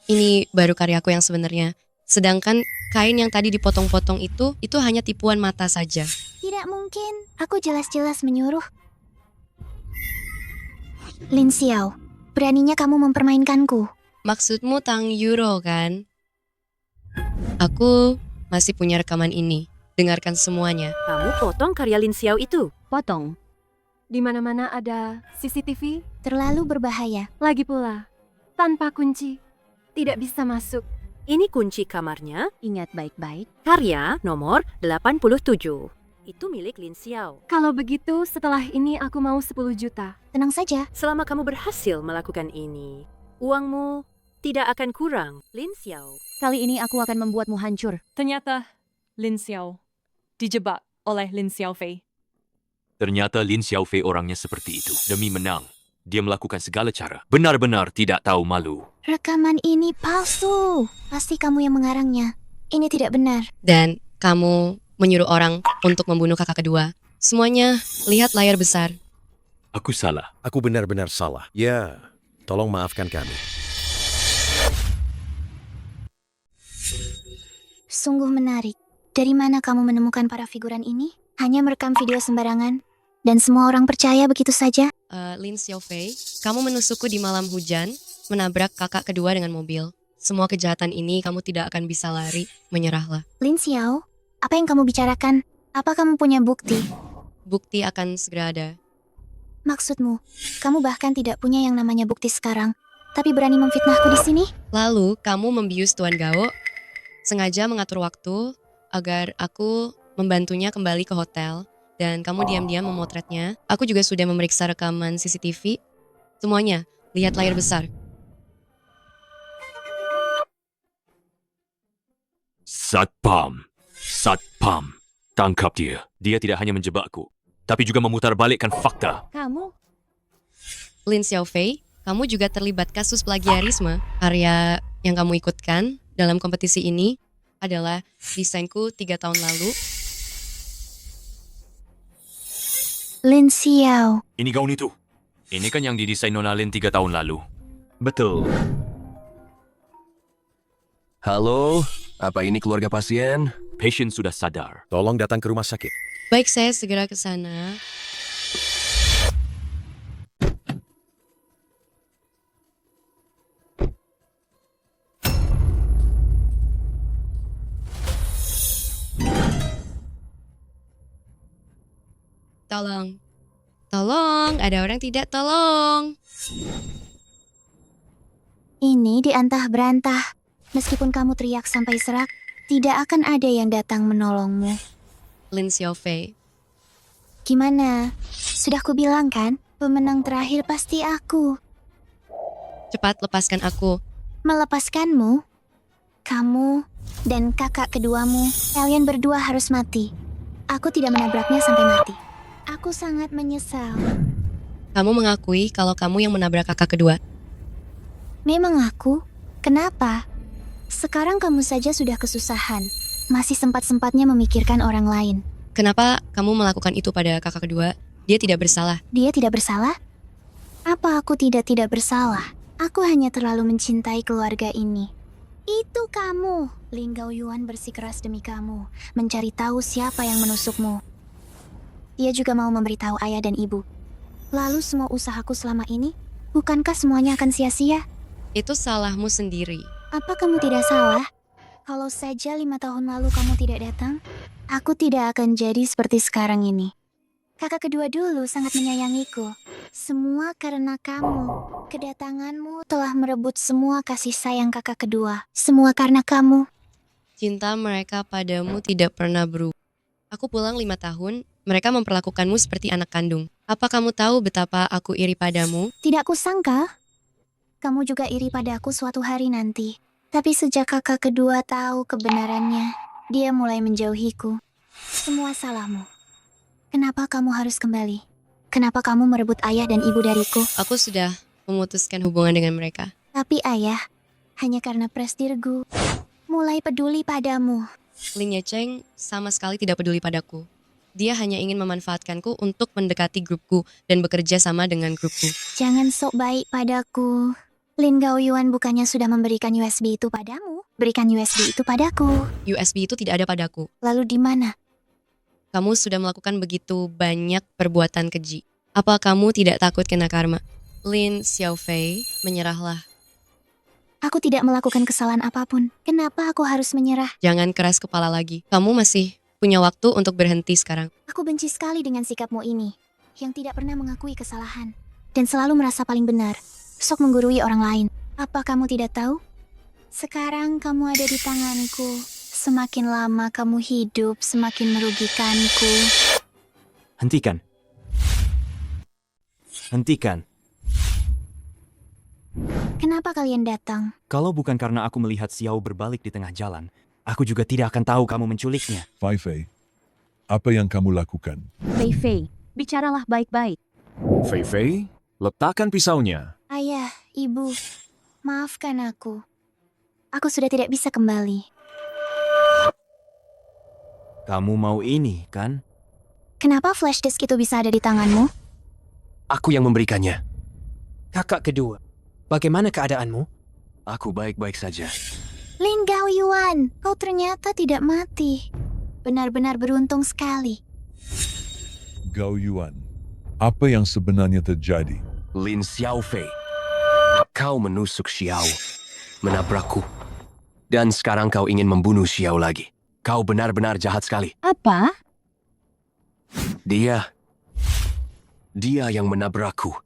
[SPEAKER 1] Ini baru karyaku yang sebenarnya. Sedangkan kain yang tadi dipotong-potong itu hanya tipuan mata saja.
[SPEAKER 4] Tidak mungkin. Aku jelas-jelas menyuruh. Lin Xiao, beraninya kamu mempermainkanku.
[SPEAKER 1] Maksudmu Tang Euro kan? Aku masih punya rekaman ini. Dengarkan semuanya.
[SPEAKER 3] Kamu potong karya Lin Xiao itu?
[SPEAKER 13] Potong. Di mana-mana ada CCTV.
[SPEAKER 4] Terlalu berbahaya.
[SPEAKER 13] Lagi pula, tanpa kunci. Tidak bisa masuk.
[SPEAKER 3] Ini kunci kamarnya.
[SPEAKER 2] Ingat baik-baik.
[SPEAKER 3] Karya nomor 87. Itu milik Lin Xiao.
[SPEAKER 13] Kalau begitu, setelah ini aku mau 10 juta.
[SPEAKER 4] Tenang saja.
[SPEAKER 3] Selama kamu berhasil melakukan ini, uangmu tidak akan kurang, Lin Xiao.
[SPEAKER 2] Kali ini aku akan membuatmu hancur.
[SPEAKER 9] Ternyata Lin Xiao dijebak oleh Lin Xiaofei.
[SPEAKER 12] Ternyata Lin Xiaofei orangnya seperti itu. Demi menang, dia melakukan segala cara. Benar-benar tidak tahu malu.
[SPEAKER 4] Rekaman ini palsu. Pasti kamu yang mengarangnya. Ini tidak benar.
[SPEAKER 1] Dan kamu menyuruh orang untuk membunuh kakak kedua. Semuanya lihat layar besar.
[SPEAKER 12] Aku salah.
[SPEAKER 17] Aku benar-benar salah. Ya, tolong maafkan kami.
[SPEAKER 4] Sungguh menarik. Dari mana kamu menemukan para figuran ini? Hanya merekam video sembarangan. Dan semua orang percaya begitu saja?
[SPEAKER 1] Lin Xiaofei, kamu menusukku di malam hujan, menabrak kakak kedua dengan mobil. Semua kejahatan ini kamu tidak akan bisa lari, menyerahlah.
[SPEAKER 4] Lin Xiao, apa yang kamu bicarakan? Apa kamu punya bukti?
[SPEAKER 1] Bukti akan segera ada.
[SPEAKER 4] Maksudmu, kamu bahkan tidak punya yang namanya bukti sekarang, tapi berani memfitnahku di sini?
[SPEAKER 1] Lalu, kamu membius Tuan Gao, sengaja mengatur waktu agar aku membantunya kembali ke hotel, dan kamu diam-diam memotretnya. Aku juga sudah memeriksa rekaman CCTV. Semuanya, lihat layar besar.
[SPEAKER 12] Satpam. Satpam. Tangkap dia. Dia tidak hanya menjebakku, tapi juga memutarbalikkan fakta.
[SPEAKER 2] Kamu?
[SPEAKER 1] Lin Xiaofei, kamu juga terlibat kasus plagiarisme. Karya yang kamu ikutkan dalam kompetisi ini adalah desainku 3 tahun lalu.
[SPEAKER 4] Lin Xiao.
[SPEAKER 12] Ini gaun itu. Ini kan yang didesain Nona Lin 3 tahun lalu.
[SPEAKER 5] Betul.
[SPEAKER 6] Halo, apa ini keluarga pasien?
[SPEAKER 12] Pasien sudah sadar.
[SPEAKER 17] Tolong datang ke rumah sakit.
[SPEAKER 1] Baik, saya segera ke sana. Tolong. Tolong, ada orang tidak tolong.
[SPEAKER 4] Ini diantah berantah. Meskipun kamu teriak sampai serak, tidak akan ada yang datang menolongmu.
[SPEAKER 1] Lin Xiaofei.
[SPEAKER 4] Gimana? Sudah kubilang kan, pemenang terakhir pasti aku.
[SPEAKER 1] Cepat lepaskan aku.
[SPEAKER 4] Melepaskanmu? Kamu dan kakak keduamu, kalian berdua harus mati. Aku tidak menabraknya sampai mati. Aku sangat menyesal.
[SPEAKER 1] Kamu mengakui kalau kamu yang menabrak kakak kedua.
[SPEAKER 4] Memang aku? Kenapa? Sekarang kamu saja sudah kesusahan. Masih sempat-sempatnya memikirkan orang lain.
[SPEAKER 1] Kenapa kamu melakukan itu pada kakak kedua? Dia tidak bersalah.
[SPEAKER 4] Dia tidak bersalah? Apa aku tidak bersalah? Aku hanya terlalu mencintai keluarga ini. Itu kamu. Lin Gaoyuan bersikeras demi kamu, mencari tahu siapa yang menusukmu. Dia juga mau memberitahu ayah dan ibu. Lalu semua usahaku selama ini, bukankah semuanya akan sia-sia?
[SPEAKER 1] Itu salahmu sendiri.
[SPEAKER 4] Apa kamu tidak salah? Kalau saja 5 tahun lalu kamu tidak datang, aku tidak akan jadi seperti sekarang ini. Kakak kedua dulu sangat menyayangiku. Semua karena kamu. Kedatanganmu telah merebut semua kasih sayang kakak kedua. Semua karena kamu.
[SPEAKER 1] Cinta mereka padamu tidak pernah berubah. Aku pulang 5 tahun, mereka memperlakukanmu seperti anak kandung. Apa kamu tahu betapa aku iri padamu?
[SPEAKER 4] Tidak kusangka. Kamu juga iri padaku suatu hari nanti. Tapi sejak kakak kedua tahu kebenarannya, dia mulai menjauhiku. Semua salahmu. Kenapa kamu harus kembali? Kenapa kamu merebut ayah dan ibu dariku?
[SPEAKER 1] Aku sudah memutuskan hubungan dengan mereka.
[SPEAKER 4] Tapi ayah, hanya karena prestirku, mulai peduli padamu.
[SPEAKER 1] Lin Yecheng sama sekali tidak peduli padaku. Dia hanya ingin memanfaatkanku untuk mendekati grupku dan bekerja sama dengan grupku.
[SPEAKER 4] Jangan sok baik padaku. Lin Gaoyuan bukannya sudah memberikan USB itu padamu? Berikan USB itu padaku.
[SPEAKER 1] USB itu tidak ada padaku.
[SPEAKER 4] Lalu di mana?
[SPEAKER 1] Kamu sudah melakukan begitu banyak perbuatan keji. Apa kamu tidak takut kena karma? Lin Xiaofei, menyerahlah.
[SPEAKER 4] Aku tidak melakukan kesalahan apapun. Kenapa aku harus menyerah?
[SPEAKER 1] Jangan keras kepala lagi. Kamu masih punya waktu untuk berhenti sekarang.
[SPEAKER 4] Aku benci sekali dengan sikapmu ini, yang tidak pernah mengakui kesalahan, dan selalu merasa paling benar, sok menggurui orang lain. Apa kamu tidak tahu? Sekarang kamu ada di tanganku. Semakin lama kamu hidup, semakin merugikanku.
[SPEAKER 5] Hentikan. Hentikan.
[SPEAKER 4] Kenapa kalian datang?
[SPEAKER 5] Kalau bukan karena aku melihat Xiao berbalik di tengah jalan, aku juga tidak akan tahu kamu menculiknya.
[SPEAKER 8] Fei Fei, apa yang kamu lakukan?
[SPEAKER 2] Fei Fei, bicaralah baik-baik.
[SPEAKER 7] Fei Fei, letakkan pisaunya.
[SPEAKER 4] Ayah, ibu, maafkan aku. Aku sudah tidak bisa kembali.
[SPEAKER 5] Kamu mau ini, kan?
[SPEAKER 4] Kenapa flash disk itu bisa ada di tanganmu?
[SPEAKER 6] Aku yang memberikannya.
[SPEAKER 10] Kakak kedua, bagaimana keadaanmu?
[SPEAKER 6] Aku baik-baik saja.
[SPEAKER 4] Lin Gaoyuan, kau ternyata tidak mati. Benar-benar beruntung sekali.
[SPEAKER 8] Gao Yuan, apa yang sebenarnya terjadi?
[SPEAKER 6] Lin Xiaofei, kau menusuk Xiao, menabrakku. Dan sekarang kau ingin membunuh Xiao lagi. Kau benar-benar jahat sekali.
[SPEAKER 2] Apa?
[SPEAKER 6] Dia yang menabrakku.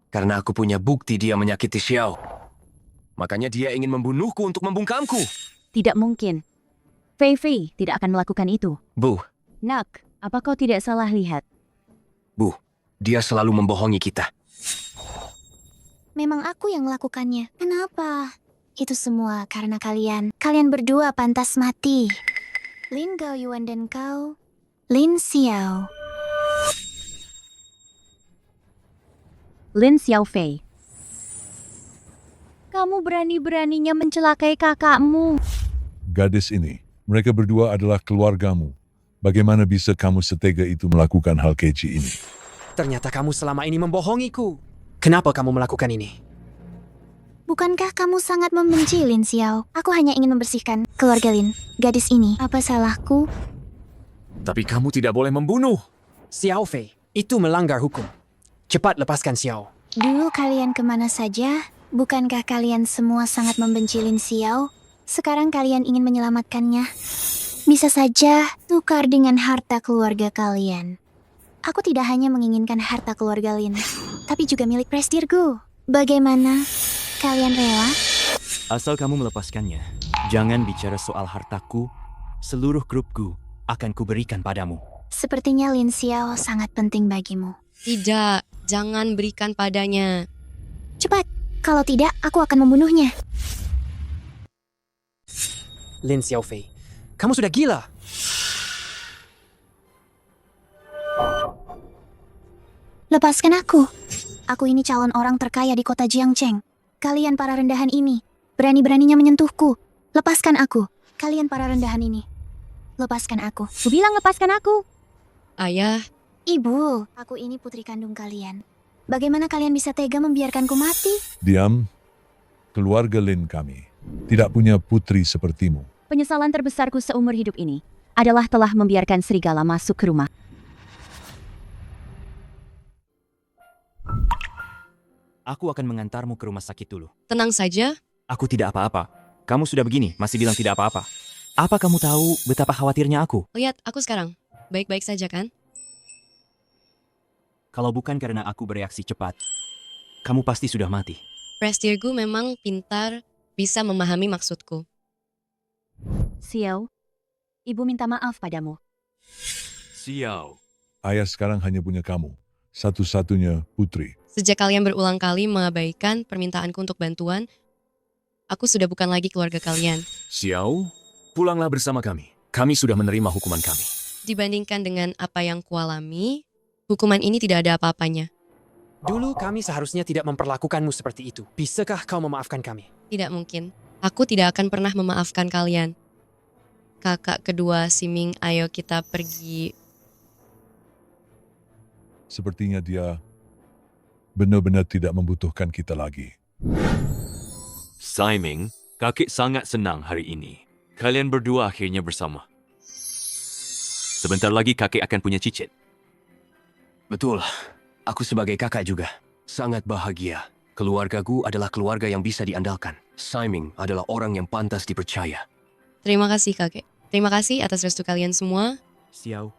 [SPEAKER 6] Karena aku punya bukti dia menyakiti Xiao. Makanya dia ingin membunuhku untuk membungkamku.
[SPEAKER 2] Tidak mungkin. Fei Fei tidak akan melakukan itu.
[SPEAKER 6] Bu,
[SPEAKER 2] Nak, apa kau tidak salah lihat?
[SPEAKER 6] Bu, dia selalu membohongi kita.
[SPEAKER 4] Memang aku yang melakukannya. Kenapa? Itu semua karena kalian. Kalian berdua pantas mati. Lin Gaoyuan dan kau Lin Xiao.
[SPEAKER 2] Lin Xiaofei. Kamu berani-beraninya mencelakai kakakmu.
[SPEAKER 8] Gadis ini, mereka berdua adalah keluargamu. Bagaimana bisa kamu setega itu melakukan hal keji ini?
[SPEAKER 10] Ternyata kamu selama ini membohongiku. Kenapa kamu melakukan ini?
[SPEAKER 4] Bukankah kamu sangat membenci Lin Xiao? Aku hanya ingin membersihkan keluarga Lin. Gadis ini, apa salahku?
[SPEAKER 7] Tapi kamu tidak boleh membunuh.
[SPEAKER 10] Xiao Fei, itu melanggar hukum. Cepat lepaskan Xiao.
[SPEAKER 4] Dulu kalian kemana saja? Bukankah kalian semua sangat membenci Lin Xiao? Sekarang kalian ingin menyelamatkannya? Bisa saja tukar dengan harta keluarga kalian. Aku tidak hanya menginginkan harta keluarga Lin, tapi juga milik Prestirgu. Bagaimana? Kalian rela?
[SPEAKER 5] Asal kamu melepaskannya, jangan bicara soal hartaku. Seluruh grupku akan kuberikan padamu.
[SPEAKER 4] Sepertinya Lin Xiao sangat penting bagimu.
[SPEAKER 1] Tidak, jangan berikan padanya.
[SPEAKER 4] Cepat, kalau tidak aku akan membunuhnya.
[SPEAKER 10] Lin Xiaofei, kamu sudah gila.
[SPEAKER 4] Lepaskan aku. Aku ini calon orang terkaya di kota Jiangcheng. Kalian para rendahan ini, berani-beraninya menyentuhku. Lepaskan aku. Kalian para rendahan ini. Lepaskan aku.
[SPEAKER 2] Ku bilang lepaskan aku.
[SPEAKER 1] Ayah.
[SPEAKER 4] Ibu, aku ini putri kandung kalian. Bagaimana kalian bisa tega membiarkanku mati?
[SPEAKER 8] Diam. Keluarga Lin kami tidak punya putri sepertimu.
[SPEAKER 2] Penyesalan terbesarku seumur hidup ini adalah telah membiarkan serigala masuk ke rumah.
[SPEAKER 5] Aku akan mengantarmu ke rumah sakit dulu.
[SPEAKER 1] Tenang saja.
[SPEAKER 5] Aku tidak apa-apa. Kamu sudah begini, masih bilang tidak apa-apa. Apa kamu tahu betapa khawatirnya aku?
[SPEAKER 1] Lihat, aku sekarang. Baik-baik saja kan?
[SPEAKER 5] Kalau bukan karena aku bereaksi cepat, kamu pasti sudah mati.
[SPEAKER 1] Prestirgu memang pintar, bisa memahami maksudku.
[SPEAKER 2] Xiao, ibu minta maaf padamu.
[SPEAKER 12] Xiao.
[SPEAKER 8] Ayah sekarang hanya punya kamu, satu-satunya putri.
[SPEAKER 1] Sejak kalian berulang kali mengabaikan permintaanku untuk bantuan, aku sudah bukan lagi keluarga kalian.
[SPEAKER 7] Xiao, pulanglah bersama kami. Kami sudah menerima hukuman kami.
[SPEAKER 1] Dibandingkan dengan apa yang kualami, hukuman ini tidak ada apa-apanya.
[SPEAKER 10] Dulu kami seharusnya tidak memperlakukanmu seperti itu. Bisakah kau memaafkan kami?
[SPEAKER 1] Tidak mungkin. Aku tidak akan pernah memaafkan kalian. Kakak kedua Siming, ayo kita pergi.
[SPEAKER 8] Sepertinya dia benar-benar tidak membutuhkan kita lagi.
[SPEAKER 12] Siming, kakek sangat senang hari ini. Kalian berdua akhirnya bersama. Sebentar lagi kakek akan punya cicit.
[SPEAKER 6] Betul. Aku sebagai kakak juga sangat bahagia. Keluargaku adalah keluarga yang bisa diandalkan. Siming adalah orang yang pantas dipercaya.
[SPEAKER 1] Terima kasih kakek. Terima kasih atas restu kalian semua.
[SPEAKER 5] Xiao,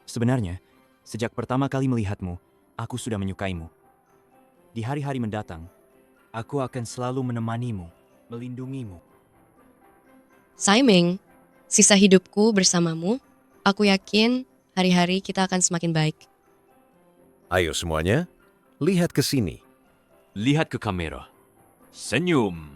[SPEAKER 5] sebenarnya, sejak pertama kali melihatmu, aku sudah menyukaimu. Di hari-hari mendatang, aku akan selalu menemanimu, melindungimu.
[SPEAKER 1] Siming, sisa hidupku bersamamu, aku yakin hari-hari kita akan semakin baik.
[SPEAKER 17] Ayo semuanya, lihat ke sini.
[SPEAKER 12] Lihat ke kamera. Senyum.